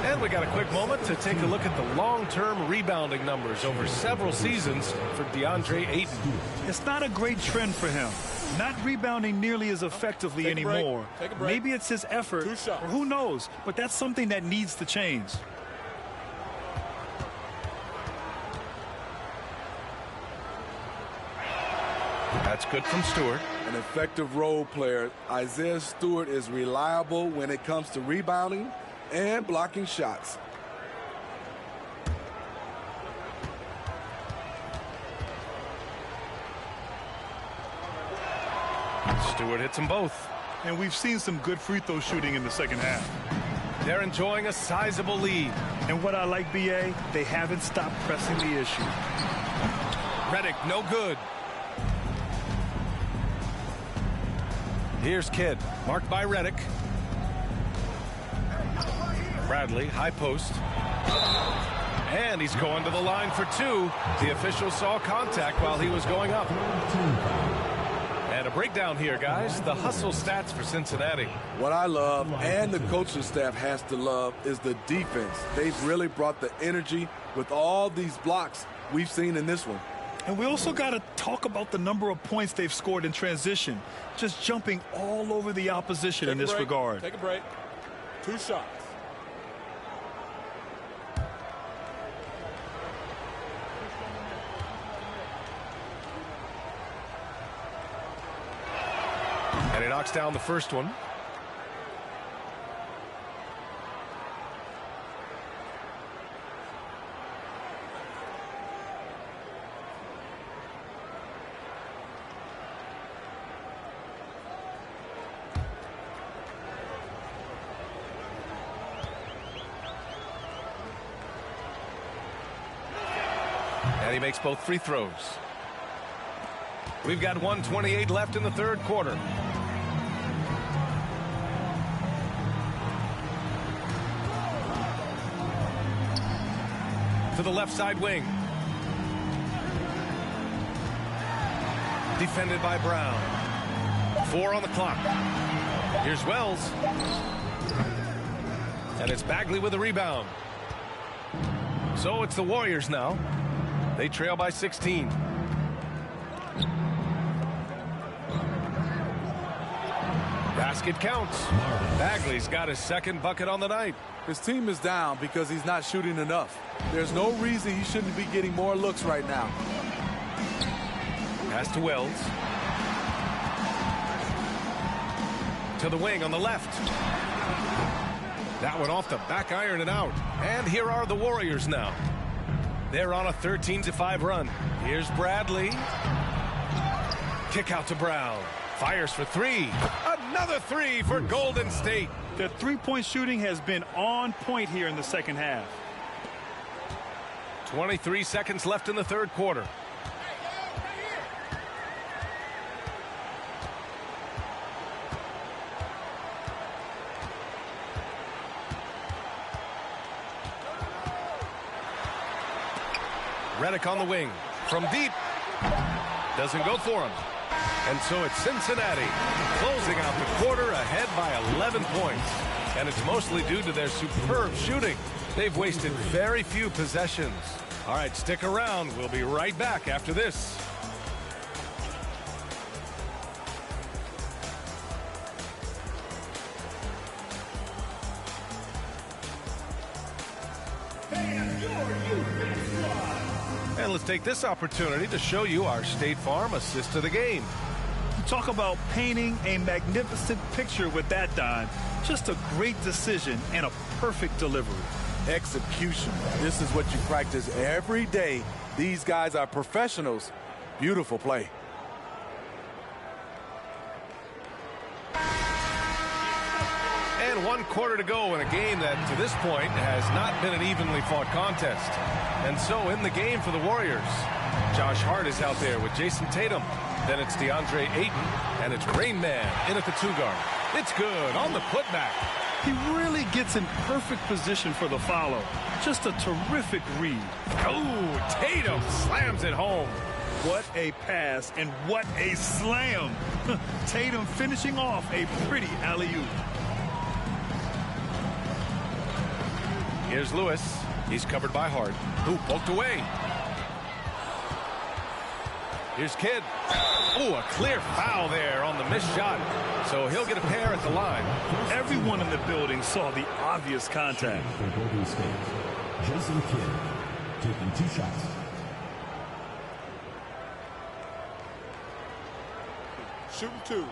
And we got a quick moment to take a look at the long-term rebounding numbers over several seasons for DeAndre Ayton. It's not a great trend for him. Not rebounding nearly as effectively anymore. Maybe it's his effort, or who knows, but that's something that needs to change. That's good from Stewart. An effective role player. Isaiah Stewart is reliable when it comes to rebounding and blocking shots. Stewart hits them both. And we've seen some good free throw shooting in the second half. They're enjoying a sizable lead. And what I like, BA, they haven't stopped pressing the issue. Redick, no good. Here's Kidd, marked by Redick. Bradley, high post. And he's going to the line for two. The official saw contact while he was going up. And a breakdown here, guys. The hustle stats for Cincinnati. What I love, and the coaching staff has to love, is the defense. They've really brought the energy with all these blocks we've seen in this one. And we also got to talk about the number of points they've scored in transition. Just jumping all over the opposition in this regard. Take a break. 2 shots. And he knocks down the first one. And he makes both free throws. We've got 1:28 left in the third quarter. To the left side wing. Defended by Brown. 4 on the clock. Here's Wells. And it's Bagley with the rebound. So it's the Warriors now. They trail by 16. Basket counts. Bagley's got his second bucket on the night. His team is down because he's not shooting enough. There's no reason he shouldn't be getting more looks right now. Pass to Wells. To the wing on the left. That one off the back iron and out. And here are the Warriors now. They're on a 13-5 run. Here's Bradley. Kick out to Brown. Fires for 3. Another 3 for Golden State. The three-point shooting has been on point here in the second half. 23 seconds left in the third quarter. Redick on the wing. From deep. Doesn't go for him. And so it's Cincinnati closing out the quarter ahead by 11 points. And it's mostly due to their superb shooting. They've wasted very few possessions. All right, stick around. We'll be right back after this. And let's take this opportunity to show you our State Farm assist to the game. Talk about painting a magnificent picture with that, Don. Just a great decision and a perfect delivery. Execution. This is what you practice every day. These guys are professionals. Beautiful play. And 1 quarter to go in a game that, to this point, has not been an evenly fought contest. And so in the game for the Warriors, Josh Hart is out there with Jason Tatum. Then it's DeAndre Ayton, and it's Rain Man in at the 2 guard. It's good on the putback. He really gets in perfect position for the follow. Just a terrific read. Oh, Tatum slams it home. What a pass and what a slam. Tatum finishing off a pretty alley-oop. Here's Lewis. He's covered by Hart, who poked away. Here's Kidd. Oh, a clear foul there on the missed shot. So he'll get a pair at the line. Everyone in the building saw the obvious contact. For Golden State, Jason Kidd taking 2 shots. Shooting 2.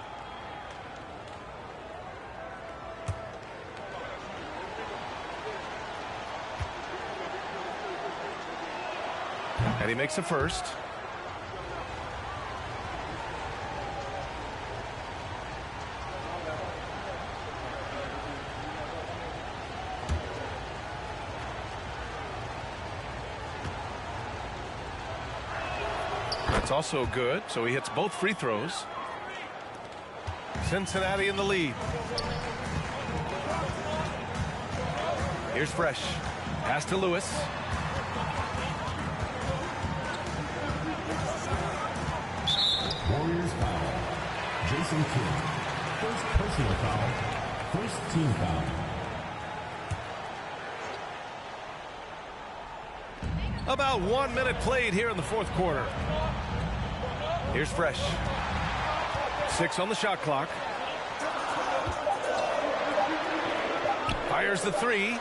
And he makes the first. That's also good, so he hits both free throws. Cincinnati in the lead. Here's Fresh. Pass to Lewis. Warriors foul. Jason Kidd. First personal foul. First team foul. About 1 minute played here in the fourth quarter. Here's Fresh. 6 on the shot clock. Fires the 3.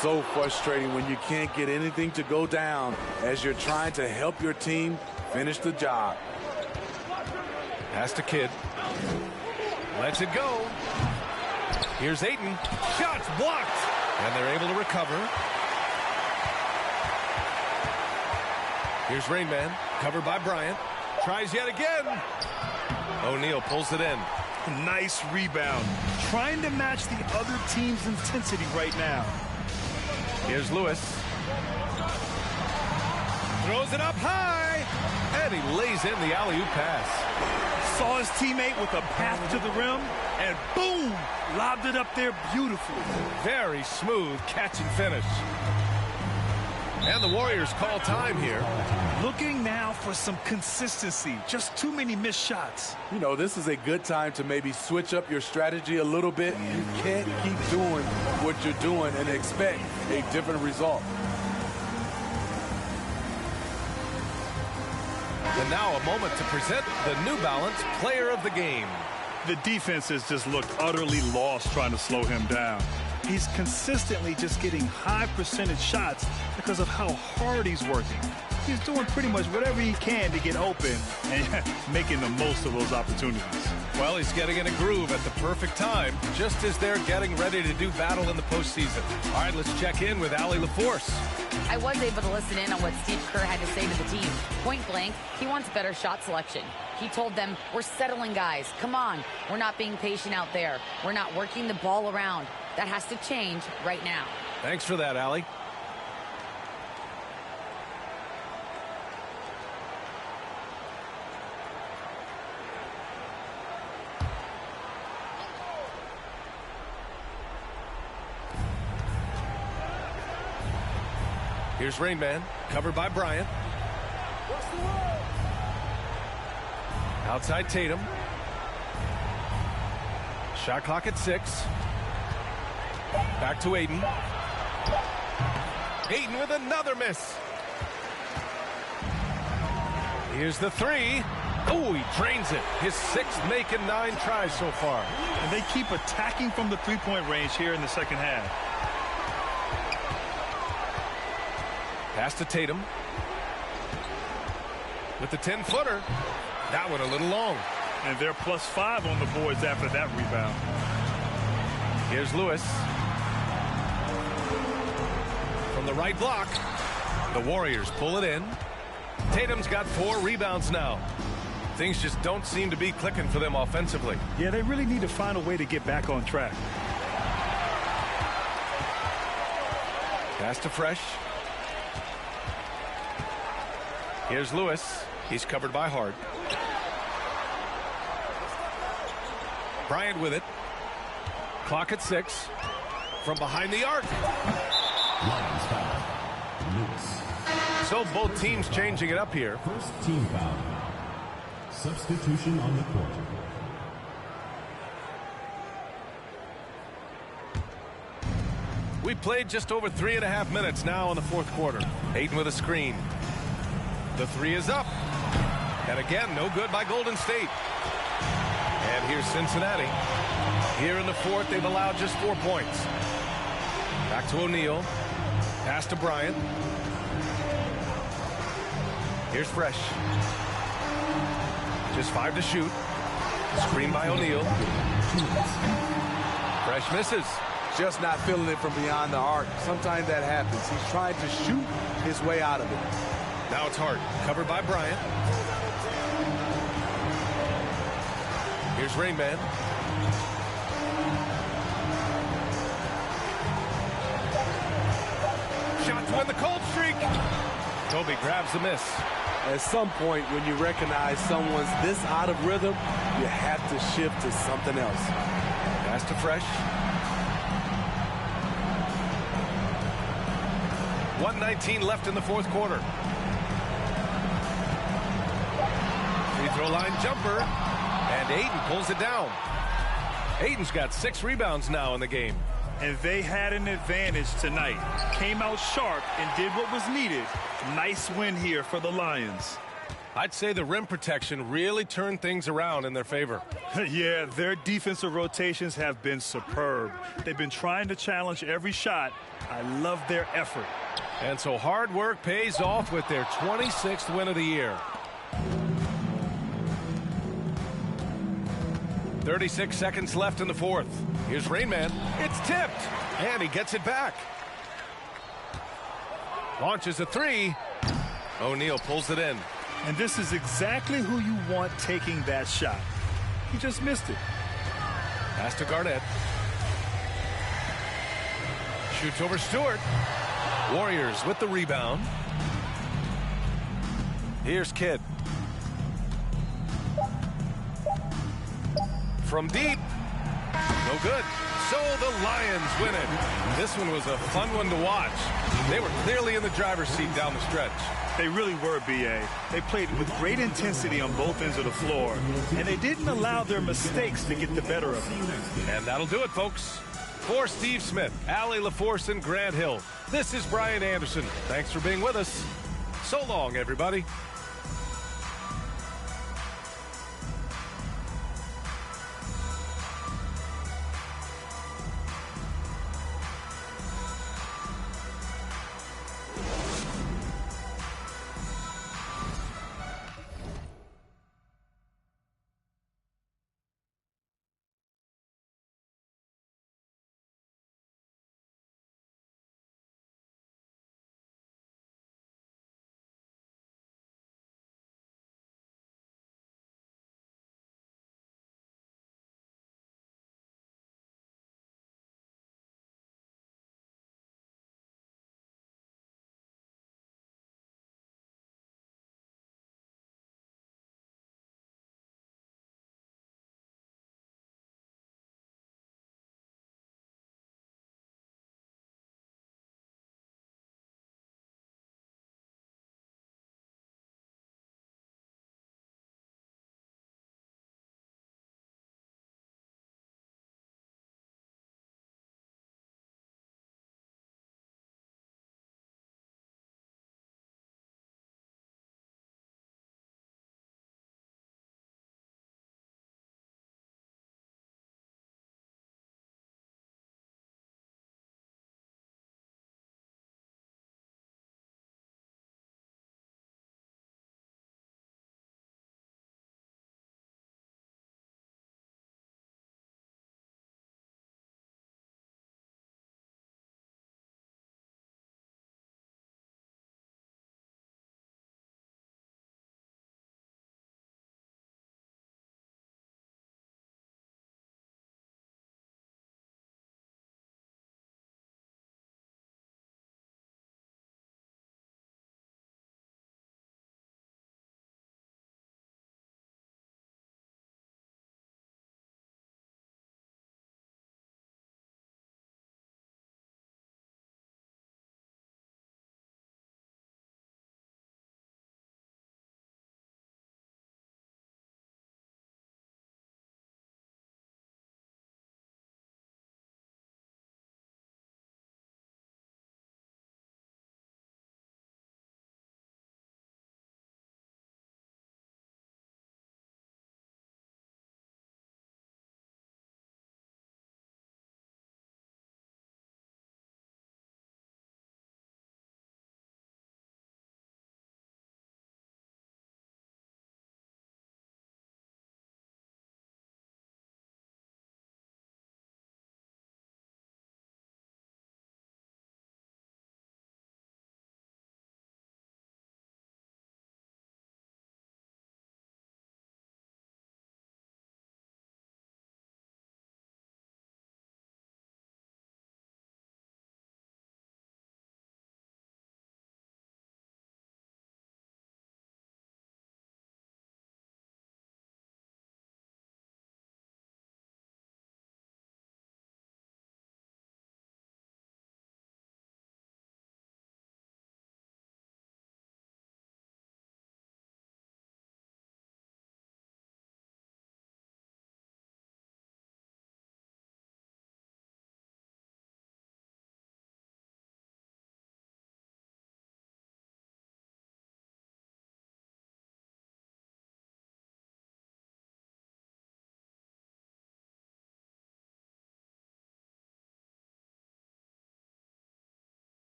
So frustrating when you can't get anything to go down as you're trying to help your team finish the job. Pass to Kidd. Lets it go. Here's Ayton. Shots blocked. And they're able to recover. Here's Rainman. Covered by Bryant. Tries yet again. O'Neal pulls it in. Nice rebound. Trying to match the other team's intensity right now. Here's Lewis. Throws it up high. And he lays in the alley-oop pass. Saw his teammate with a path to the rim. And boom! Lobbed it up there beautifully. Very smooth catch and finish. And the Warriors call time here. Looking now for some consistency. Just too many missed shots. You know, this is a good time to maybe switch up your strategy a little bit. You can't keep doing what you're doing and expect a different result. And now a moment to present the New Balance Player of the Game. The defense has just looked utterly lost trying to slow him down. He's consistently just getting high percentage shots because of how hard he's working. He's doing pretty much whatever he can to get open and making the most of those opportunities. Well, he's getting in a groove at the perfect time, just as they're getting ready to do battle in the postseason. All right, let's check in with Allie LaForce. I was able to listen in on what Steve Kerr had to say to the team. Point blank, he wants better shot selection. He told them, we're settling guys. Come on. We're not being patient out there. We're not working the ball around. That has to change right now. Thanks for that, Allie. Here's Rainman, covered by Bryant. Outside Tatum. Shot clock at 6. Back to Ayton. Ayton with another miss. Here's the 3. Oh, he drains it. His 6th make in 9 tries so far. And they keep attacking from the three-point range here in the second half. Pass to Tatum. With the 10-footer. That one a little long. And they're +5 on the boards after that rebound. Here's Lewis. From the right block. The Warriors pull it in. Tatum's got 4 rebounds now. Things just don't seem to be clicking for them offensively. Yeah, they really need to find a way to get back on track. Pass to Fresh. Here's Lewis. He's covered by Hart. Bryant with it. Clock at 6. From behind the arc. Lions foul. Lewis. So both teams changing it up here. First team foul. Substitution on the court. We played just over 3.5 minutes now in the fourth quarter. Ayton with a screen. The three is up. And again, no good by Golden State. And here's Cincinnati. Here in the fourth, they've allowed just 4 points. Back to O'Neal. Pass to Bryant. Here's Fresh. Just 5 to shoot. Screen by O'Neal. Fresh misses. Just not feeling it from beyond the arc. Sometimes that happens. He's trying to shoot his way out of it. Now it's Hart. Covered by Bryant. Here's Rain Man. Shot to win the cold streak. Kobe grabs the miss. At some point, when you recognize someone's this out of rhythm, you have to shift to something else. Pass to Fresh. 1:19 left in the fourth quarter. Free throw line jumper. And Ayton pulls it down. Ayton's got 6 rebounds now in the game. And they had an advantage tonight. Came out sharp and did what was needed. Nice win here for the Lions. I'd say the rim protection really turned things around in their favor. Yeah, their defensive rotations have been superb. They've been trying to challenge every shot. I love their effort. And so hard work pays off with their 26th win of the year. 36 seconds left in the fourth. Here's Rain Man. It's tipped. And he gets it back. Launches a three. O'Neal pulls it in. And this is exactly who you want taking that shot. He just missed it. Pass to Garnett. Shoots over Stewart. Warriors with the rebound. Here's Kidd. From deep. No good. So the Lions win it. This one was a fun one to watch. They were clearly in the driver's seat down the stretch. They really were, B.A. They played with great intensity on both ends of the floor, and they didn't allow their mistakes to get the better of them. And that'll do it, folks. For Steve Smith, Allie LaForce, and Grant Hill, this is Brian Anderson. Thanks for being with us. So long, everybody.